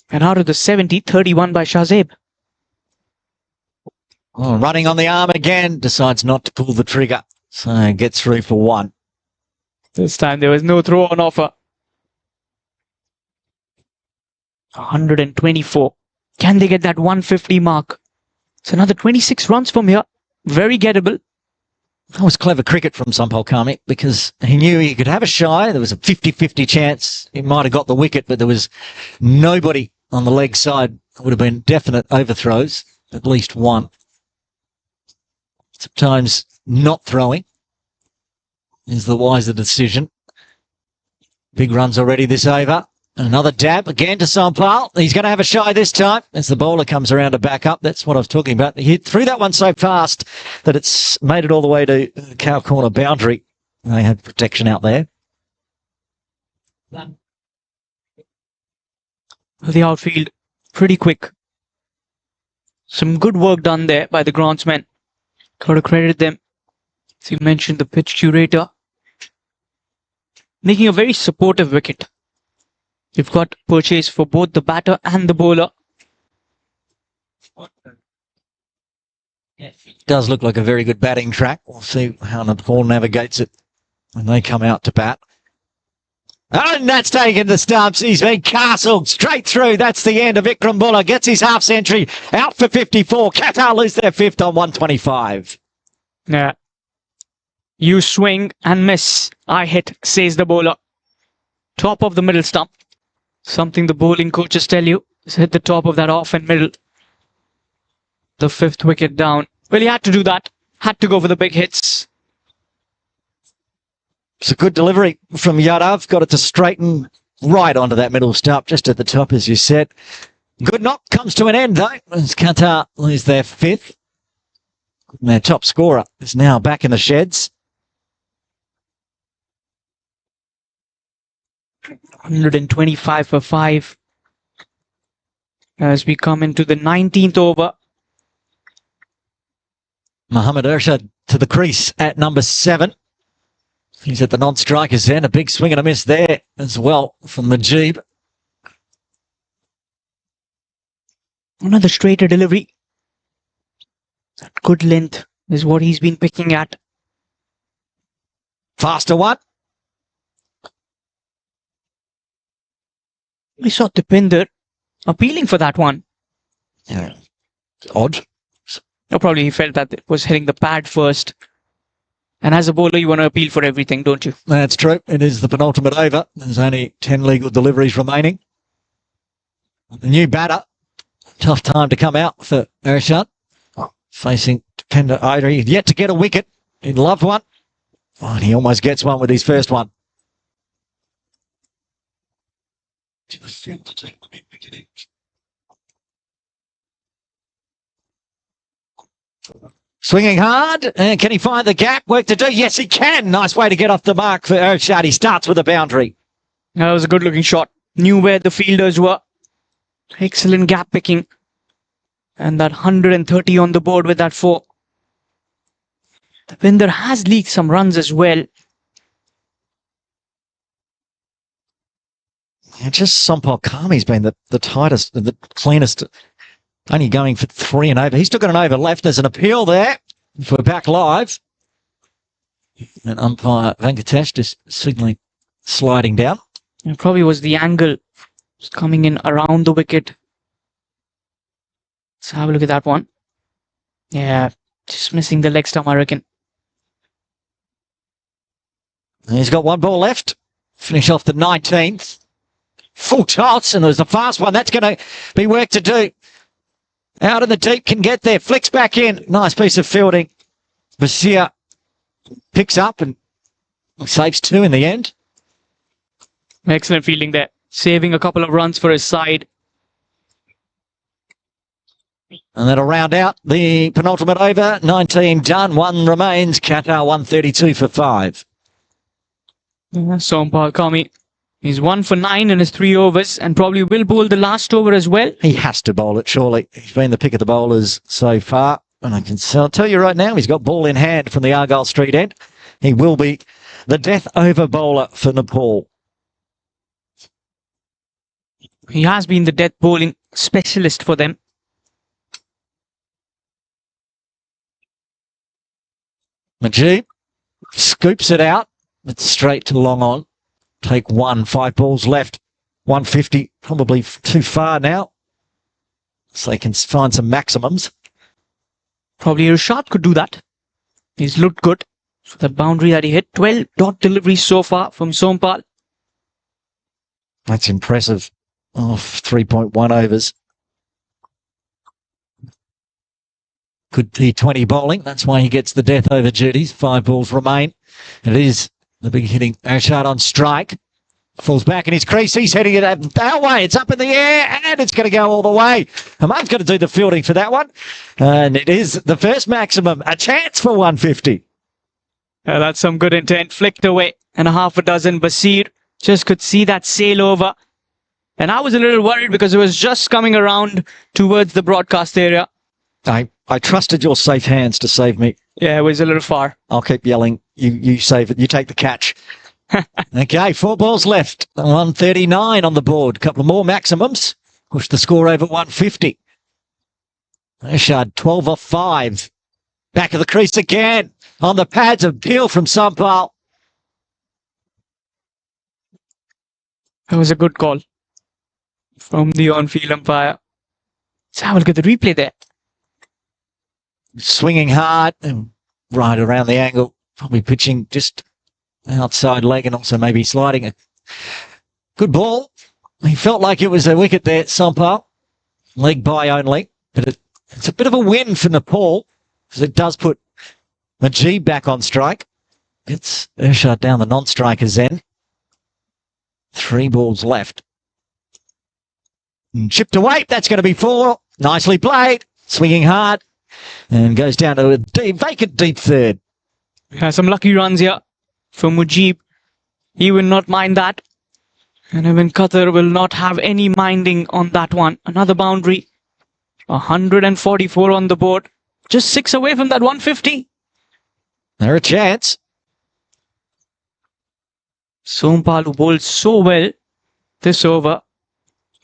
And out of the 70, 31 by Shazeb. Oh, running on the arm again. Decides not to pull the trigger. So gets through for 1. This time there was no throw on offer. 124. Can they get that 150 mark? It's another 26 runs from here. Very gettable. That was clever cricket from Sampal Kami because he knew he could have a shy. There was a 50-50 chance he might have got the wicket, but there was nobody on the leg side. It would have been definite overthrows, at least one. Sometimes not throwing is the wiser decision. Big runs already this over. Another dab again to Sampal. He's going to have a shy this time as the bowler comes around to back up. That's what I was talking about. He threw that one so fast that it's made it all the way to the cow corner boundary. They had protection out there. The outfield, pretty quick. Some good work done there by the groundsmen. Got to credit them. As you mentioned, the pitch curator making a very supportive wicket. You've got purchase for both the batter and the bowler. Does look like a very good batting track. We'll see how Nepal navigates it when they come out to bat. And that's taken the stumps. He's been castled straight through. That's the end of Vikram Buller. Gets his half century out for 54. Qatar lose their fifth on 125. Yeah. You swing and miss. I hit, says the bowler. Top of the middle stump. Something the bowling coaches tell you is hit the top of that off and middle. The fifth wicket down. Well, he had to do that. Had to go for the big hits. It's a good delivery from Yadav. Got it to straighten right onto that middle stump, just at the top, as you said. Good knock comes to an end, though, as Qatar lose their fifth. And their top scorer is now back in the sheds. 125 for 5. As we come into the 19th over. Mohammad Ershad to the crease at number 7. He's at the non-strikers end. A big swing and a miss there as well from Majib. Another straighter delivery. That good length is what he's been picking at. Faster one. We saw Dipinder appealing for that one. Yeah. Odd. Or probably he felt that it was hitting the pad first. And as a bowler, you want to appeal for everything, don't you? That's true. It is the penultimate over. There's only 10 legal deliveries remaining. The new batter. Tough time to come out for Ershad. Facing Dipinder Aidri. He's yet to get a wicket. He'd love one. Oh, and he almost gets one with his first one. Swinging hard. And can he find the gap? Work to do. Yes, he can. Nice way to get off the mark for Ershad. He starts with a boundary. That was a good looking shot. Knew where the fielders were. Excellent gap picking. And that 130 on the board with that 4. Dipinder has leaked some runs as well. Yeah, just Sampal Kami's been the tightest, the cleanest. Only going for 3 and over. He's still got an over left. There's an appeal there. If we're back live. And umpire Venkatesh just signaling sliding down. It probably was the angle. Just coming in around the wicket. Let's have a look at that one. Yeah, just missing the leg stump, I reckon. He's got one ball left. Finish off the 19th. Full toss, and there's a fast one. That's going to be work to do. Out in the deep, can get there. Flicks back in. Nice piece of fielding. Basir picks up and saves 2 in the end. Excellent fielding there. Saving a couple of runs for his side. And that'll round out the penultimate over. 19 done. 1 remains. Qatar 132 for 5. Sampal Kami. He's 1 for 9 in his 3 overs and probably will bowl the last over as well. He has to bowl it, surely. He's been the pick of the bowlers so far. And I can tell you right now, he's got ball in hand from the Argyle Street end. He will be the death over bowler for Nepal. He has been the death bowling specialist for them. Majib scoops it out. It's straight to long on. Take 1, 5 balls left. 150, probably too far now. So they can find some maximums. Probably Irshad could do that. He's looked good. So that boundary that he hit, 12 dot deliveries so far from Sampal. That's impressive. Off 3.1 overs. Good T20 bowling. That's why he gets the death over duties. 5 balls remain. It is the big hitting Ershad on strike. Falls back in his crease. He's heading it our way. It's up in the air and it's going to go all the way. Ahmad's going to do the fielding for that one. And it is the first maximum. A chance for 150. That's some good intent. Flicked away. And a half a dozen. Basir just could see that sail over. And I was a little worried because it was just coming around towards the broadcast area. I trusted your safe hands to save me. Yeah, it was a little far. I'll keep yelling. You save it. You take the catch. Okay, 4 balls left. 139 on the board. A couple of more maximums. Push the score over 150. Ashad, 12 off 5. Back of the crease again. On the pads of Peel from Sampal. That was a good call from the on-field umpire. Let's have a look at the replay there. Swinging hard and right around the angle. Probably pitching just outside leg and also maybe sliding it. Good ball. He felt like it was a wicket there, Sampal. Leg by only. But it's a bit of a win for Nepal because it does put Majid back on strike. It's Irshad down the non-striker's end. 3 balls left. And chipped away. That's going to be 4. Nicely played. Swinging hard. And goes down to a vacant deep third. Some lucky runs here for Mujib. He will not mind that. And even Qatar will not have any minding on that one. Another boundary. 144 on the board. Just 6 away from that 150. They're a chance. Sompal, who bowled so well this over,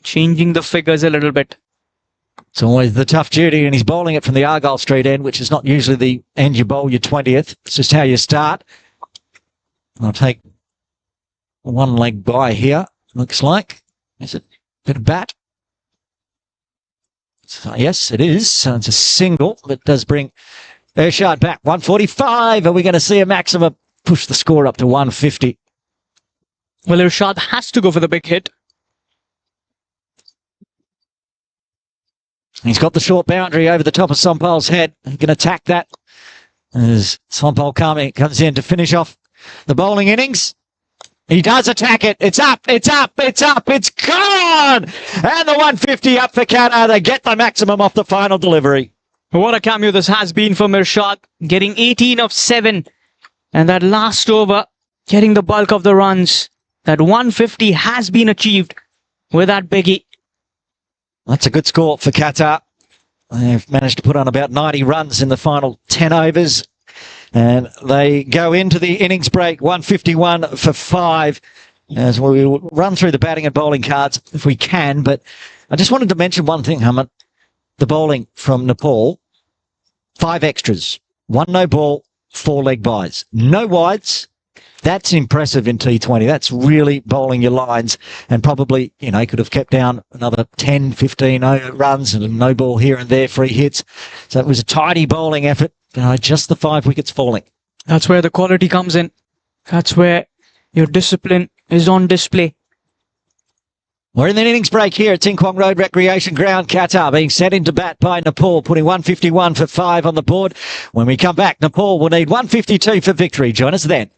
changing the figures a little bit. It's always the tough duty, and he's bowling it from the Argyle Street end, which is not usually the end you bowl your 20th. It's just how you start. I'll take one leg by here, looks like. Is it a bit of bat? So, yes, it is. So it's a single that does bring Irshad back. 145. Are we going to see a maximum? Push the score up to 150. Well, Irshad has to go for the big hit. He's got the short boundary over the top of Sampal's head. He can attack that as Sampal comes in to finish off the bowling innings. He does attack it. It's up, it's up, it's up, it's gone! And the 150 up for Qatar. They get the maximum off the final delivery. What a cameo this has been from Irshad, getting 18 of 7. And that last over, getting the bulk of the runs. That 150 has been achieved with that biggie. That's a good score for Qatar. They've managed to put on about 90 runs in the final 10 overs. And they go into the innings break, 151 for 5. As we will run through the batting and bowling cards if we can. But I just wanted to mention one thing, Hamid. The bowling from Nepal, 5 extras. 1 no ball, 4 leg byes. No wides. That's impressive in T20. That's really bowling your lines and probably, could have kept down another 10, 15 runs and a no ball here and there, free hits. So it was a tidy bowling effort. Just the 5 wickets falling. That's where the quality comes in. That's where your discipline is on display. We're in the innings break here at Ting Kwong Road Recreation Ground. Qatar being sent into bat by Nepal, putting 151 for 5 on the board. When we come back, Nepal will need 152 for victory. Join us then.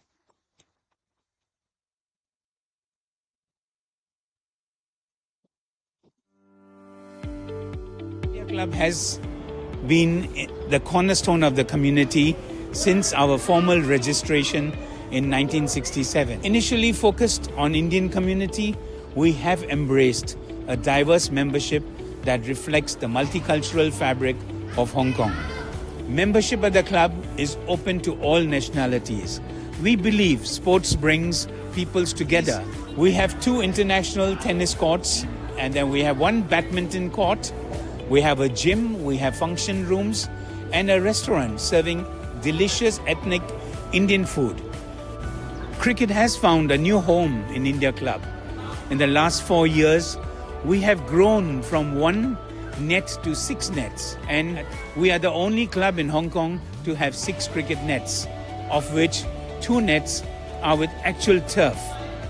Club has been the cornerstone of the community since our formal registration in 1967. Initially focused on Indian community, we have embraced a diverse membership that reflects the multicultural fabric of Hong Kong. Membership at the club is open to all nationalities. We believe sports brings peoples together. We have 2 international tennis courts, and then we have 1 badminton court. We have a gym, we have function rooms, and a restaurant serving delicious ethnic Indian food. Cricket has found a new home in India Club. In the last 4 years, we have grown from 1 net to 6 nets, and we are the only club in Hong Kong to have 6 cricket nets, of which 2 nets are with actual turf.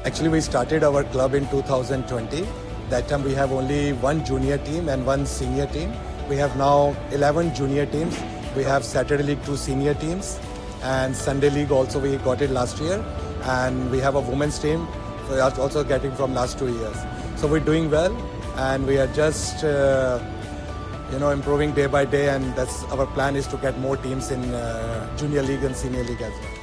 Actually, we started our club in 2020. That time we have only 1 junior team and 1 senior team. We have now 11 junior teams. We have Saturday League 2 senior teams, and Sunday League also we got it last year. And we have a women's team we are also getting from last 2 years. So we're doing well, and we are just improving day by day, and that's our plan is to get more teams in junior league and senior league as well.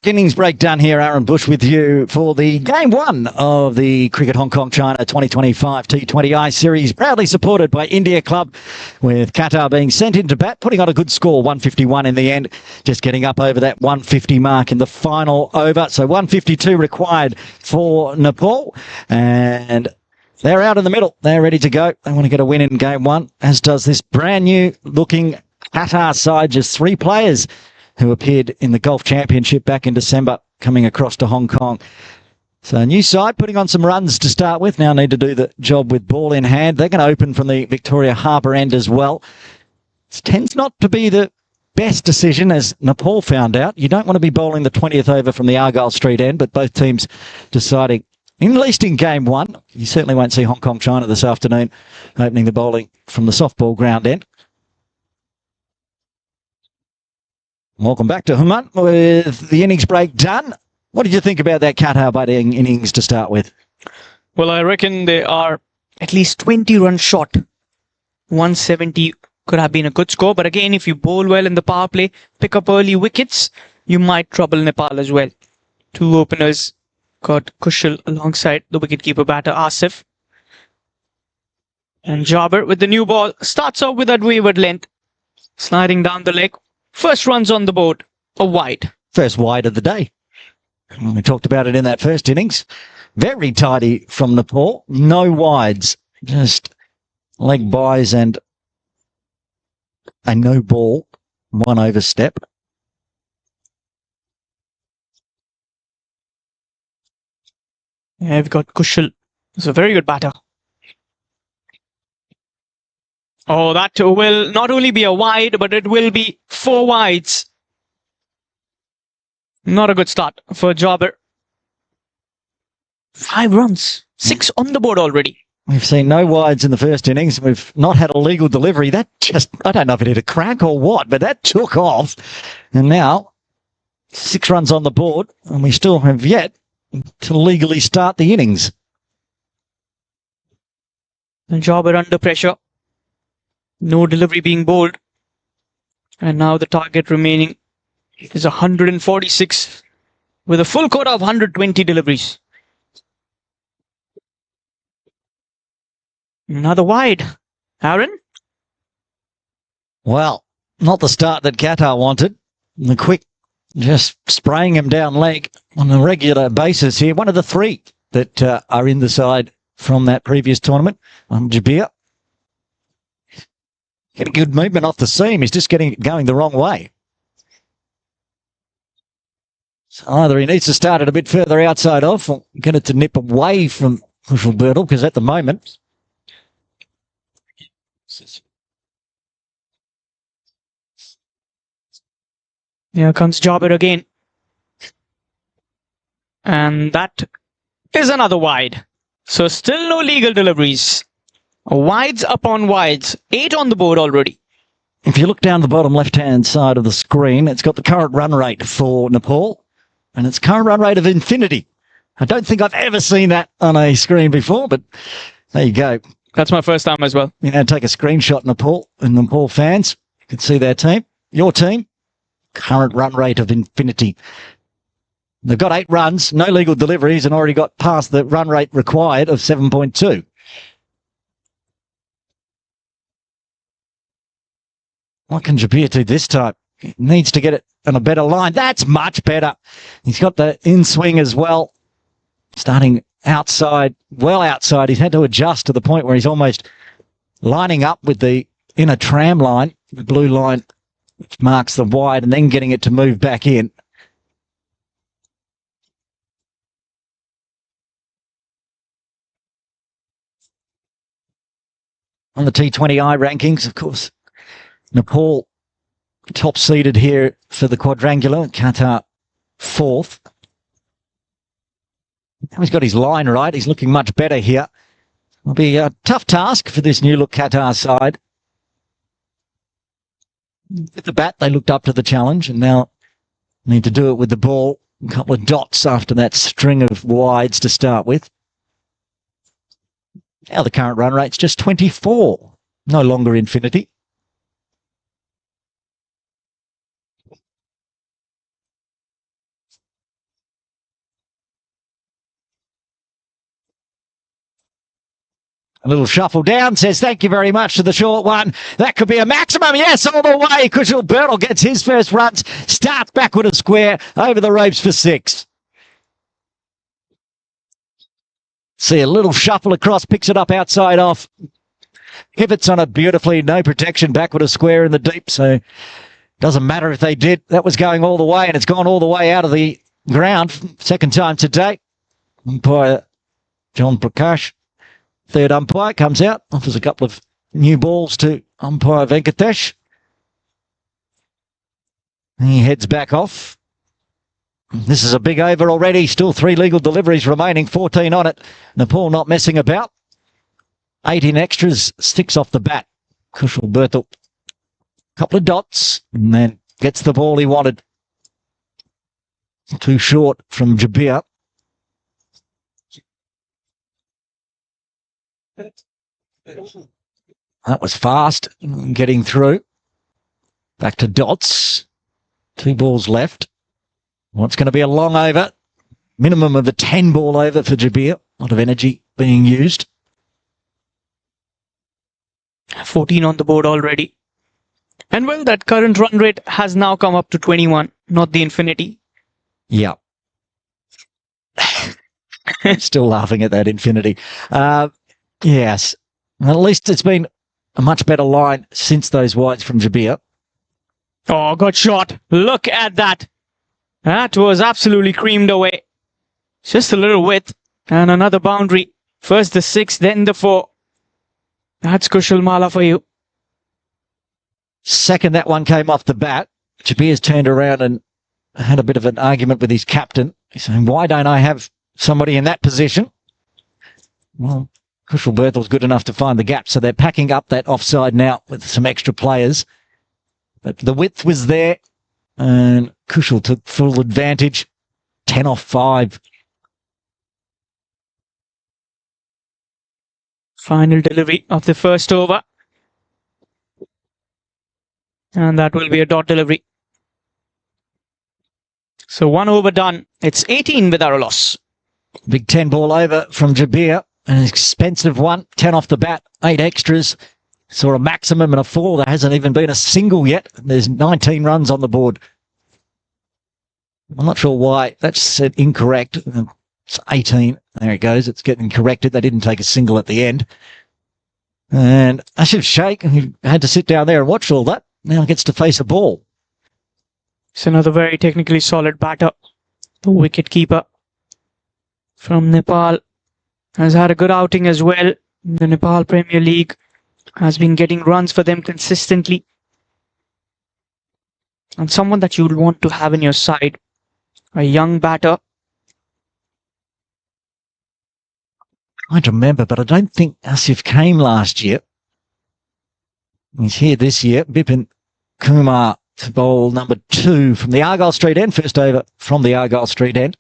Innings breakdown here, Aaron Bush with you for the game one of the Cricket Hong Kong China 2025 T20I series, proudly supported by India Club, with Qatar being sent into bat, putting on a good score, 151 in the end, just getting up over that 150 mark in the final over. So 152 required for Nepal, and they're out in the middle. They're ready to go. They want to get a win in game one, as does this brand new looking Qatar side, just 3 players who appeared in the Golf Championship back in December, coming across to Hong Kong. So a new side putting on some runs to start with. Now need to do the job with ball in hand. They're going to open from the Victoria Harbour end as well. It tends not to be the best decision, as Nepal found out. You don't want to be bowling the 20th over from the Argyle Street end, but both teams deciding, at least in game one, you certainly won't see Hong Kong China this afternoon opening the bowling from the softball ground end. Welcome back to Human with the innings break done. What did you think about that Qatar batting innings to start with? Well, I reckon they are at least 20 runs short. 170 could have been a good score, but again, if you bowl well in the power play, pick up early wickets, you might trouble Nepal as well. 2 openers got Kushal alongside the wicketkeeper batter Asif. And Jabir with the new ball starts off with that wayward length, sliding down the leg. First runs on the board, a wide. First wide of the day. We talked about it in that first innings. Very tidy from Nepal. No wides, just leg byes and a no ball, 1 overstep. Yeah, we've got Kushal. He's a very good batter. Oh, that will not only be a wide, but it will be 4 wides. Not a good start for Jabir. 5 runs. 6 on the board already. We've seen no wides in the first innings. We've not had a legal delivery. That just, I don't know if it hit a crack or what, but that took off. And now 6 runs on the board, and we still have yet to legally start the innings. And Jabir under pressure. No delivery being bowled. And now the target remaining is 146 with a full quota of 120 deliveries. Another wide. Aaron? Well, not the start that Qatar wanted. The quick, just spraying him down leg on a regular basis here. One of the 3 that are in the side from that previous tournament. Jabir. Getting good movement off the seam. He's just going the wrong way. So either he needs to start it a bit further outside off or get it to nip away from Birtle, because at the moment... Here comes Jabir again. And that is another wide. So still no legal deliveries. Wides upon wides. 8 on the board already. If you look down the bottom left-hand side of the screen, it's got the current run rate for Nepal, and it's current run rate of infinity. I don't think I've ever seen that on a screen before, but there you go. That's my first time as well. You know, take a screenshot, Nepal, and Nepal fans. You can see their team. Your team, current run rate of infinity. They've got 8 runs, no legal deliveries, and already got past the run rate required of 7.2. What can Jabir do this time? He needs to get it on a better line. That's much better. He's got the in-swing as well. Starting outside, well outside. He's had to adjust to the point where he's almost lining up with the inner tram line, the blue line, which marks the wide, and then getting it to move back in. On the T20I rankings, of course, Nepal top seeded here for the quadrangular, Qatar 4th. Now he's got his line right. He's looking much better here. It'll be a tough task for this new look Qatar side. With the bat, they looked up to the challenge and now need to do it with the ball. A couple of dots after that string of wides to start with. Now the current run rate's just 24. No longer infinity. A little shuffle down, says thank you very much to the short one. That could be a maximum. Yes, all the way. Kushal Bertel gets his first runs. Starts backward a square over the ropes for 6. See a little shuffle across, picks it up outside off. Pivots on it beautifully. No protection, backward a square in the deep. So doesn't matter if they did. That was going all the way, and it's gone all the way out of the ground. Second time today. Umpire John Prakash. Third umpire comes out, offers a couple of new balls to umpire Venkatesh. He heads back off. This is a big over already. Still 3 legal deliveries remaining, 14 on it. Nepal not messing about. 18 extras, 6 off the bat. Kushal Bertel. Couple of dots, and then gets the ball he wanted. Too short from Jabir. That was fast, getting through. Back to dots. 2 balls left. Well, it's going to be a long over. Minimum of a 10 ball over for Jabir. A lot of energy being used. 14 on the board already. And well, that current run rate has now come up to 21, not the infinity. Yeah. Still laughing at that infinity. Yes. At least it's been a much better line since those wides from Jabir. Oh, good shot. Look at that. That was absolutely creamed away. Just a little width and another boundary. First the 6, then the 4. That's Kushal Mala for you. Second, that one came off the bat. Jabir's turned around and had a bit of an argument with his captain. He's saying, why don't I have somebody in that position? Well, Kushal Bertel's good enough to find the gap, so they're packing up that offside now with some extra players. But the width was there, and Kushal took full advantage. 10 off 5. Final delivery of the first over. And that will be a dot delivery. So 1 over done. It's 18 without a loss. Big 10 ball over from Jabir. An expensive one. 10 off the bat. 8 extras. Saw a maximum and a 4. There hasn't even been a single yet. There's 19 runs on the board. I'm not sure why. That's incorrect. It's 18. There it goes. It's getting corrected. They didn't take a single at the end. And Ashiv Sheikh, who had to sit down there and watch all that, now gets to face a ball. It's another very technically solid batter. The wicket keeper from Nepal has had a good outing as well. The Nepal Premier League has been getting runs for them consistently. And someone that you'd want to have in your side. A young batter. I don't remember, but I don't think Asif came last year. He's here this year. Bipin Kumar to bowl number 2 from the Argyle Street end. First over from the Argyle Street end.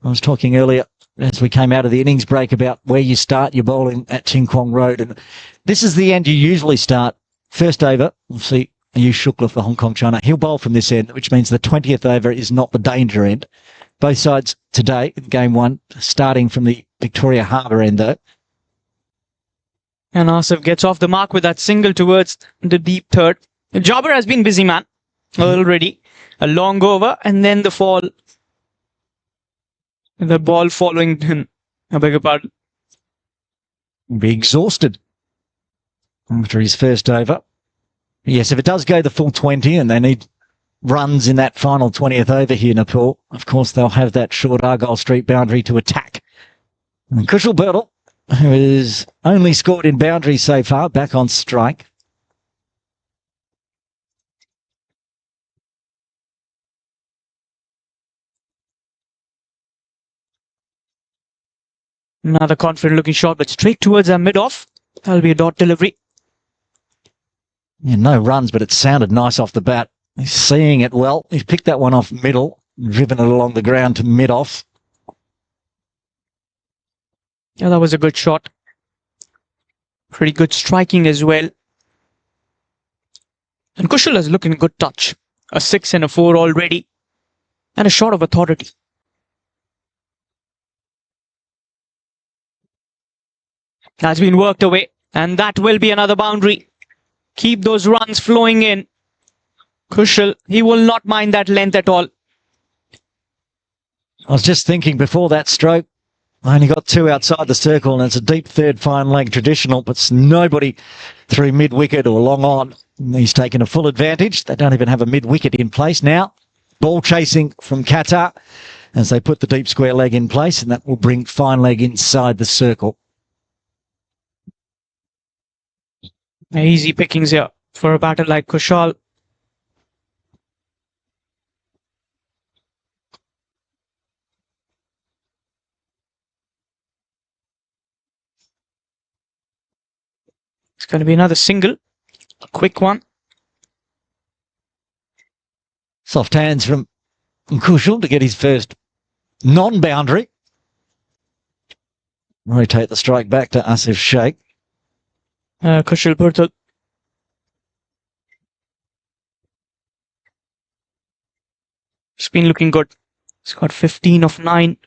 I was talking earlier as we came out of the innings break about where you start your bowling at Ting Kwong Road. And this is the end you usually start. First over, we'll see Ayush Shukla for Hong Kong China. He'll bowl from this end, which means the 20th over is not the danger end. Both sides today in game 1, starting from the Victoria Harbour end though. And Asif gets off the mark with that single towards the deep third. Jobber has been busy, man, already. A long over and then the fall. The ball following him. I beg your pardon. Be exhausted after his first over. Yes, if it does go the full 20 and they need runs in that final 20th over here, Nepal, of course they'll have that short Argyle Street boundary to attack. And Kushal Bertel, who has only scored in boundaries so far, back on strike. Another confident looking shot, but straight towards our mid-off. That'll be a dot delivery. Yeah, no runs, but it sounded nice off the bat. He's seeing it well. He's picked that one off middle, driven it along the ground to mid-off. Yeah, that was a good shot. Pretty good striking as well. And Kushal is looking good touch. A 6 and a 4 already. And a shot of authority. That's been worked away, and that will be another boundary. Keep those runs flowing in. Kushal, he will not mind that length at all. I was just thinking before that stroke, I only got 2 outside the circle, and it's a deep third fine leg traditional, but it's nobody through mid-wicket or long on. He's taken a full advantage. They don't even have a mid-wicket in place now. Ball chasing from Qatar as they put the deep square leg in place, and that will bring fine leg inside the circle. Easy pickings here for a batter like Kushal. It's going to be another single. A quick one. Soft hands from Kushal to get his first non-boundary. Rotate the strike back to Asif Sheikh. Kushal Burtul. It's been looking good. He's got 15 of 9.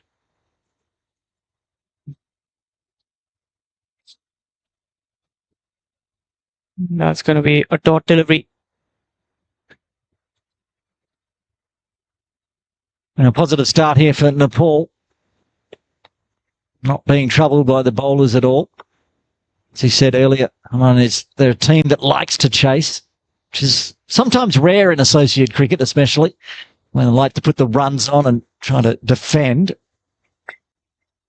That's going to be a dot delivery. And a positive start here for Nepal. Not being troubled by the bowlers at all. As he said earlier, they're a team that likes to chase, which is sometimes rare in associate cricket, especially when they like to put the runs on and try to defend.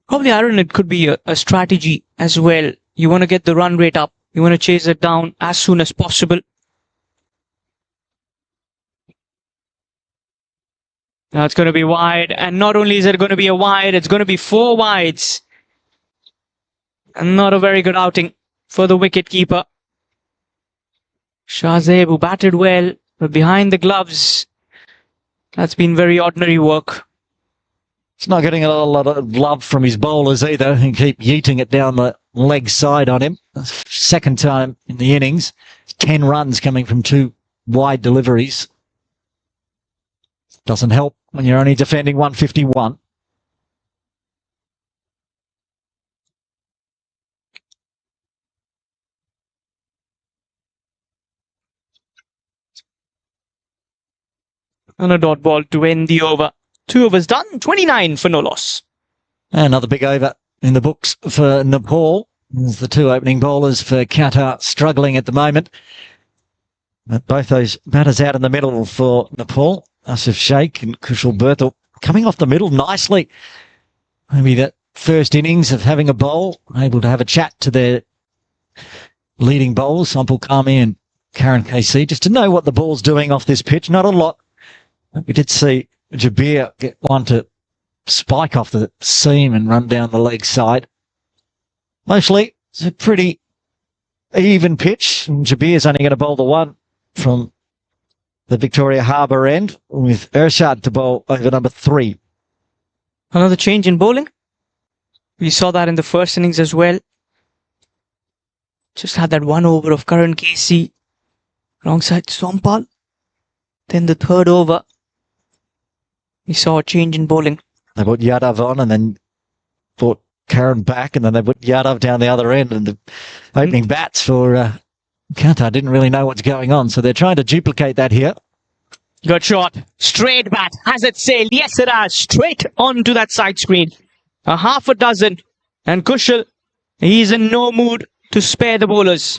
Probably, Aaron, it could be a strategy as well. You want to get the run rate up. You want to chase it down as soon as possible. Now it's going to be wide. And not only is it going to be a wide, it's going to be 4 wides. And not a very good outing for the wicketkeeper. Shahzeb, who batted well, but behind the gloves, that's been very ordinary work. It's not getting a lot of love from his bowlers either. He keep yeeting it down the leg side on him. Second time in the innings. 10 runs coming from 2 wide deliveries. Doesn't help when you're only defending 151. And a dot ball to end the over. 2 overs done, 29 for no loss. Another big over in the books for Nepal. As the 2 opening bowlers for Qatar struggling at the moment. But both those batters out in the middle for Nepal. Asif Sheikh and Kushal Burtul coming off the middle nicely. Maybe that first innings of having a bowl, able to have a chat to their leading bowlers, Sampul Kami and Karen KC, just to know what the ball's doing off this pitch. Not a lot. We did see Jabir get one to spike off the seam and run down the leg side. Mostly, it's a pretty even pitch. And Jabir's only going to bowl the one from the Victoria Harbour end, with Ershad to bowl over number 3. Another change in bowling. We saw that in the first innings as well. Just had that 1 over of Karan KC alongside Sompal. Then the 3rd over, we saw a change in bowling. They put Yadav on and then brought Karan back, and then they put Yadav down the other end, and the opening bats for Qatar didn't really know what's going on, so they're trying to duplicate that here. Good shot. Straight bat. Has it sailed? Yes, it has. Straight onto that side screen. A half a dozen. And Kushal, he's in no mood to spare the bowlers.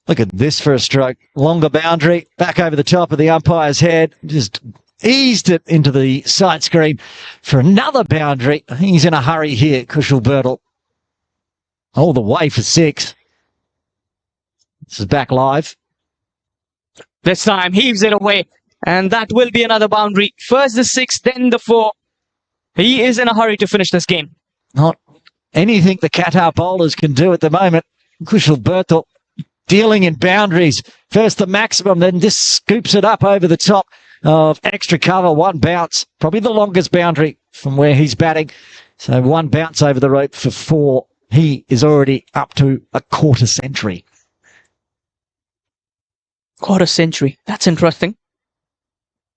Look at this for a stroke. Longer boundary, back over the top of the umpire's head. Just eased it into the side screen for another boundary. He's in a hurry here, Kushal Burtul. All the way for 6. This is back live. This time, heaves it away. And that will be another boundary. First the 6, then the 4. He is in a hurry to finish this game. Not anything the Qatar bowlers can do at the moment. Kushal Burtul dealing in boundaries. First the maximum, then this scoops it up over the top of extra cover. 1 bounce. Probably the longest boundary from where he's batting. So 1 bounce over the rope for 4. He is already up to a quarter century. Quarter century. That's interesting.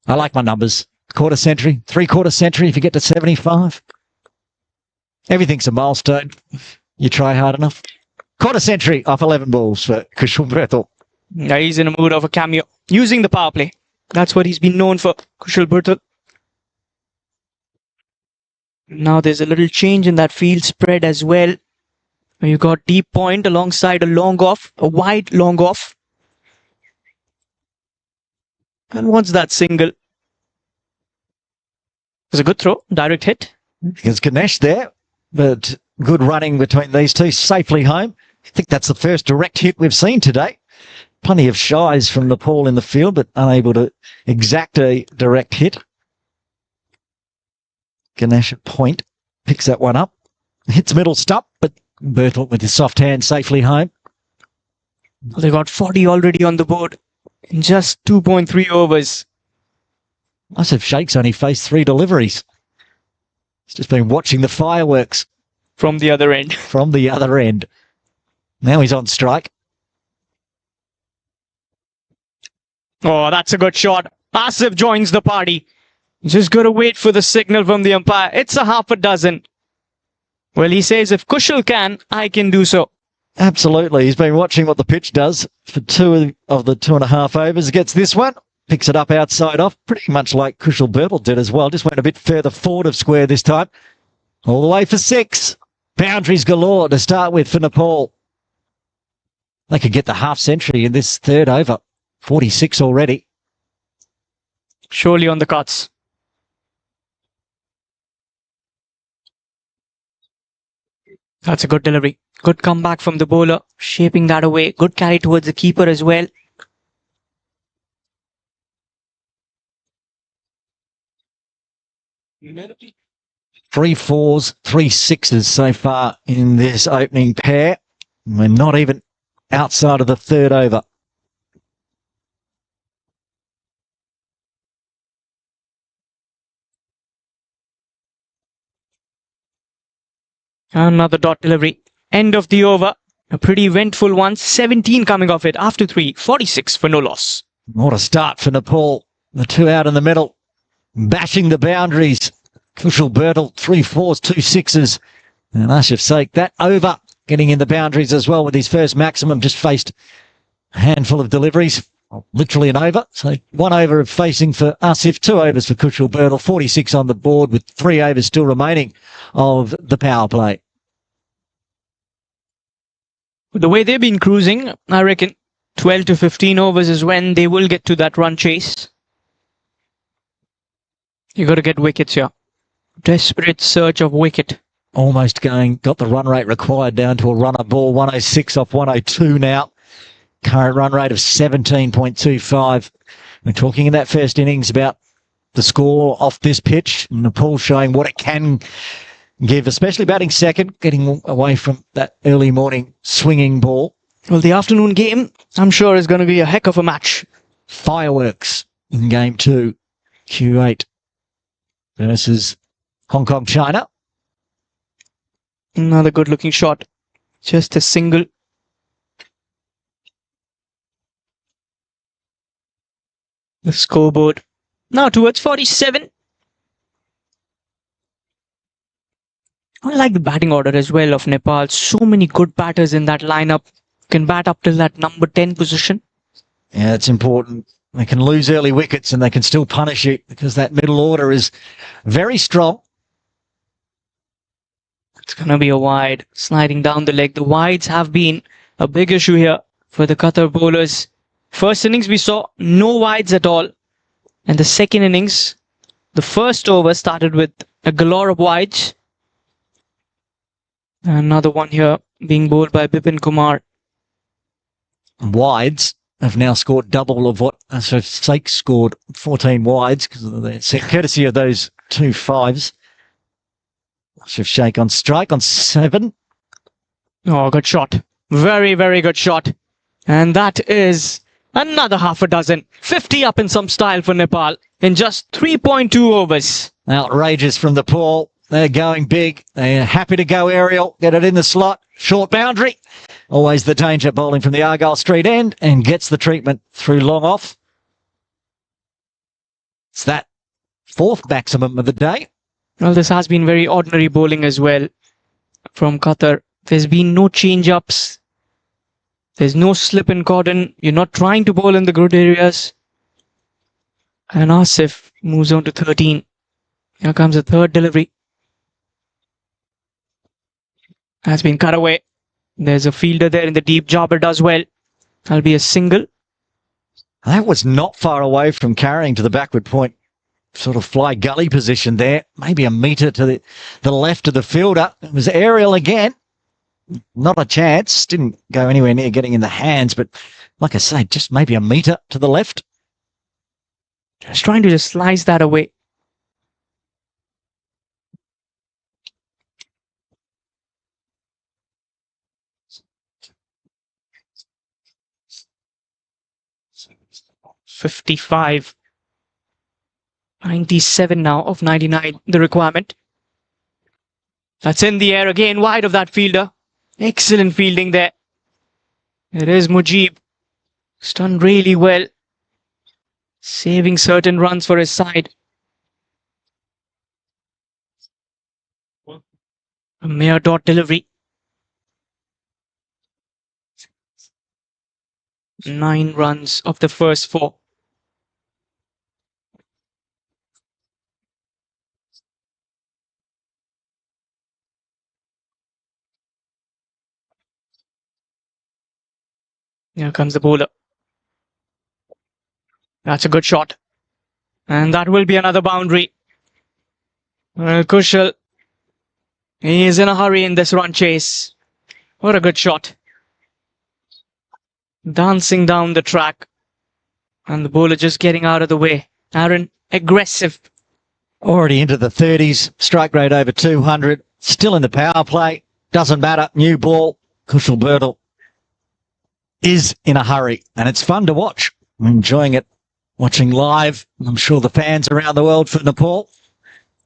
I like my numbers. Quarter century, 3/4 century if you get to 75. Everything's a milestone. You try hard enough. Quarter century off 11 balls for Kushal Berthel. Yeah, he's in a mood of a cameo. Using the power play. That's what he's been known for, Kushal Berthel. Now there's a little change in that field spread as well. You got deep point alongside a long off, a wide long off. And what's that single? It's a good throw, direct hit. There's Ganesh there, but good running between these two, safely home. I think that's the first direct hit we've seen today. Plenty of shies from Nepal in the field, but unable to exact a direct hit. Ganesh at point, picks that one up, hits middle stump, but Berthel with his soft hand safely home. They got 40 already on the board in just 2.3 overs. Asif Sheikh's only faced 3 deliveries. He's just been watching the fireworks From the other end. from the other end. Now he's on strike. Oh, that's a good shot. Asif joins the party. Just got to wait for the signal from the umpire. It's a half a dozen. Well, he says if Kushal can, I can do so. Absolutely. He's been watching what the pitch does for 2 of the 2.5 overs. Gets this one, picks it up outside off, pretty much like Kushal Berthel did as well. Just went a bit further forward of square this time. All the way for 6. Boundaries galore to start with for Nepal. They could get the half century in this 3rd over. 46 already. Surely on the cuts. That's a good delivery. Good comeback from the bowler. Shaping that away. Good carry towards the keeper as well. Three 4s, 3 6s so far in this opening pair. We're not even outside of the 3rd over. Another dot delivery. End of the over. A pretty eventful one. 17 coming off it after 3. 46 for no loss. What a start for Nepal. The 2 out in the middle. Bashing the boundaries. Kushal Berthel, 3 4s, 2 6s. And Asif Sheikh, that over. Getting in the boundaries as well with his first maximum. Just faced a handful of deliveries. Literally an over. So 1 over of facing for Asif, 2 overs for Kushal Berthel. 46 on the board with 3 overs still remaining of the power play. The way they've been cruising, I reckon 12 to 15 overs is when they will get to that run chase. You got to get wickets here. Desperate search of wicket. Almost going, got the run rate required down to a runner ball. 106 off 102 now. Current run rate of 17.25. We're talking in that first innings about the score off this pitch. Nepal showing what it can give, especially batting second, getting away from that early morning swinging ball. Well, the afternoon game, I'm sure, is going to be a heck of a match. Fireworks in game 2. Q8 versus Hong Kong, China. Another good looking shot. Just a single. The scoreboard. Now towards 47. I like the batting order as well of Nepal. So many good batters in that lineup. Can bat up till that number 10 position. Yeah, it's important. They can lose early wickets and they can still punish you because that middle order is very strong. It's going to be a wide. Sliding down the leg. The wides have been a big issue here for the Qatar bowlers. First innings we saw no wides at all. And the second innings, the first over started with a galore of wides. Another one here being bowled by Bipin Kumar. Wides have now scored double of what Sheikh scored, 14 wides, because of the courtesy of those 2 5s. Sheikh on strike on 7. Oh, good shot. Very, very good shot. And that is another half a dozen. 50 up in some style for Nepal in just 3.2 overs. Outrageous from the Paul. They're going big. They're happy to go aerial. Get it in the slot. Short boundary. Always the danger bowling from the Argyle Street end and gets the treatment through long off. It's that 4th maximum of the day. Well, this has been very ordinary bowling as well from Qatar. There's been no change-ups. There's no slip in cordon. You're not trying to bowl in the good areas. And Asif moves on to 13. Here comes the third delivery. Has been cut away. There's a fielder there in the deep. Jabber does well. That'll be a single. That was not far away from carrying to the backward point. Sort of fly gully position there. Maybe a metre to the left of the fielder. It was aerial again. Not a chance. Didn't go anywhere near getting in the hands, but like I say, just maybe a metre to the left. Just trying to just slice that away. .55. 97 now of 99, the requirement. That's in the air again, wide of that fielder. Excellent fielding there. It is Mujib. He's done really well. Saving certain runs for his side. A mere dot delivery. 9 runs of the first 4. Here comes the bowler. That's a good shot. And that will be another boundary. Kushal. He is in a hurry in this run chase. What a good shot. Dancing down the track. And the bowler just getting out of the way. Aaron, aggressive. Already into the 30s. Strike rate over 200. Still in the power play. Doesn't matter. New ball. Kushal Bertel is in a hurry, and it's fun to watch. I'm enjoying it, watching live. I'm sure the fans around the world for Nepal.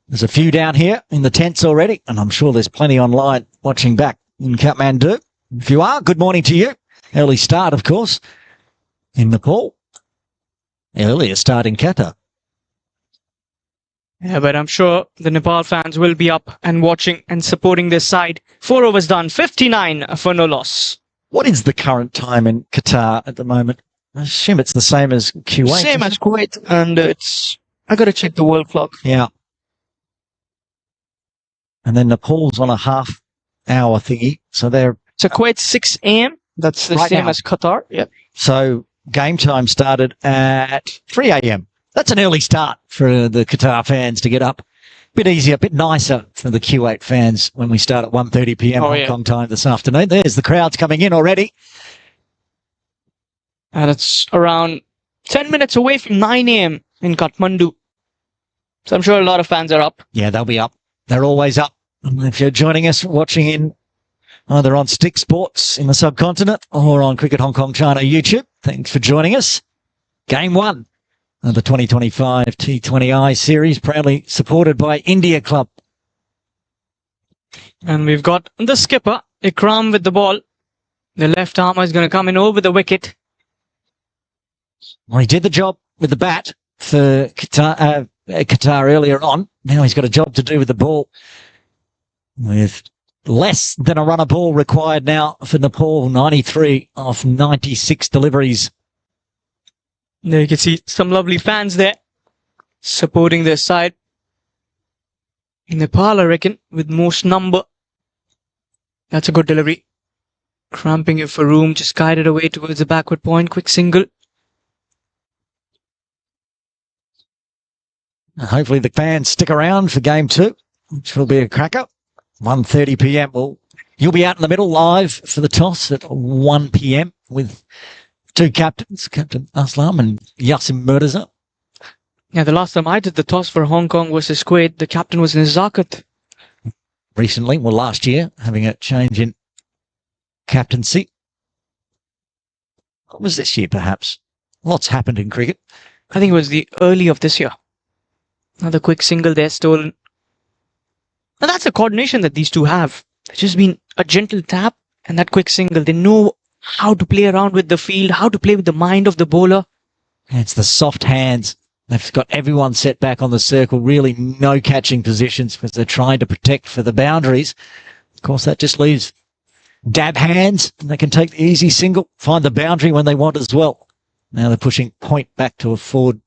There's a few down here in the tents already, and I'm sure there's plenty online watching back in Kathmandu. If you are, good morning to you. Early start, of course, in Nepal. Earlier start in Qatar. Yeah, but I'm sure the Nepal fans will be up and watching and supporting this side. 4 overs done, 59 for no loss. What is the current time in Qatar at the moment? I assume it's the same as Kuwait. Same as Kuwait, and I got to check the world clock. Yeah. And then Nepal's on a half-hour thingy, so they're... So Kuwait 6 a.m. That's the Right same now. as Qatar. Yep. So game time started at 3 a.m. That's an early start for the Qatar fans to get up. Bit easier, a bit nicer for the Kuwait fans when we start at 1:30 p.m. Hong Kong time this afternoon. There's the crowds coming in already. And it's around 10 minutes away from 9 a.m. in Kathmandu. So I'm sure a lot of fans are up. Yeah, they'll be up. They're always up. And if you're joining us watching in either on Stick Sports in the subcontinent or on Cricket Hong Kong China YouTube, thanks for joining us. Game 1 of the 2025 T20I series, proudly supported by India Club. And we've got the skipper, Ikram, with the ball. The left armer is going to come in over the wicket. Well, he did the job with the bat for Qatar earlier on. Now he's got a job to do with the ball. With less than a run of ball required now for Nepal, 93 off 96 deliveries. There you can see some lovely fans there supporting their side. Nepal, I reckon, with most number. That's a good delivery. Cramping it for room, just guided away towards the backward point. Quick single. Hopefully the fans stick around for game 2, which will be a cracker. 1:30 p.m. Well, you'll be out in the middle live for the toss at 1 p.m. with 2 captains, Captain Aslam and Yasim Murtaza. Yeah, the last time I did the toss for Hong Kong versus Kuwait, the captain was Nizakat. Recently, well, last year, having a change in captaincy. What was this year, perhaps? Lots happened in cricket. I think it was the early of this year. Another quick single there, stolen. And that's the coordination that these two have. It's just been a gentle tap and that quick single. They know how to play around with the field, how to play with the mind of the bowler. It's the soft hands. They've got everyone set back on the circle, really no catching positions because they're trying to protect for the boundaries. Of course, that just leaves dab hands. They can take the easy single, find the boundary when they want as well. Now they're pushing point back to a forward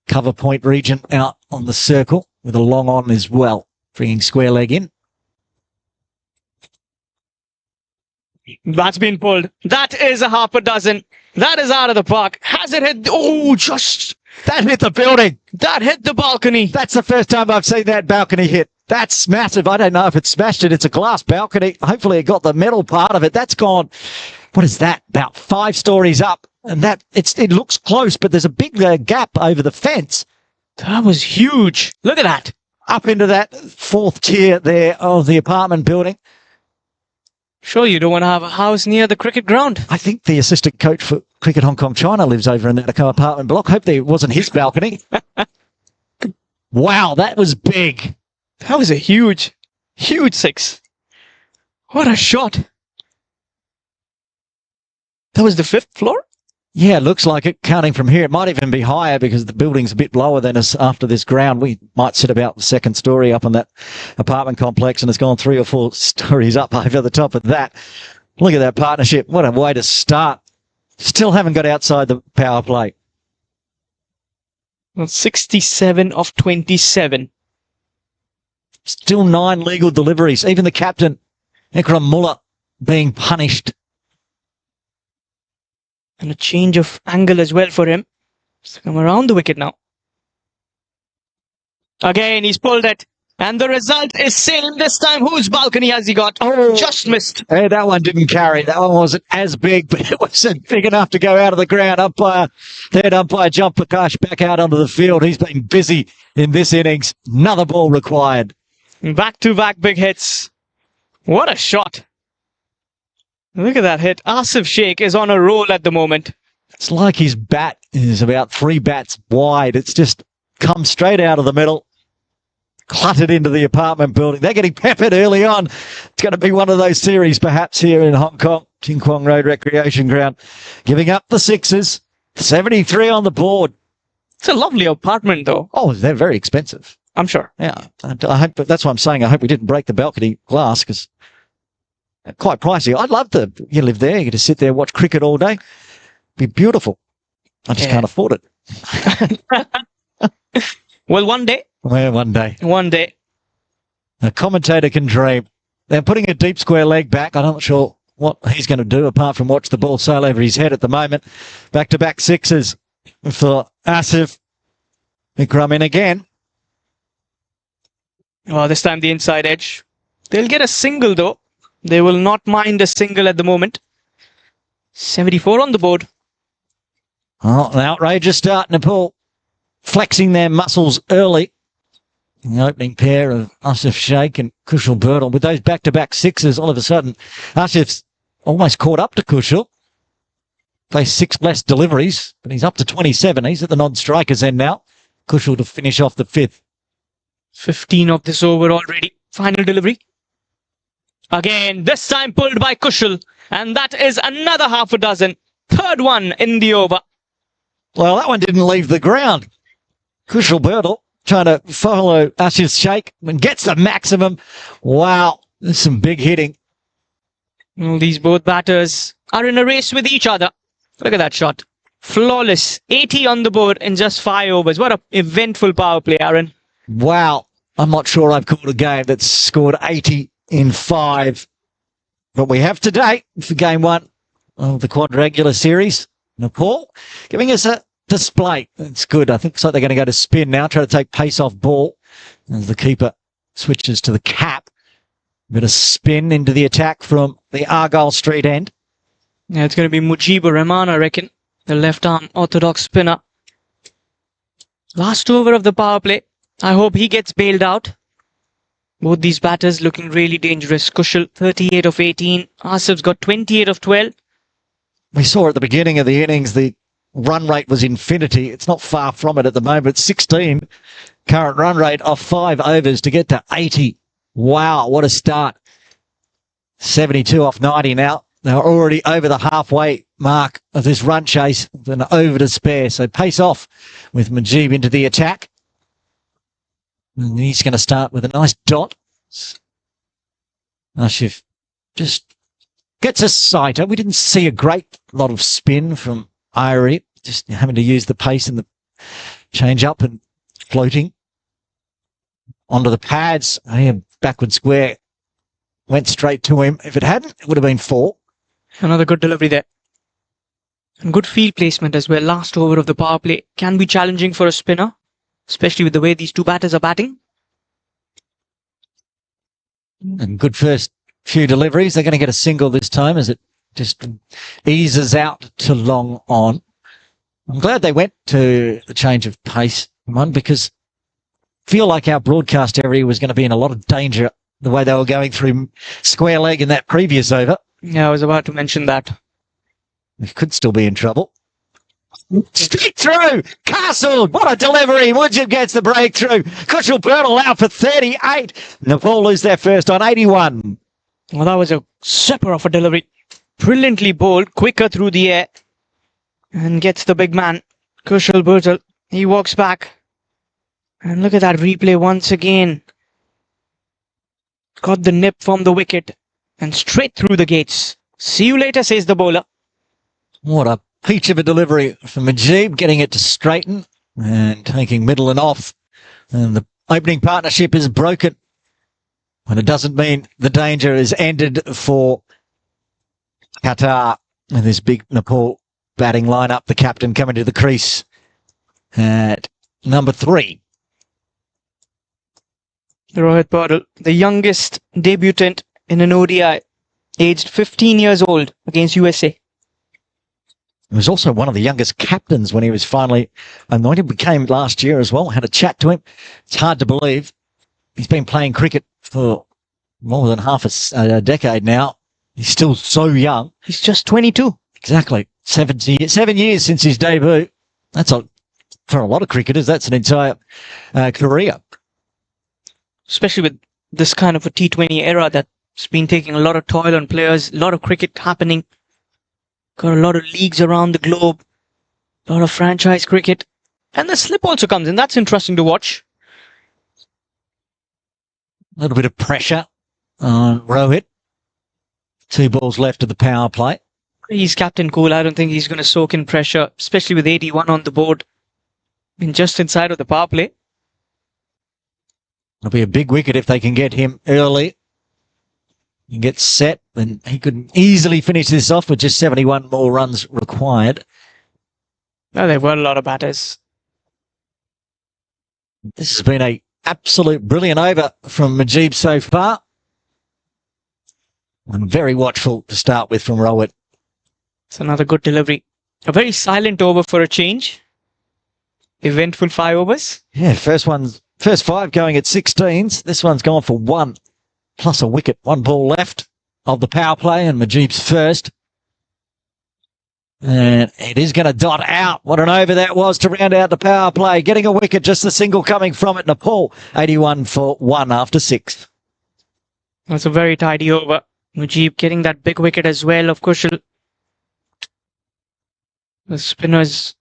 cover point region out on the circle with a long on as well, bringing square leg in. That's been pulled. That is a half a dozen. That is out of the park. Has it hit? Oh, just That hit the building. that hit the balcony. That's the first time I've seen that balcony hit. That's massive. I don't know if it smashed it. It's a glass balcony. Hopefully it got the metal part of it. That's gone, what is that, about 5 stories up. And that it looks close, but there's a big gap over the fence. That was huge. Look at that. Up into that 4th tier there of the apartment building. Sure, you don't want to have a house near the cricket ground. I think the assistant coach for Cricket Hong Kong China lives over in that apartment block. Hope it wasn't his balcony. Wow, that was big. That was a huge, huge 6. What a shot. That was the 5th floor? Yeah, looks like it. Counting from here, it might even be higher because the building's a bit lower than us after this ground. We might sit about the 2nd story up on that apartment complex, and it's gone 3 or 4 stories up over the top of that. Look at that partnership. What a way to start. Still haven't got outside the power play. Well, 67 of 27. Still 9 legal deliveries. Even the captain, Ikram Mullah, being punished. And a change of angle as well for him. He's come around the wicket now. Again, he's pulled it. And the result is same this time. Whose balcony has he got? Oh, just missed. Hey, that one didn't carry. That one wasn't as big, but it wasn't big enough to go out of the ground. Third umpire jumped Prakash back out onto the field. He's been busy in this innings. Another ball required. Back-to-back big hits. What a shot. Look at that hit. Asif Sheikh is on a roll at the moment. It's like his bat is about 3 bats wide. It's just come straight out of the middle, cluttered into the apartment building. They're getting peppered early on. It's going to be one of those series perhaps here in Hong Kong, Ting Kwong Road Recreation Ground. Giving up the 6s, 73 on the board. It's a lovely apartment though. Oh, they're very expensive. I'm sure. Yeah, I hope, but that's what I'm saying. I hope we didn't break the balcony glass because they're quite pricey. I'd love to live there. You get to sit there, watch cricket all day. Be beautiful. I just can't afford it. Well, one day. Well, one day. One day. A commentator can dream. They're putting a deep square leg back. I'm not sure what he's going to do apart from watch the ball sail over his head at the moment. Back-to-back 6s for Asif. Ikram in again. Well, this time the inside edge. They'll get a single though. They will not mind a single at the moment. 74 on the board. Oh, an outrageous start, Nepal. Flexing their muscles early. The opening pair of Asif Sheikh and Kushal Burdle. With those back-to-back 6s, all of a sudden, Asif's almost caught up to Kushal. Plays 6 less deliveries, but he's up to 27. He's at the non-strikers end now. Kushal to finish off the 5th. 15 of this over already. Final delivery. Again, this time pulled by Kushal. And that is another half a dozen. 3rd one in the over. Well, that one didn't leave the ground. Kushal Burdle trying to follow Asif Sheikh and gets the maximum. Wow, there's some big hitting. Well, these both batters are in a race with each other. Look at that shot. Flawless. 80 on the board in just 5 overs. What an eventful power play, Aaron. Wow, I'm not sure I've called a game that's scored 80 in 5. But we have today for game 1 of the quadrangular series. Nepal giving us a display. It's good. I think it's like they're going to go to spin now, try to take pace off ball. As the keeper switches to the cap. A bit of spin into the attack from the Argyle Street end. Yeah, it's going to be Mujibur Rahman, I reckon. The left-arm orthodox spinner. Last over of the power play. I hope he gets bailed out. Both these batters looking really dangerous. Kushal, 38 of 18. Asif's got 28 of 12. We saw at the beginning of the innings the run rate was infinity. It's not far from it at the moment. 16 current run rate off 5 overs to get to 80. Wow, what a start. 72 off 90 now. They're already over the halfway mark of this run chase. Then over to spare. So pace off with Mujib into the attack. And he's going to start with a nice dot. Asif just Gets a sighter. We didn't see a great lot of spin from Irie, just having to use the pace and the change up and floating onto the pads. Backward square went straight to him. If it hadn't, it would have been 4. Another good delivery there. And good field placement as well. Last over of the power play can be challenging for a spinner, especially with the way these two batters are batting. And good first few deliveries. They're going to get a single this time as it just eases out to long on. I'm glad they went to the change of pace one, because I feel like our broadcast area was going to be in a lot of danger the way they were going through square leg in that previous over. Yeah, I was about to mention that. We could still be in trouble. Straight through! Castle! What a delivery! Mujib gets the breakthrough. Kushal Burnell out for 38. Nepal lose their first on 81. Well, that was a super of a delivery. Brilliantly bowled, quicker through the air. And gets the big man, Kushal Burnell. He walks back. And look at that replay once again. Got the nip from the wicket. And straight through the gates. See you later, says the bowler. What a peach of a delivery from Mujib, getting it to straighten and taking middle and off. And the opening partnership is broken. And it doesn't mean the danger is ended for Qatar with this big Nepal batting lineup. The captain coming to the crease at number 3. Rohit Patel, the youngest debutant in an ODI, aged 15 years old against USA. He was also one of the youngest captains when he was finally anointed. Became last year as well. Had a chat to him. It's hard to believe. He's been playing cricket for more than half a decade now. He's still so young. He's just 22. Exactly. 7 years since his debut. For a lot of cricketers, that's an entire career. Especially with this kind of a T20 era that's been taking a lot of toil on players, a lot of cricket happening. Got a lot of leagues around the globe, a lot of franchise cricket. And the slip also comes in. That's interesting to watch. A little bit of pressure on Rohit. 2 balls left of the power play. He's captain cool. I don't think he's going to soak in pressure, especially with 81 on the board. And just inside of the power play. It'll be a big wicket if they can get him early. He gets set, and he could easily finish this off with just 71 more runs required. No, they've got a lot of batters. This has been an absolute brilliant over from Mujib so far. And very watchful to start with from Rohit. It's another good delivery. A very silent over for a change. Eventful 5 overs. Yeah, first 5 going at 16s. This one's gone for 1 plus a wicket. 1 ball left of the power play, and Mujib's first. And it is going to dot out. What an over that was to round out the power play. Getting a wicket, just the single coming from it. Nepal, 81 for 1 after 6. That's a very tidy over. Mujib getting that big wicket as well of Kushal. The spinners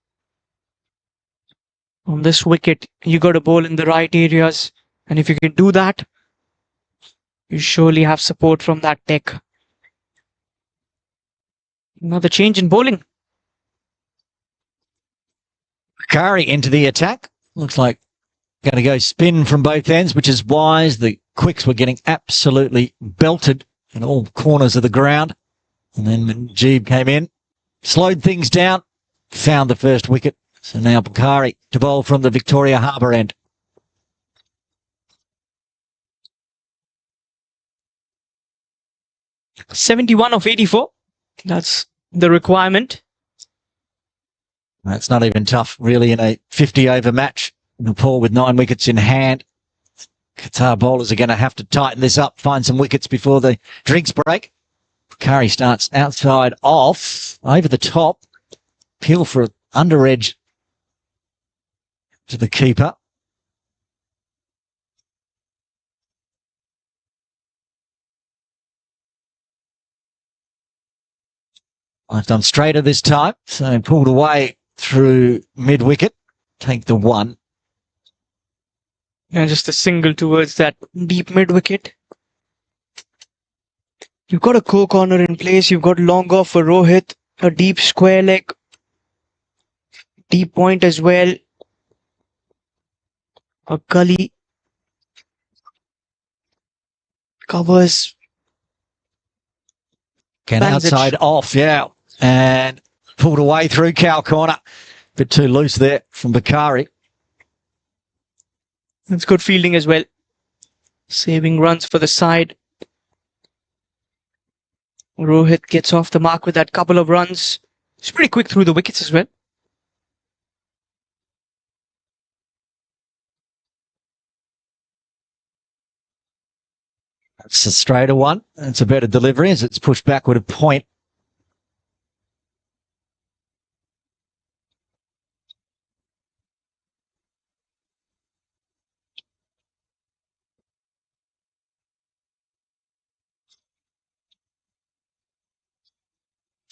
on this wicket, you got to bowl in the right areas. And if you can do that, you surely have support from that deck. Another change in bowling. Kari into the attack. Looks like going to go spin from both ends, which is wise. The quicks were getting absolutely belted in all corners of the ground. And then Mujib came in, slowed things down, found the first wicket. So now Bukhari to bowl from the Victoria Harbour end. .71 of 84. That's the requirement. That's not even tough, really, in a 50-over match. Nepal with 9 wickets in hand. Qatar bowlers are going to have to tighten this up, find some wickets before the drinks break. Bukhari starts outside off, over the top. Peel for an under edge to the keeper. I've done straighter this time, so pulled away through mid-wicket. Take the 1. And just a single towards that deep mid-wicket. You've got a corner in place. You've got long off for Rohit. A deep square leg. Deep point as well. A gully. Covers. Can Bangs it. outside off, yeah. And pulled away through cow corner. Bit too loose there from Bakari. That's good fielding as well. Saving runs for the side. Rohit gets off the mark with that couple of runs. He's pretty quick through the wickets as well. That's a straighter one. It's a better delivery as it's pushed backward a point.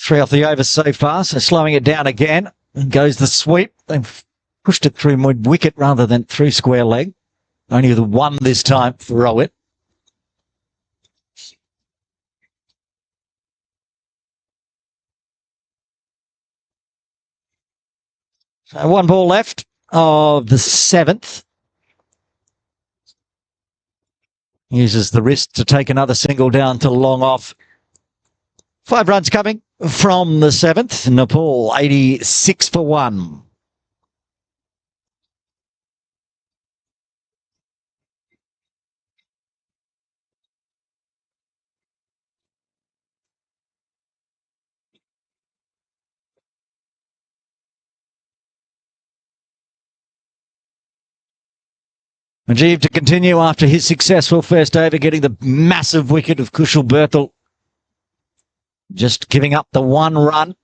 Three off the over so far, so slowing it down again. And goes the sweep. They've pushed it through mid-wicket rather than through square leg. Only the one this time for Rohit. So one ball left of the 7th. Uses the wrist to take another single down to long off. 5 runs coming from the 7th. Nepal 86 for 1. Mujeeb to continue after his successful first over, getting the massive wicket of Kushal Berthel. Just giving up the 1 run.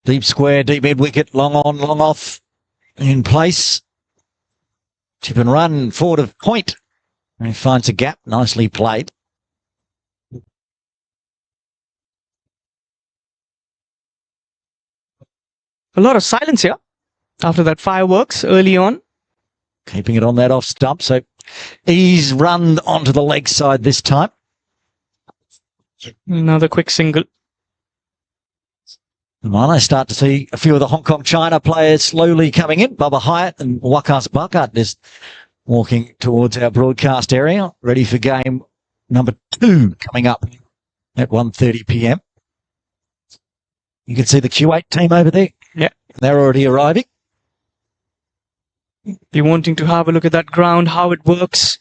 Deep square, deep mid wicket, long on, long off, in place. Tip and run forward of point. And he finds a gap, nicely played. A lot of silence here after that fireworks early on. Keeping it on that off stump, so he's run onto the leg side this time. Another quick single. And I start to see a few of the Hong Kong China players slowly coming in. Bubba Hyatt and Wakas Bakat just walking towards our broadcast area, ready for game number 2 coming up at 1:30 p.m. You can see the Q8 team over there. Yeah. They're already arriving. Be wanting to have a look at that ground, how it works.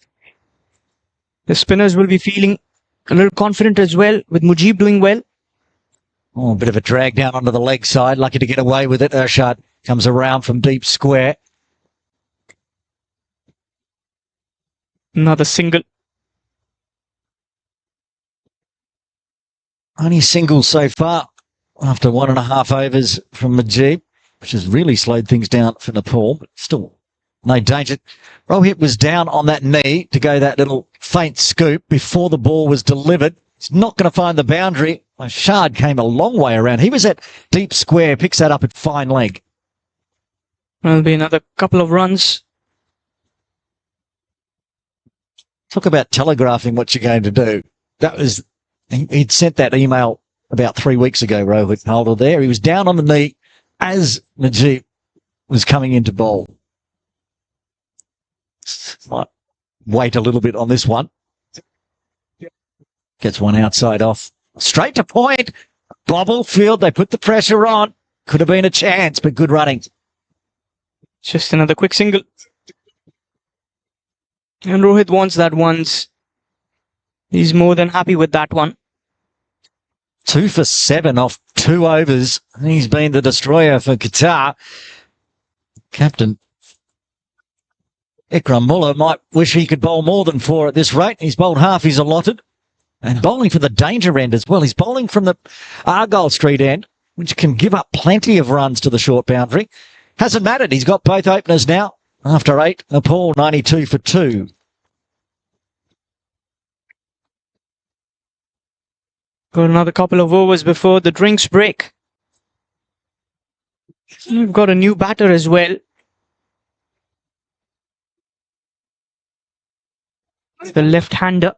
The spinners will be feeling a little confident as well, with Mujeeb doing well. Oh, a bit of a drag down onto the leg side. Lucky to get away with it. Ershad comes around from deep square. Another single. Only singles so far after 1.5 overs from Mujeeb, which has really slowed things down for Nepal, but still no danger. Rohit was down on that knee to go that little faint scoop before the ball was delivered. He's not going to find the boundary. Shard came a long way around. He was at deep square, picks that up at fine leg. There'll be another couple of runs. Talk about telegraphing what you're going to do. That was, he'd sent that email about 3 weeks ago, Rohit Holder there. He was down on the knee as Mujeeb was coming into bowl. Might wait a little bit on this one. Gets one outside off. Straight to point. Bobble field. They put the pressure on. Could have been a chance, but good running. Just another quick single. And Rohit wants that once. He's more than happy with that one. 2 for 7 off 2 overs. He's been the destroyer for Qatar. Captain Ikram Mullah might wish he could bowl more than 4 at this rate. He's bowled half he's allotted. And bowling for the danger end as well. He's bowling from the Argyle Street end, which can give up plenty of runs to the short boundary. Hasn't mattered. He's got both openers now. After 8, Nepal 92 for 2. Got another couple of overs before the drinks break. We've got a new batter as well. The left-hander.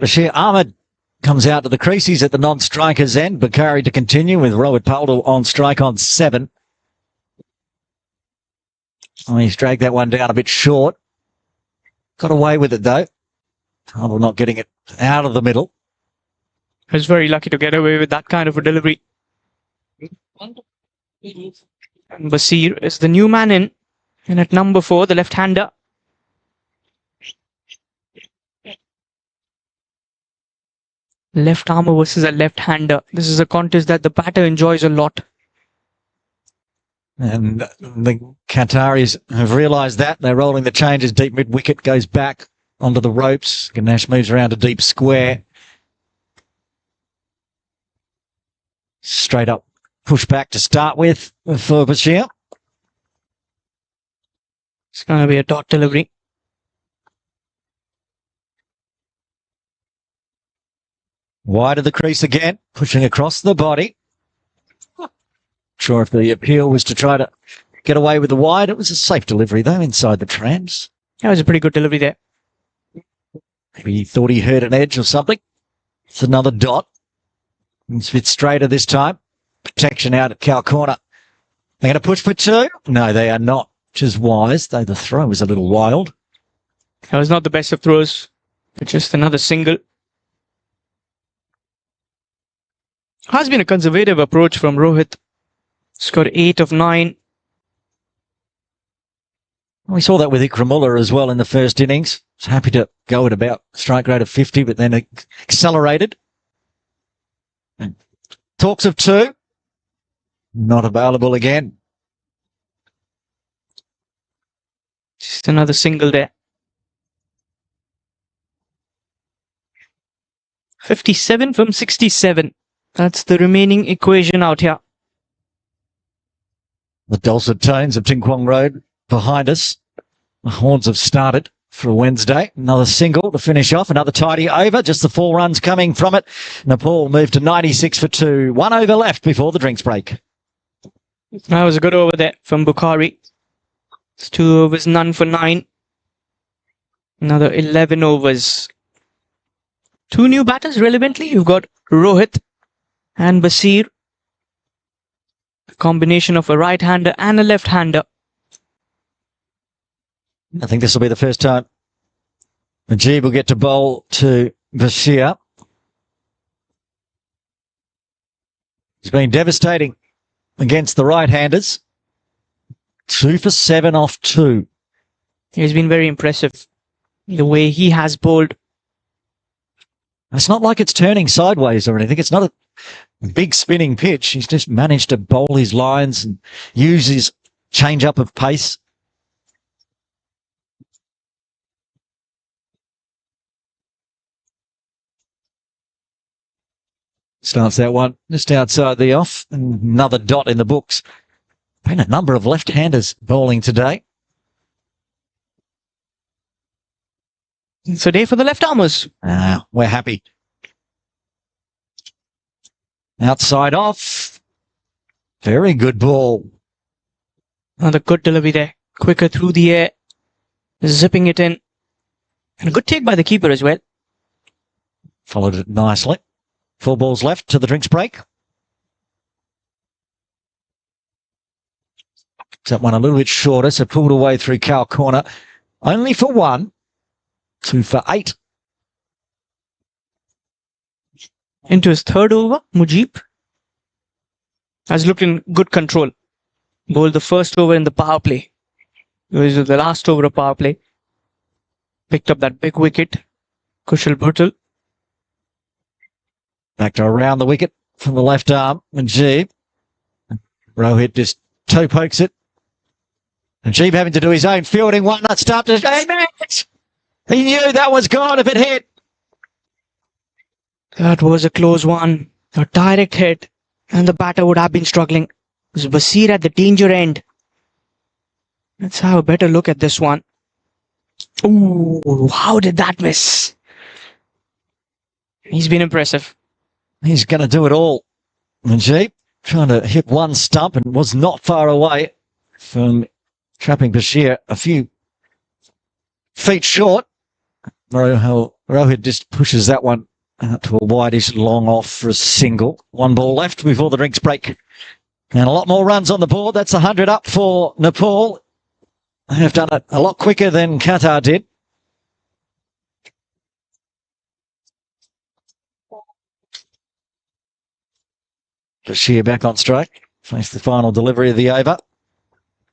Bashir Ahmed comes out to the creases at the non-striker's end. Bakari to continue with Rohit Paldal on strike on 7. Oh, he's dragged that one down a bit short. Got away with it though. Paldal not getting it out of the middle. He was very lucky to get away with that kind of a delivery. And Basir is the new man in. And at number 4, the left-hander. Left armer versus a left-hander. This is a contest that the batter enjoys a lot. And the Qataris have realised that. They're rolling the changes. Deep mid-wicket goes back onto the ropes. Ganesh moves around to deep square. Straight up push back to start with for Bashir. It's going to be a dot delivery. Wide of the crease again, pushing across the body. Sure if the appeal was to try to get away with the wide. It was a safe delivery though, inside the trams. That was a pretty good delivery there. Maybe he thought he heard an edge or something. It's another dot. It's a bit straighter this time. Protection out at cow corner. They're going to push for 2? No, they are not, which is wise, though the throw was a little wild. That was not the best of throws, but just another single. Has been a conservative approach from Rohit. Scored 8 of 9. We saw that with Ikramullah as well in the first innings. Was happy to go at about strike rate of 50, but then accelerated. And talks of 2. Not available again. Just another single there. 57 from 67. That's the remaining equation out here. The dulcet tones of Ting Kwong Road behind us. The horns have started for Wednesday. Another single to finish off. Another tidy over. Just the 4 runs coming from it. Nepal moved to 96 for 2. 1 over left before the drinks break. That was a good over there from Bukhari. It's 2 overs, none for 9. Another 11 overs. 2 new batters relevantly. You've got Rohit and Basir. A combination of a right-hander and a left-hander. I think this will be the first time Najib will get to bowl to Bashir. He's been devastating against the right-handers. 2 for 7 off 2. He's been very impressive. The way he has bowled. It's not like it's turning sideways or anything. It's not a big spinning pitch. He's just managed to bowl his lines and use his change-up of pace. Starts that one just outside the off. Another dot in the books. Been a number of left-handers bowling today. It's a day for the left-armers. We're happy. Outside off. Very good ball. Another good delivery there. Quicker through the air. Zipping it in. And a good take by the keeper as well. Followed it nicely. 4 balls left to the drinks break. That one a little bit shorter, so pulled away through cow corner. Only for 1. 2 for 8. Into his 3rd over, Mujib has looked in good control. Bowled the first over in the power play. It was the last over of power play. Picked up that big wicket. Kushal Bhuttal. Back to around the wicket from the left arm. Najib. Rohit just toe pokes it. Najib having to do his own fielding. One not start to... He knew that was gone if it hit. That was a close one. A direct hit, and the batter would have been struggling. It was Basir at the danger end. Let's have a better look at this one. Ooh, how did that miss? He's been impressive. He's going to do it all. Najib trying to hit one stump and was not far away from trapping Bashir a few feet short. Rohit just pushes that one out to a wideish long off for a single. One ball left before the drinks break. And a lot more runs on the board. That's 100 up for Nepal. They have done it a lot quicker than Qatar did. Bashir back on strike. Face the final delivery of the over.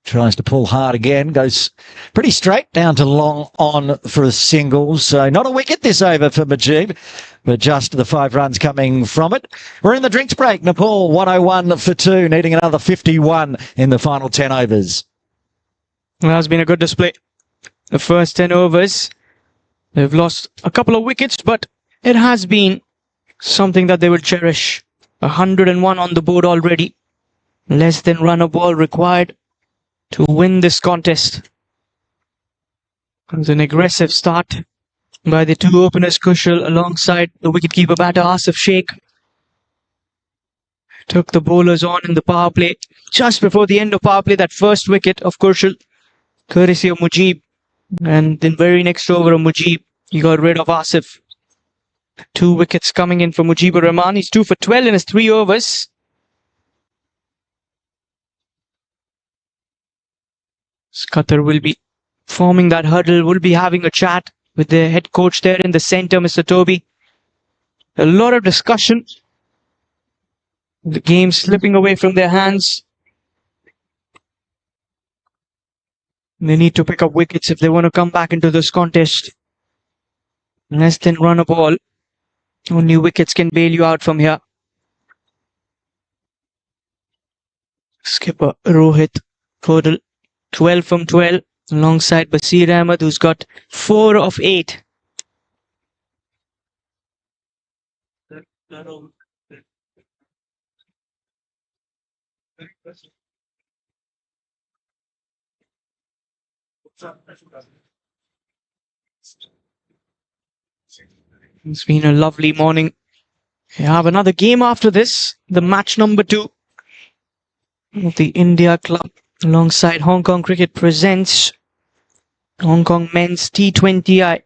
Tries to pull hard again. Goes pretty straight down to long on for a single. So not a wicket this over for Majib, but just the 5 runs coming from it. We're in the drinks break. Nepal 101 for 2, needing another 51 in the final 10 overs. Well, that's been a good display. The first 10 overs, they've lost a couple of wickets, but it has been something that they will cherish. 101 on the board already. Less than run a ball required to win this contest. It was an aggressive start by the 2 openers, Kushal, alongside the wicketkeeper batter Asif Sheikh. Took the bowlers on in the power play. Just before the end of power play, that first wicket of Kushal, courtesy of Mujib. And then very next over of Mujib, he got rid of Asif. 2 wickets coming in for Mujibur Rahman. He's 2 for 12 in his 3 overs. Qatar will be forming that huddle, will be having a chat with the head coach there in the centre, Mr. Toby. A lot of discussion. The game slipping away from their hands. They need to pick up wickets if they want to come back into this contest. Less than run a ball. Only wickets can bail you out from here. Skipper Rohit total 12 from 12 alongside Basir Ahmed, who's got 4 of 8. It's been a lovely morning. We have another game after this, the match number 2 of the India Club alongside Hong Kong Cricket presents Hong Kong Men's T20I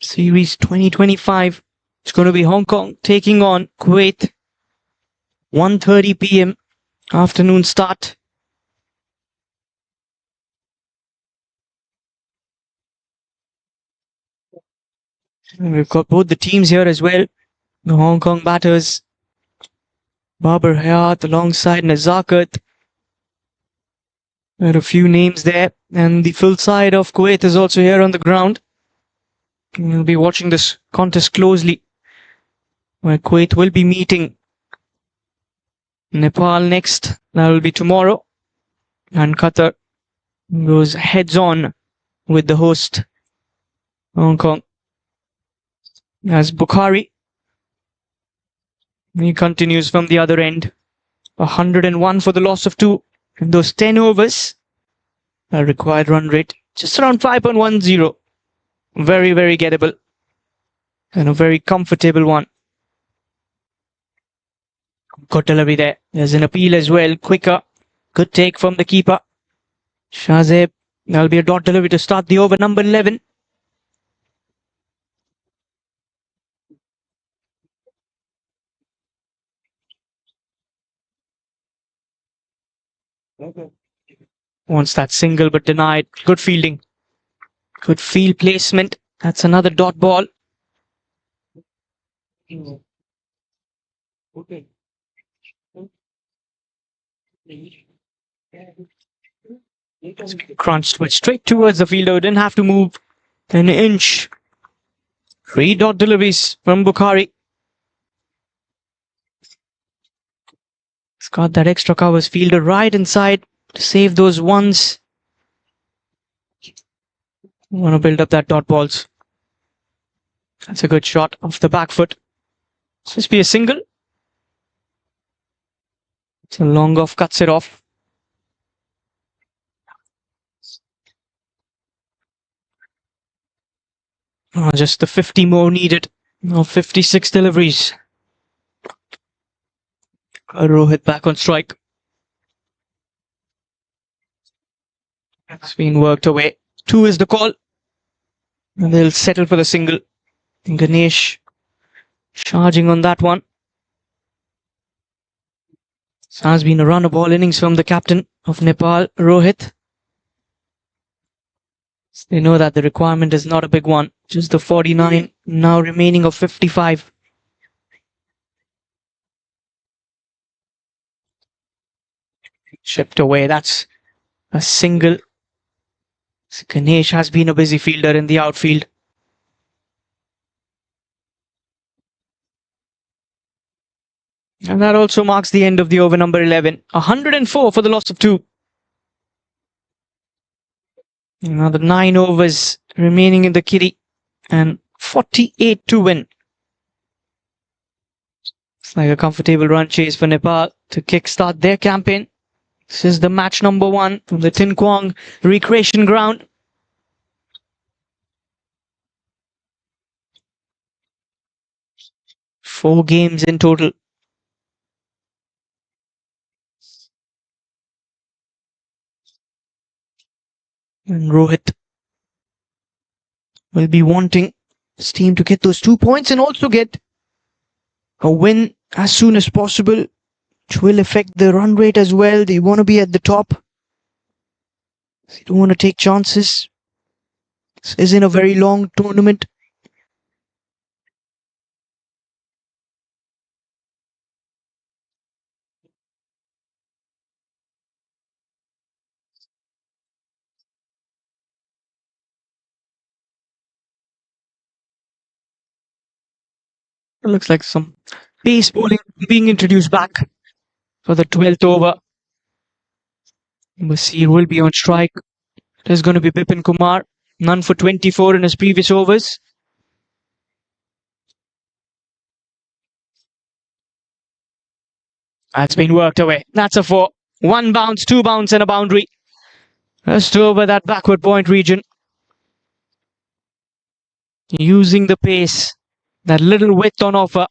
Series 2025. It's going to be Hong Kong taking on Kuwait. 1:30 p.m. afternoon start. And we've got both the teams here as well. The Hong Kong batters, Babar Hayat alongside Nazakat. There are a few names there. And the full side of Kuwait is also here on the ground. We'll be watching this contest closely, where Kuwait will be meeting Nepal next. That will be tomorrow. And Qatar goes heads on with the host, Hong Kong. As Bukhari, he continues from the other end. 101 for the loss of 2. In those 10 overs, a required run rate just around 5.10. Very, very gettable. And a very comfortable one. Good delivery there. There's an appeal as well. Quicker. Good take from the keeper. Shazeb. That'll be a dot delivery to start the over, number 11. Wants that single but denied. Good fielding. Good field placement. That's another dot ball. Crunched but straight towards the fielder. Didn't have to move an inch. 3 dot deliveries from Bukhari. He's got that extra covers fielder right inside to save those ones. Want to build up that dot balls. That's a good shot off the back foot. This be a single. So long off cuts it off. Just the 50 more needed. Now 56 deliveries. Rohit back on strike. It's been worked away. 2 is the call. And they'll settle for the single. Ganesh charging on that one. This has been a run of ball innings from the captain of Nepal, Rohit. They know that the requirement is not a big one. Just the 49 now remaining of 55. Chipped away. That's a single. Ganesh has been a busy fielder in the outfield. And that also marks the end of the over number 11. 104 for the loss of 2. Another 9 overs remaining in the kitty. And 48 to win. It's like a comfortable run chase for Nepal to kickstart their campaign. This is the match number 1 from the Tin Kwang Recreation Ground. Four games in total. And Rohit will be wanting his team to get those 2 points and also get a win as soon as possible, which will affect the run rate as well. They want to be at the top. They don't want to take chances. This isn't a very long tournament. It looks like some pace bowling being introduced back for the 12th over. Basir will be on strike. There's going to be Bipin Kumar. None for 24 in his previous overs. That's been worked away. That's a 4. 1 bounce, 2 bounce and a boundary. Just over that backward point region. Using the pace. That little width on offer.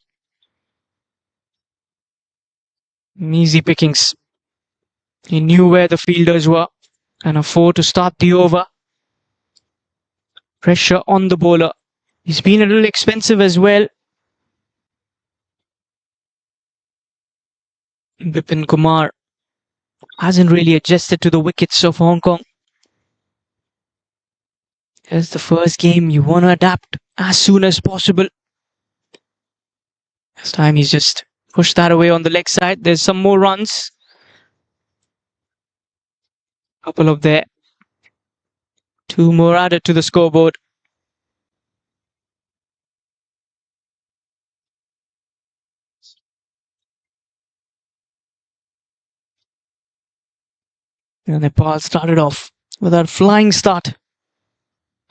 Easy pickings. He knew where the fielders were. And a 4 to start the over. Pressure on the bowler. He's been a little expensive as well. Bipin Kumar hasn't really adjusted to the wickets of Hong Kong. It's the first game. You want to adapt as soon as possible. This time he's just pushed that away on the leg side. There's some more runs. Couple of there. 2 more added to the scoreboard. And Nepal started off with a flying start.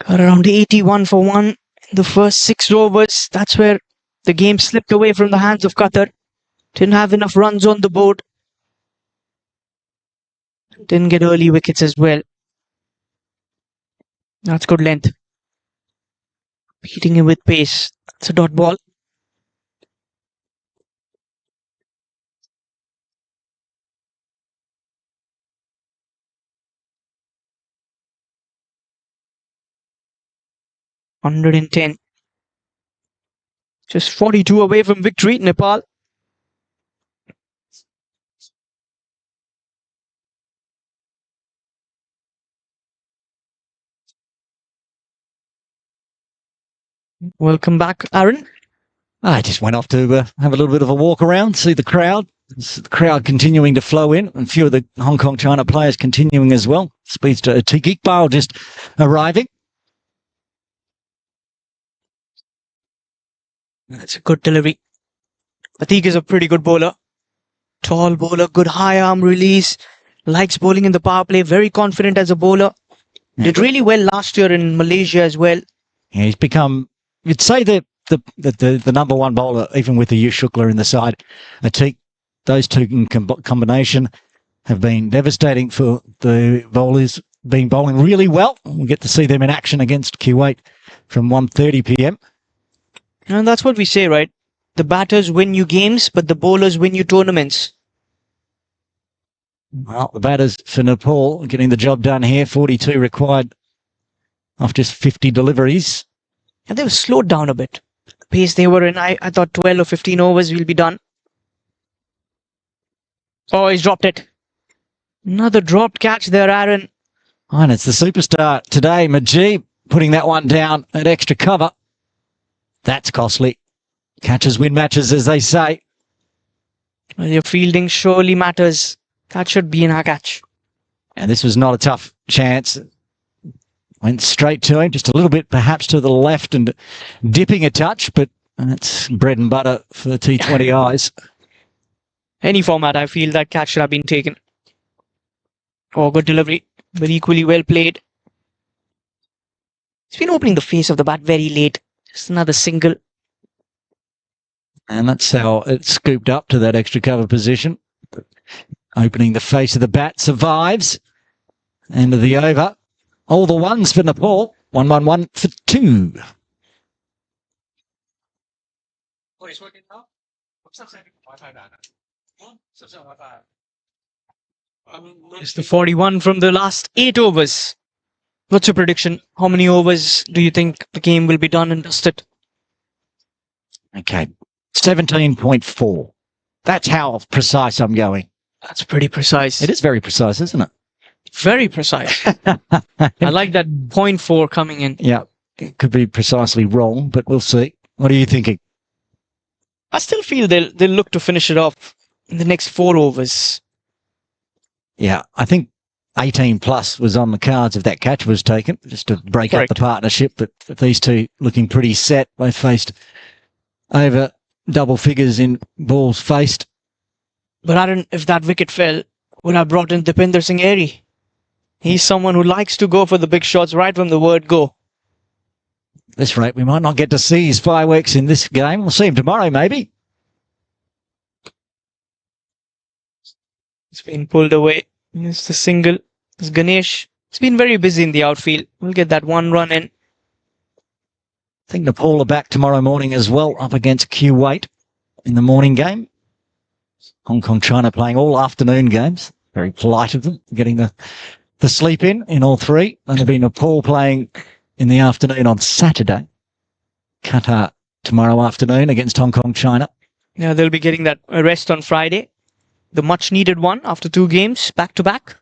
Got around 81 for 1 in the first 6 overs. That's where the game slipped away from the hands of Qatar. Didn't have enough runs on the board. Didn't get early wickets as well. That's good length. Beating him with pace. It's a dot ball. $110. Just 42 away from victory, Nepal. Welcome back, Aaron. I just went off to have a little bit of a walk around, see the crowd. The crowd continuing to flow in, and a few of the Hong Kong China players continuing as well. Speeds to Iqbal just arriving. That's a good delivery. Atiq is a pretty good bowler. Tall bowler, good high arm release. Likes bowling in the power play. Very confident as a bowler. Did really well last year in Malaysia as well. Yeah, he's become, you'd say, the the number one bowler, even with the Yu Shukla in the side. Atik, those two in combination have been devastating for the bowlers, been bowling really well. We'll get to see them in action against Kuwait from 1:30 p.m. And that's what we say, right? The batters win you games, but the bowlers win you tournaments. Well, the batters for Nepal getting the job done here. 42 required off just 50 deliveries. And they were slowed down a bit. The pace they were in, I thought 12 or 15 overs will be done. Oh, he's dropped it. Another dropped catch there, Aaron. And it's the superstar today, Majid, putting that one down at extra cover. That's costly. Catches win matches, as they say. Well, your fielding surely matters. That should be in our catch. And this was not a tough chance. Went straight to him, just a little bit perhaps to the left and dipping a touch, but that's bread and butter for the T20Is. Any format, I feel that catch should have been taken. Oh, good delivery, but equally well played. He's been opening the face of the bat very late. Just another single. And that's how it scooped up to that extra cover position. Opening the face of the bat, survives. End of the over. All the ones for Nepal. 1-1-1 for 2. It's the 41 from the last 8 overs. What's your prediction? How many overs do you think the game will be done and dusted? Okay, 17.4. That's how precise I'm going. That's pretty precise. It is very precise, isn't it? Very precise. I like that 0.4 coming in. Yeah, it could be precisely wrong, but we'll see. What are you thinking? I still feel they'll look to finish it off in the next 4 overs. Yeah, I think 18 plus was on the cards if that catch was taken, just to break up the partnership. But these two looking pretty set. They faced over double figures in balls faced. But Aaron, if that wicket fell, would have brought in Dipinder Singh Airy. He's someone who likes to go for the big shots right from the word go. At this rate, we might not get to see his fireworks in this game. We'll see him tomorrow, maybe. It's been pulled away. It's the single. It's Ganesh. It's been very busy in the outfield. We'll get that 1 run in. I think Nepal are back tomorrow morning as well, up against Kuwait in the morning game. Hong Kong, China playing all afternoon games. Very polite of them, getting the sleep in all 3. And there'll be Nepal playing in the afternoon on Saturday. Qatar tomorrow afternoon against Hong Kong, China. Yeah, they'll be getting that rest on Friday. The much needed one after 2 games back to back.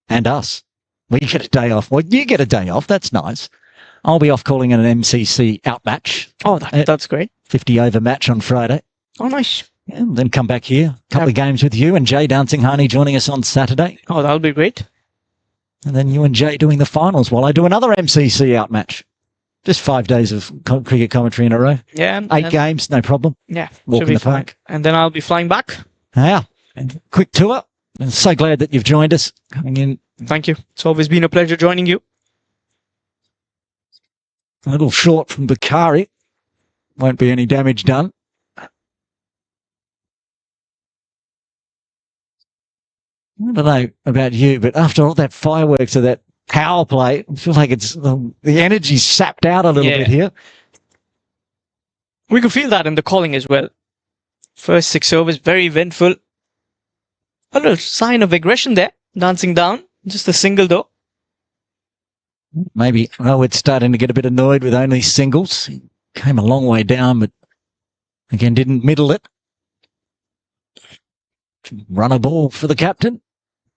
And us. We get a day off. Well, you get a day off. That's nice. I'll be off calling it an MCC outmatch. Oh, that's great. 50 over match on Friday. Oh, nice. Yeah, then come back here. A couple of games with you and Jay Dancing Harney joining us on Saturday. Oh, that'll be great. And then you and Jay doing the finals while I do another MCC outmatch. Just 5 days of cricket commentary in a row. Yeah. 8 games, no problem. Yeah. Walk in the park. And then I'll be flying back. Yeah. And quick tour. I'm so glad that you've joined us coming in. Thank you. It's always been a pleasure joining you. A little short from Bakari. Won't be any damage done. I don't know about you, but after all that fireworks of that power play, I feel like it's the energy's sapped out a little bit here. We could feel that in the calling as well. First 6 overs, very eventful. A little sign of aggression there, dancing down. Just a single though. Maybe it's starting to get a bit annoyed with only singles. He came a long way down, but again, didn't middle it. Run a ball for the captain.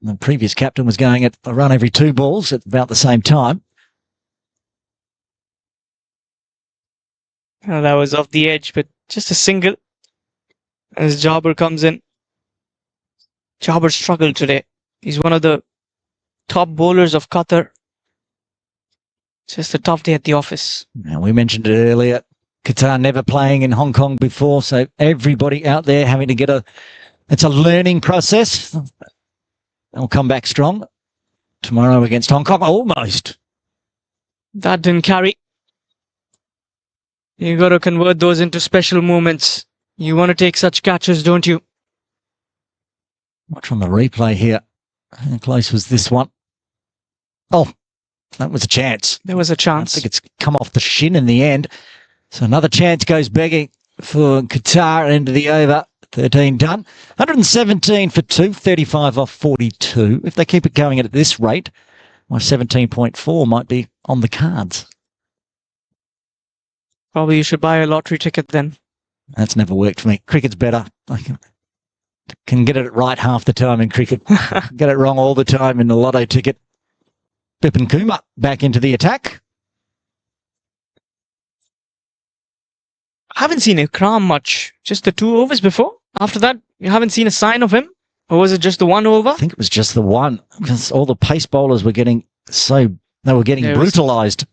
The previous captain was going at a run every 2 balls at about the same time. Oh, that was off the edge, but just a single. As Jabbar comes in. Jabbar struggled today. He's one of the top bowlers of Qatar. Just a tough day at the office. Now, we mentioned it earlier. Qatar never playing in Hong Kong before, so everybody out there having to get it's a learning process. They'll come back strong tomorrow against Hong Kong. Almost. That didn't carry. You got to convert those into special moments. You want to take such catches, don't you? Watch on the replay here. How close was this one? Oh, that was a chance. There was a I chance. think it's come off the shin in the end. So another chance goes begging for Qatar, end of the over. 13 done. 117 for 2, 35 off 42. If they keep it going at this rate, my 17.4 might be on the cards. Probably you should buy a lottery ticket then. That's never worked for me. Cricket's better. I can get it right half the time in cricket. Get it wrong all the time in the lotto ticket. Bipin Kumar back into the attack. I haven't seen Ikram much. Just the 2 overs before. After that, you haven't seen a sign of him? Or was it just the 1 over? I think it was just the one, because all the pace bowlers were getting brutalised.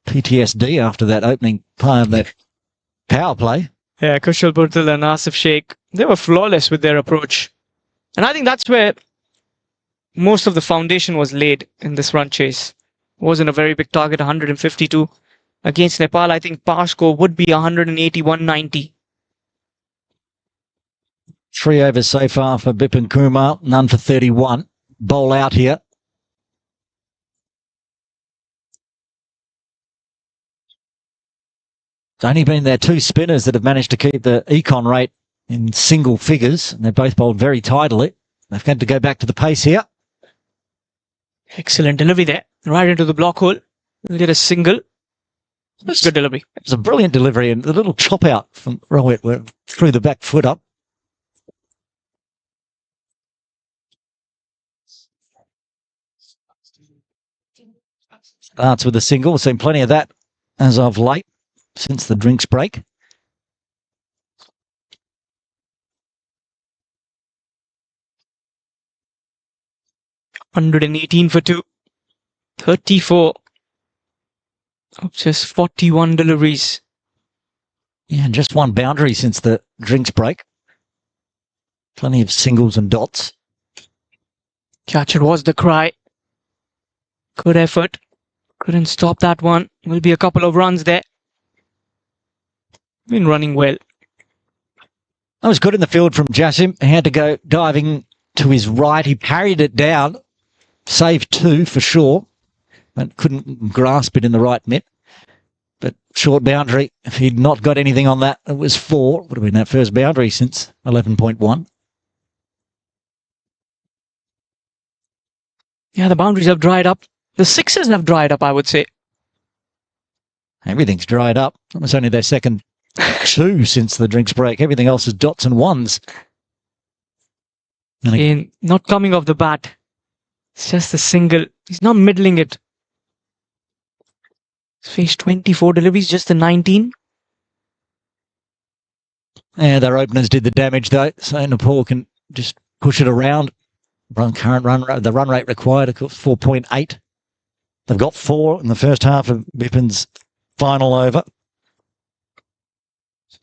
PTSD after that opening part of that power play. Yeah, Kushal Bhurtal and Asif Sheikh, they were flawless with their approach. And I think that's where most of the foundation was laid in this run chase. Wasn't a very big target, 152. Against Nepal, I think par score would be 180-190. 3 overs so far for Bipin Kumar, none for 31. Bowl out here. It's only been their 2 spinners that have managed to keep the econ rate in single figures, and they've both bowled very tidily. They've had to go back to the pace here. Excellent delivery there. Right into the block hole. We'll get a single. Good delivery. It was a brilliant delivery, and the little chop out from Rohit threw the back foot up. Starts with a single. We've seen plenty of that as of late, since the drinks break. $118 for 2. 34 of just 41 deliveries. Yeah, and just 1 boundary since the drinks break. Plenty of singles and dots. Catcher was the cry. Good effort. Couldn't stop that one. Will be a couple of runs there. Been running well. That was good in the field from Jassim. He had to go diving to his right. He parried it down. Saved 2 for sure. But couldn't grasp it in the right mitt. But short boundary. If he'd not got anything on that, it was 4. Would have been that first boundary since 11.1. Yeah, the boundaries have dried up. The 6s have dried up, I would say. Everything's dried up. It was only their second 2 since the drinks break. Everything else is dots and 1s. And Again, not coming off the bat. It's just a single. He's not middling it. He's faced 24 deliveries, just the 19. Yeah, their openers did the damage though. So Nepal can just push it around. The run rate required, of course, 4.8. They've got 4 in the first half of Bipin's final over.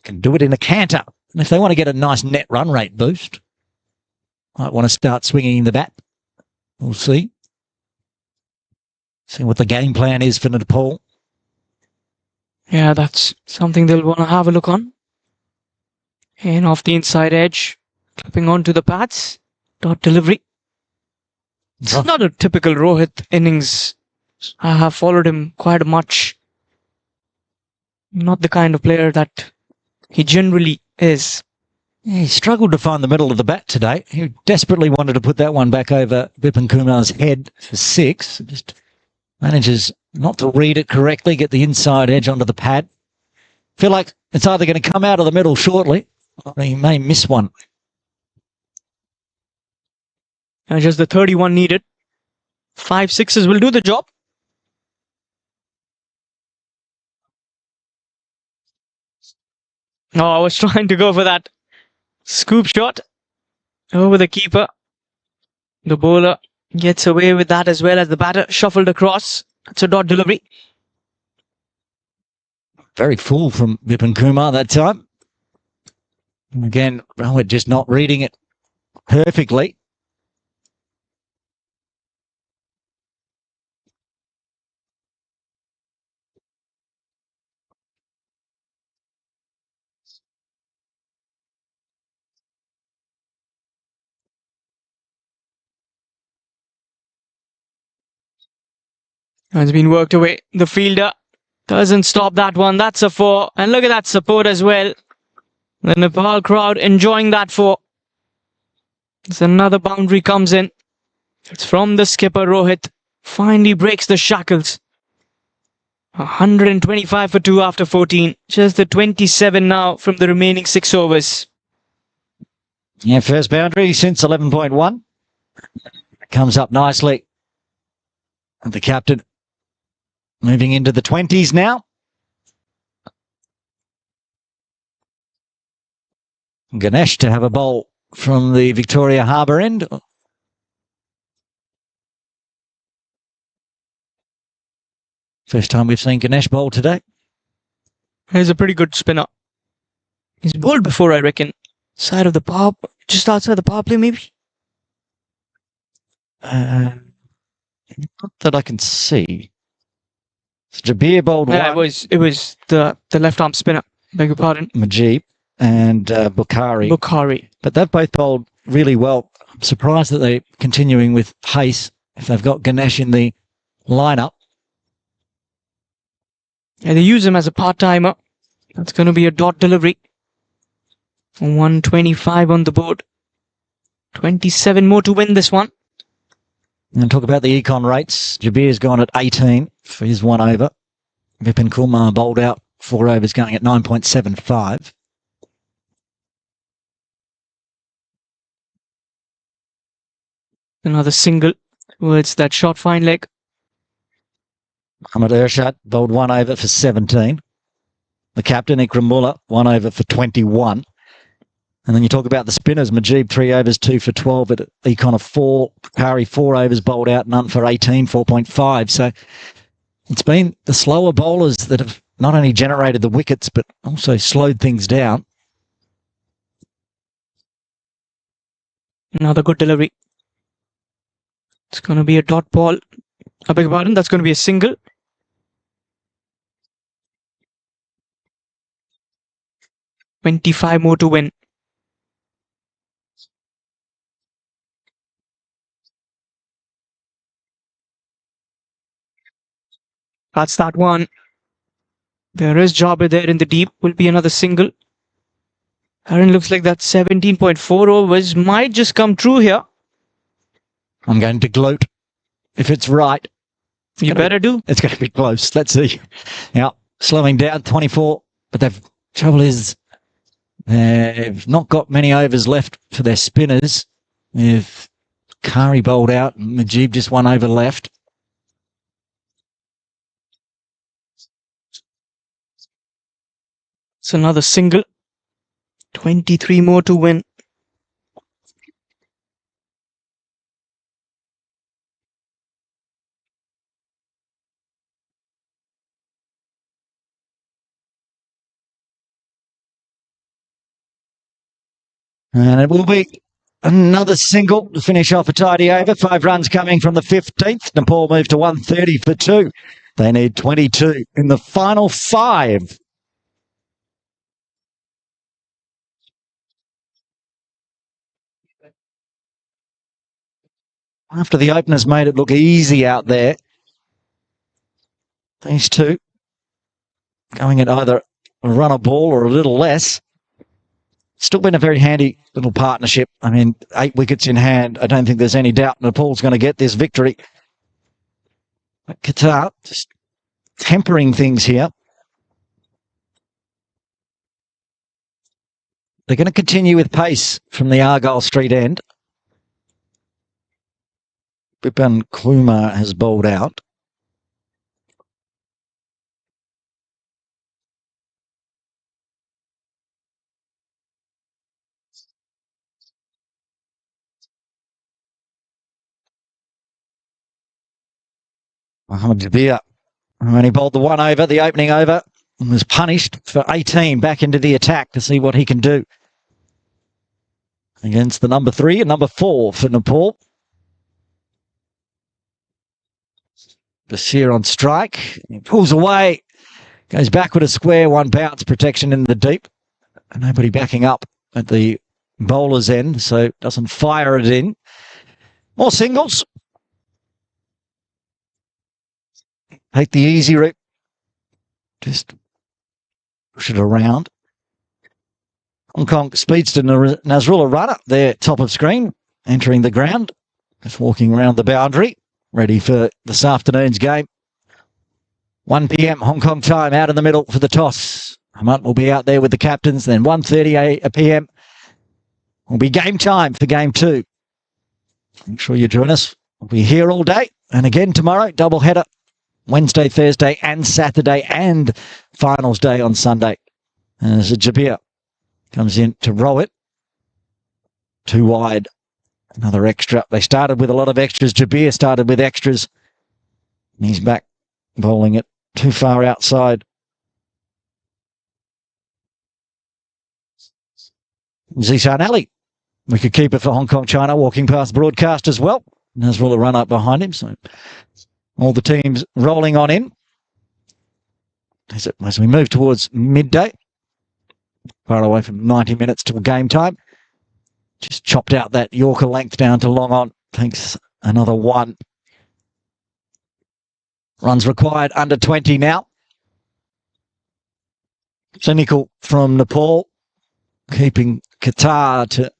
Can do it in a canter. And if they want to get a nice net run rate boost, might want to start swinging the bat. We'll see. See what the game plan is for Nepal. Yeah, that's something they'll want to have a look on. And off the inside edge, clipping onto the pads. Dot delivery. It's not a typical Rohit innings. I have followed him quite much. Not the kind of player that he generally is. Yeah, he struggled to find the middle of the bat today. He desperately wanted to put that one back over Bipin Kumar's head for 6. Just manages not to read it correctly, get the inside edge onto the pad. Feel like it's either going to come out of the middle shortly, or he may miss one. And just the 31 needed. 5 6s will do the job. Oh, I was trying to go for that scoop shot over the keeper. The bowler gets away with that as well as the batter shuffled across. It's a dot delivery. Very full from Bipin Kumar that time. And again, Rohit just not reading it perfectly. Has been worked away. The fielder doesn't stop that one. That's a 4. And look at that support as well. The Nepal crowd enjoying that 4. There's another boundary comes in. It's from the skipper Rohit. Finally breaks the shackles. 125 for 2 after 14. Just the 27 now from the remaining 6 overs. Yeah, first boundary since 11.1. Comes up nicely. And the captain moving into the 20s now. Ganesh to have a bowl from the Victoria Harbour end. First time we've seen Ganesh bowl today. He's a pretty good spinner. He's bowled before, I reckon. Side of the power, just outside the power play, maybe. Not that I can see. Jabir bowled Yeah, one. it was the left arm spinner. Beg your pardon. Majib and Bukhari. But they've both bowled really well. I'm surprised that they're continuing with pace if they've got Ganesh in the lineup. And they use him as a part-timer. That's going to be a dot delivery. 125 on the board. 27 more to win this one. And talk about the econ rates. Jabir's gone at 18 for his 1 over. Vipin Kumar bowled out 4 overs going at 9.75. Another single towards that short fine leg. Ahmed Ershad bowled 1 over for 17. The captain, Ikram Mullah, 1 over for 21. And then you talk about the spinners. Majib, 3 overs, 2 for 12 at econ of 4. Bukhari, 4 overs bowled out, none for 18, 4.5. So it's been the slower bowlers that have not only generated the wickets, but also slowed things down. Another good delivery. It's going to be a dot ball. I beg your pardon, that's going to be a single. $25 more to win. That's that one. There is Jabir there in the deep. Will be another single. Aaron, looks like that 17.4 overs might just come true here. I'm going to gloat if it's right. You better do. It's going to be close. Let's see. Yeah, slowing down 24. But trouble is they've not got many overs left for their spinners. If Kari bowled out, Majib just 1 over left. It's another single. 23 more to win. And it will be another single to finish off a tidy over. 5 runs coming from the 15th. Nepal moved to 130 for 2. They need 22 in the final 5. After the openers made it look easy out there, these two going at either a run a ball or a little less. Still been a very handy little partnership. I mean, 8 wickets in hand. I don't think there's any doubt Nepal's going to get this victory. But Qatar just tempering things here. They're going to continue with pace from the Argyle Street end. Bipan Kumar has bowled out. Mohammad Jabir, when he bowled the 1 over, the opening over, and was punished for 18 back into the attack to see what he can do against the number 3 and number 4 for Nepal. Bashir on strike. He pulls away. Goes back with a square, 1 bounce, protection in the deep. Nobody backing up at the bowler's end, so doesn't fire it in. More singles. take the easy route. Just push it around. Hong Kong speedster Nasrullah runner there, top of screen, entering the ground. Just walking around the boundary, ready for this afternoon's game. 1 p.m. Hong Kong time, out in the middle for the toss. Hunt will be out there with the captains. Then 1:30 p.m. will be game time for game 2. Make sure you join us. We'll be here all day. And again tomorrow, double header. Wednesday, Thursday and Saturday, and finals day on Sunday. As Jabir comes in to row it. 2 wide. Another extra. They started with a lot of extras. Jabir started with extras. And he's back bowling it too far outside. Zishan Ali, wicket-keeper for Hong Kong China, walking past broadcast as well. Nasrullah run up behind him. So all the teams rolling on in. As we move towards midday, far away from 90 minutes till game time. Just chopped out that Yorker length down to long on. Takes another 1. Runs required under 20 now. Cynical from Nepal, keeping Qatar to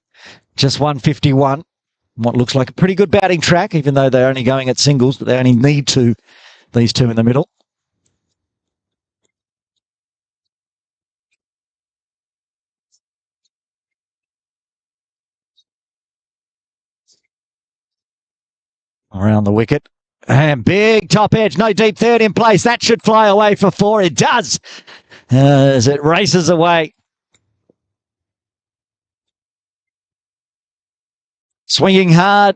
just 151. What looks like a pretty good batting track, even though they're only going at singles, but they only need these two in the middle. Around the wicket. And big top edge, no deep third in place. That should fly away for 4. It does, as it races away. Swinging hard,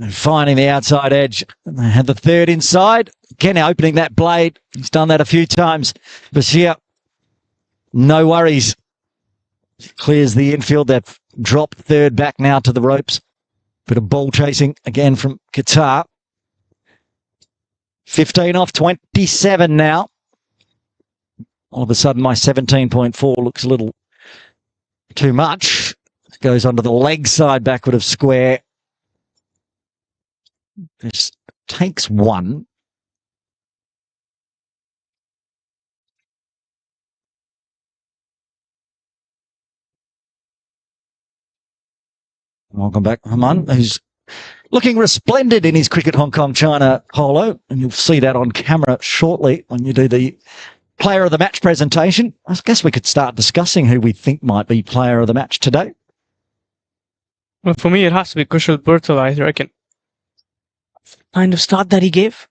and finding the outside edge. And they had the third inside. Again, opening that blade. He's done that a few times. Bashir, no worries. Clears the infield. They've dropped third back now to the ropes. Bit of ball chasing again from Qatar. 15 off 27 now. All of a sudden, my 17.4 looks a little too much. Goes onto the leg side backward of square. Just takes 1. Welcome back, Haman, who's looking resplendent in his Cricket Hong Kong China polo. And you'll see that on camera shortly when you do the player of the match presentation. I guess we could start discussing who we think might be player of the match today. Well, for me, it has to be Kushal Burthal, I reckon. Kind of start that he gave.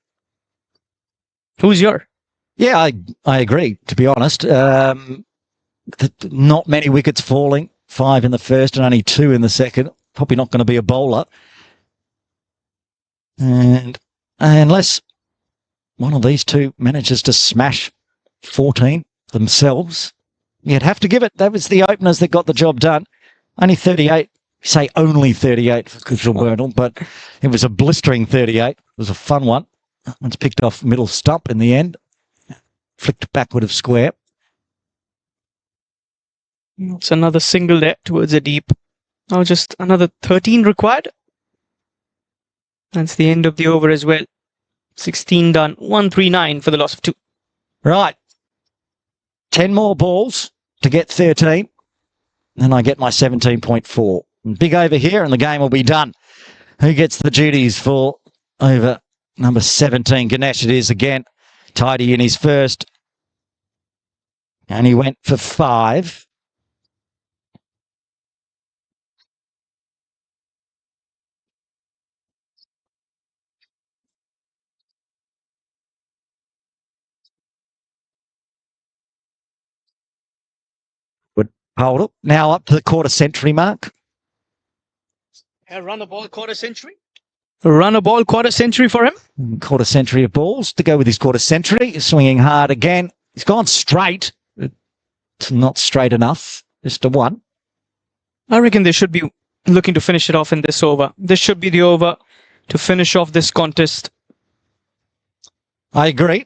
Who's your? Yeah, I agree, to be honest. Not many wickets falling. 5 in the first and only 2 in the second. Probably not going to be a bowler. And unless one of these two manages to smash 14 themselves, you'd have to give it. That was the openers that got the job done. Only 38. Say only 38 for Kushal Burthal, but it was a blistering 38. It was a fun one. One's picked off middle stump in the end. Flicked backward of square. It's another single there towards a deep. Now just another 13 required. That's the end of the over as well. 16 done. 139 for the loss of 2. Right. 10 more balls to get 13. Then I get my 17.4. Big over here and the game will be done. Who gets the duties for over number 17? Ganesh it is again. Tidy in his first. And he went for 5. Would hold it. Now up to the quarter century mark. Run a ball quarter century. Run a ball quarter century for him. Quarter century of balls to go with his quarter century. Swinging hard again. He's gone straight. It's not straight enough. Just a 1. I reckon they should be looking to finish it off in this over. This should be the over to finish off this contest. I agree.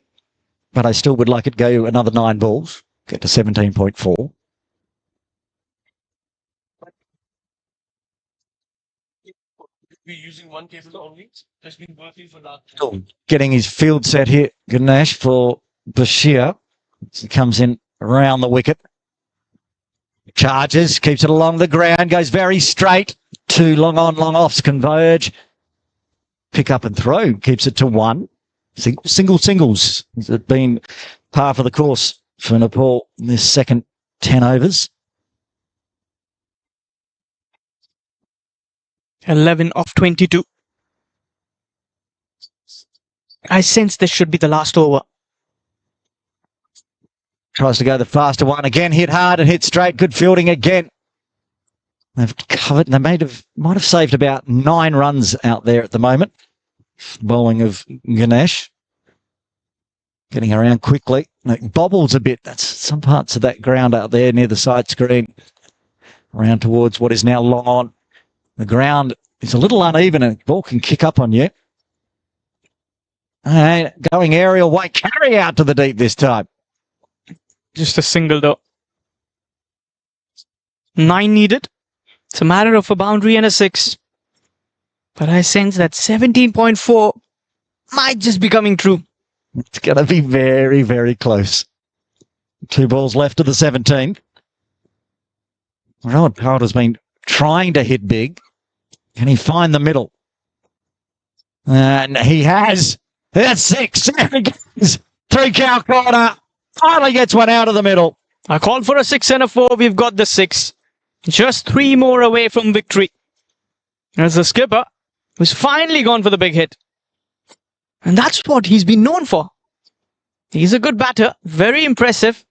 But I still would like it to go another 9 balls. Get to 17.4. we're using one cable only. That's been working for that. Getting his field set here, Ganesh, for Bashir. He comes in around the wicket. Charges, keeps it along the ground, goes very straight. Two long on, long offs converge. Pick up and throw, keeps it to one. Singles. Has it been par for the course for Nepal in this second 10 overs? 11 of 22. I sense this should be the last over. Tries to go the faster one again, hit hard and hit straight. Good fielding again. They've covered. They might have saved about 9 runs out there at the moment. Bowling of Ganesh. Getting around quickly. It bobbles a bit. That's some parts of that ground out there near the side screen. Around towards what is now long on. The ground is a little uneven and the ball can kick up on you. And going aerial, won't carry out to the deep this time. Just a single though. 9 needed. It's a matter of a boundary and a 6. But I sense that 17.4 might just be coming true. It's going to be very, very close. 2 balls left of the 17. Rowan Powell's been trying to hit big. Can he find the middle? And he has. That's 6. There he goes. 3 count corner. Finally gets one out of the middle. I called for a 6 and a 4. We've got the 6. Just 3 more away from victory. There's the skipper who's finally gone for the big hit. And that's what he's been known for. He's a good batter. Very impressive.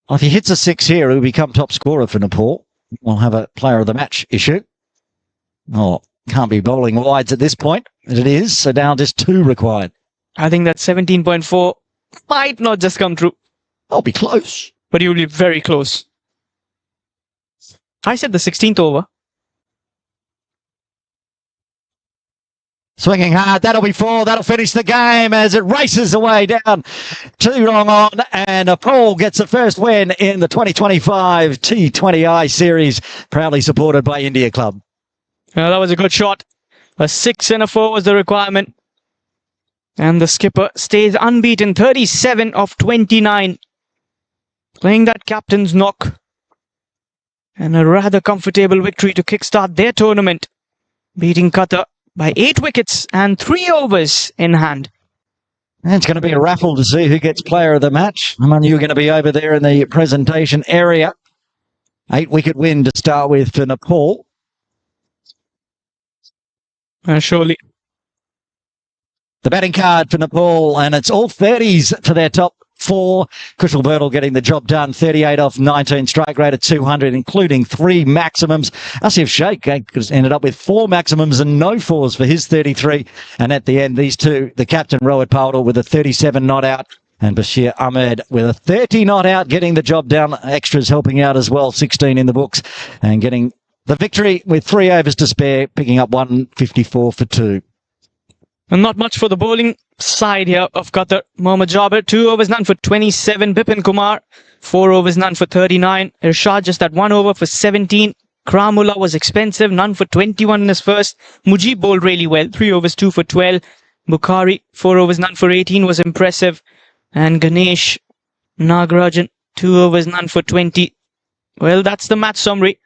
Well, if he hits a 6 here, he'll become top scorer for Nepal. We'll have a player of the match issue. Oh, can't be bowling wides at this point, as it is. So now just 2 required. I think that 17.4 might not just come true. I'll be close. But he will be very close. I said the 16th over. Swinging hard. That'll be 4. That'll finish the game as it races away down 2 long on. And Nepal gets the first win in the 2025 T20I series, proudly supported by India Club. Well, that was a good shot. A 6 and a 4 was the requirement. And the skipper stays unbeaten, 37 of 29. Playing that captain's knock. And a rather comfortable victory to kickstart their tournament. Beating Qatar by 8 wickets and 3 overs in hand. And it's going to be a raffle to see who gets player of the match. Among you are going to be over there in the presentation area. 8-wicket win to start with for Nepal. Surely. The batting card for Nepal, and it's all 30s for their top 4. Kushal Bertel getting the job done. 38 off 19, strike rate at 200, including 3 maximums. Asif Sheikh ended up with 4 maximums and no 4s for his 33. And at the end, these two, the captain, Rohit Powell, with a 37 not out, and Bashir Ahmed with a 30 not out, getting the job done. Extras helping out as well, 16 in the books, and getting the victory with 3 overs to spare, picking up 154 for 2. And not much for the bowling side here of Qatar. Mohammad Jabir, 2 overs, none for 27. Bipin Kumar, 4 overs, none for 39. Irshad just that 1 over for 17. Kramullah was expensive, none for 21 in his first. Mujib bowled really well, 3 overs, 2 for 12. Bukhari, 4 overs, none for 18 was impressive. And Ganesh Nagarajan, 2 overs, none for 20. Well, that's the match summary.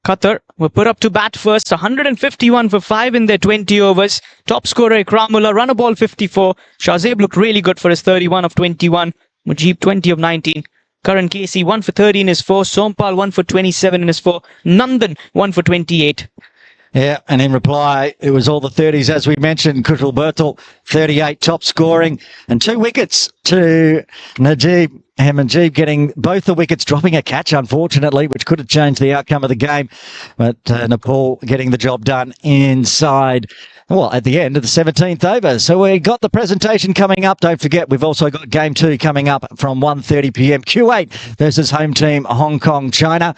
Qatar were put up to bat first, 151 for 5 in their 20 overs. Top scorer Ikramullah, run a ball 54. Shahzeb looked really good for his 31 of 21. Mujib 20 of 19. Karan Casey 1 for 30 in his 4. Sompal 1 for 27 in his 4. Nandan 1 for 28. Yeah, and in reply, it was all the 30s, as we mentioned. Kushal Bertel, 38, top scoring, and 2 wickets to Najib. And Najib getting both the wickets, dropping a catch, unfortunately, which could have changed the outcome of the game. But Nepal getting the job done inside, well, at the end of the 17th over. So we got the presentation coming up. Don't forget, we've also got Game 2 coming up from 1:30 p.m. Q8 versus home team Hong Kong, China.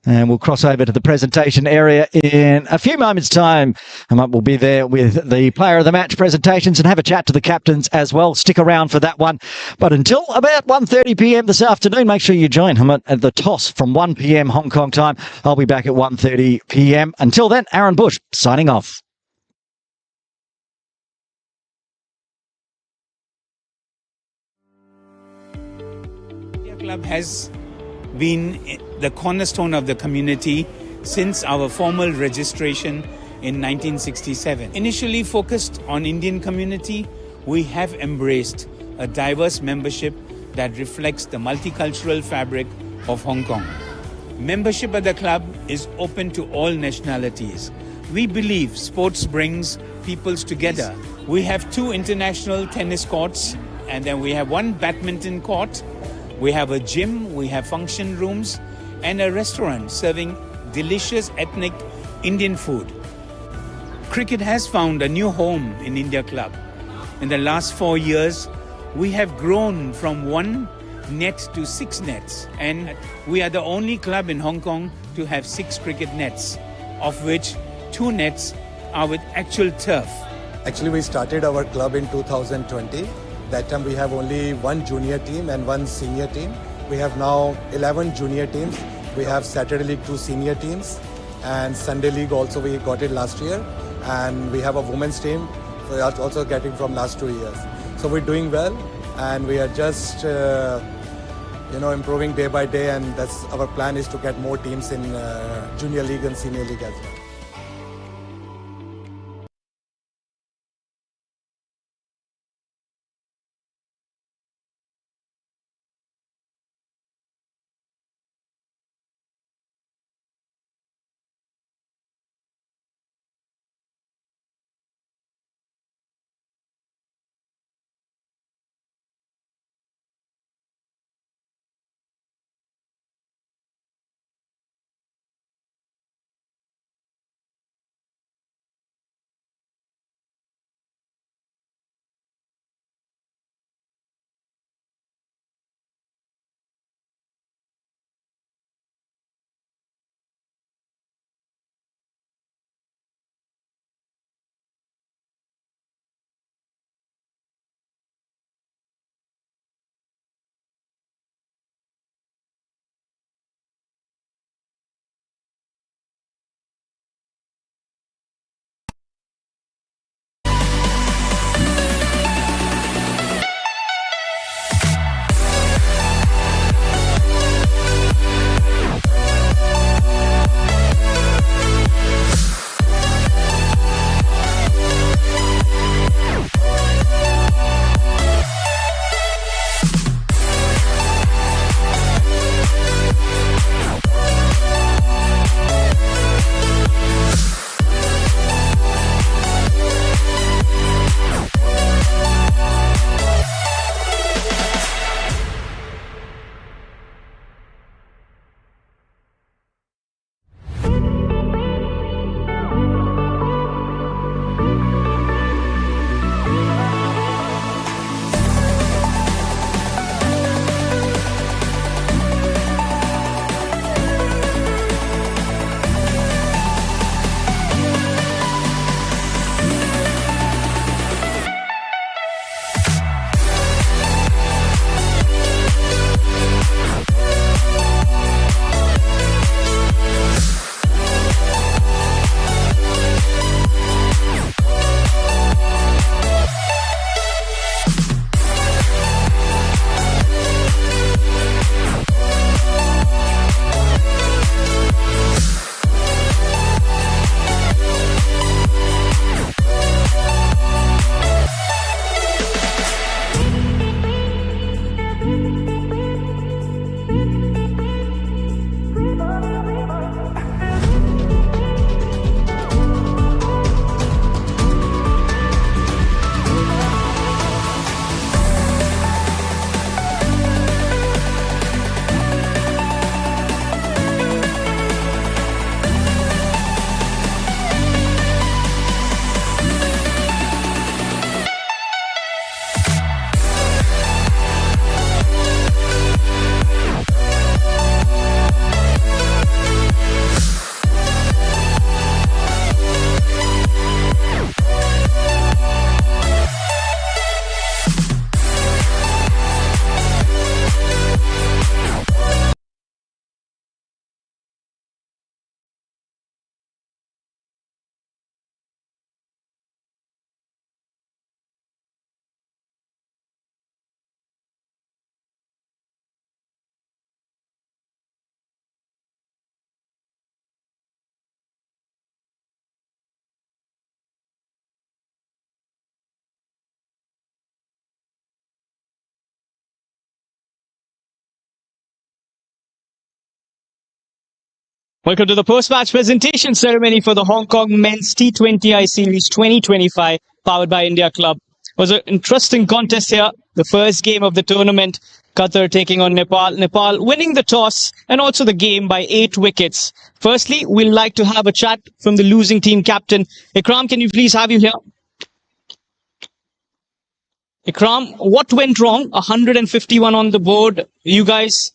And we'll cross over to the presentation area in a few moments' time. We'll be there with the player of the match presentations and have a chat to the captains as well. Stick around for that one. But until about 1:30 p.m. this afternoon, make sure you join at the toss from 1 p.m. Hong Kong time. I'll be back at 1:30 p.m. Until then, Aaron Bush signing off. India Club has been the cornerstone of the community since our formal registration in 1967. Initially focused on Indian community, we have embraced a diverse membership that reflects the multicultural fabric of Hong Kong. Membership at the club is open to all nationalities. We believe sports brings peoples together. We have 2 international tennis courts, and then we have 1 badminton court. We have a gym, we have function rooms, and a restaurant serving delicious ethnic Indian food. Cricket has found a new home in India Club. In the last 4 years, we have grown from 1 net to 6 nets, and we are the only club in Hong Kong to have 6 cricket nets, of which 2 nets are with actual turf. Actually, we started our club in 2020. That time we have only 1 junior team and 1 senior team. We have now 11 junior teams. We have Saturday League 2 senior teams, and Sunday League also we got it last year. And we have a women's team we are also getting from last 2 years. So we're doing well, and we are just improving day by day, and that's our plan is to get more teams in junior league and senior league as well. Welcome to the post-match presentation ceremony for the Hong Kong Men's T20I Series 2025, powered by India Club. It was an interesting contest here. The first game of the tournament, Qatar taking on Nepal. Nepal winning the toss and also the game by 8 wickets. Firstly, we'd like to have a chat from the losing team captain. Ikram, can you please have you here? Ikram, what went wrong? 151 on the board. You guys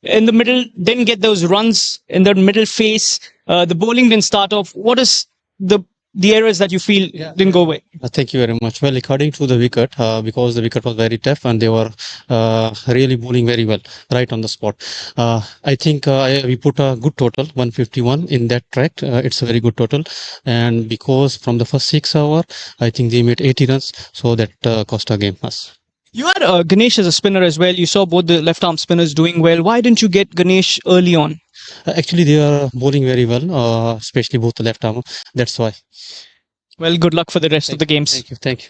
in the middle didn't get those runs in the middle phase. The bowling didn't start off. What is the errors that you feel didn't go away? Thank you very much. Well, according to the wicket, because the wicket was very tough and they were really bowling very well right on the spot. I think we put a good total, 151 in that track. It's a very good total. And because from the first 6 hours, I think they made 80 runs. So that cost a game us. You had Ganesh as a spinner as well. You saw both the left-arm spinners doing well. Why didn't you get Ganesh early on? Actually, they are bowling very well, especially both the left arm. That's why. Well, good luck for the rest of the games. Thank you. Thank you.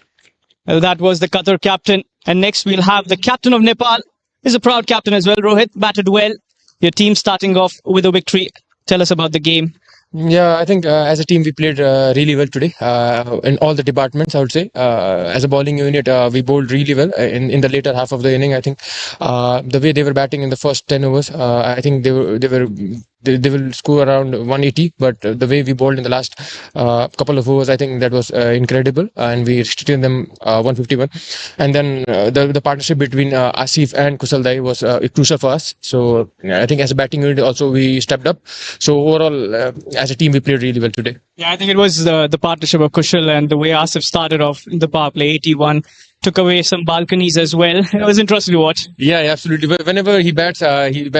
Well, that was the Qatar captain. And next we'll have the captain of Nepal. He's a proud captain as well. Rohit batted well. Your team starting off with a victory. Tell us about the game. Yeah, I think as a team we played really well today in all the departments. I would say as a bowling unit we bowled really well in the later half of the inning. I think the way they were batting in the first 10 overs, I think they will score around 180. But the way we bowled in the last couple of overs, I think that was incredible, and we restricted them 151. And then the partnership between Asif and Kushal Dai was crucial for us. So I think as a batting unit also we stepped up. So overall, as a team, we played really well today. Yeah, I think it was the partnership of Kushal and the way Asif started off in the power play, 81, took away some balconies as well. It was interesting to watch. Yeah, absolutely. Whenever he bats, whenever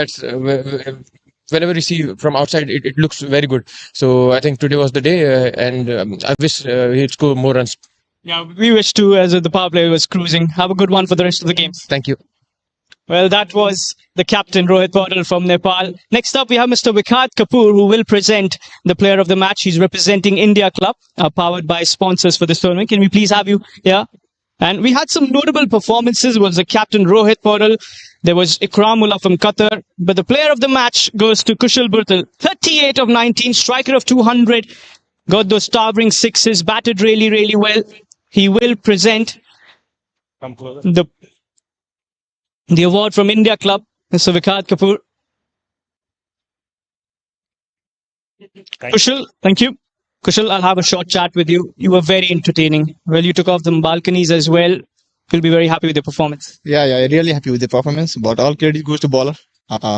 you see from outside, it looks very good. So I think today was the day, and I wish he'd score more runs. Yeah, we wish too, as the power play was cruising. Have a good one for the rest of the games. Thank you. Well, that was the captain, Rohit Paudel from Nepal. Next up, we have Mr. Vikat Kapoor, who will present the player of the match. He's representing India Club, powered by sponsors for this tournament. Can we please have you here? And we had some notable performances. Was the captain, Rohit Paudel. There was Ikramullah from Qatar. But the player of the match goes to Kushal Burtal. 38 of 19, striker of 200. Got those towering sixes, batted really, really well. He will present the award from India Club, Mr. Vikat Kapoor. Kushal, thank you. Kushal, I'll have a short chat with you. You were very entertaining. Well, you took off the balconies as well. You'll be very happy with your performance. Yeah, really happy with the performance. But all credit goes to bowler.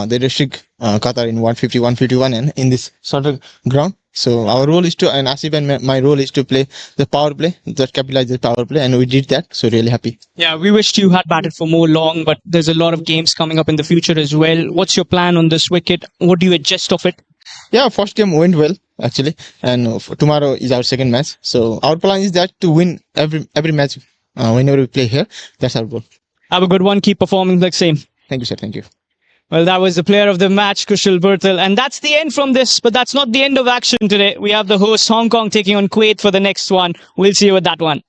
They restrict Qatar in 150, 151 and in this sort of ground. So our role is to, and Asif and my role is to play the power play, that capitalize the power play, and we did that. So really happy. Yeah, we wished you had batted for more long, but there's a lot of games coming up in the future as well. What's your plan on this wicket? What do you adjust of it? Yeah, first game went well actually, and tomorrow is our second match. So our plan is that to win every match whenever we play here. That's our goal. Have a good one. Keep performing like same. Thank you, sir. Thank you. Well, that was the player of the match, Kushal Burtal. And that's the end from this, but that's not the end of action today. We have the host, Hong Kong, taking on Kuwait for the next one. We'll see you with that one.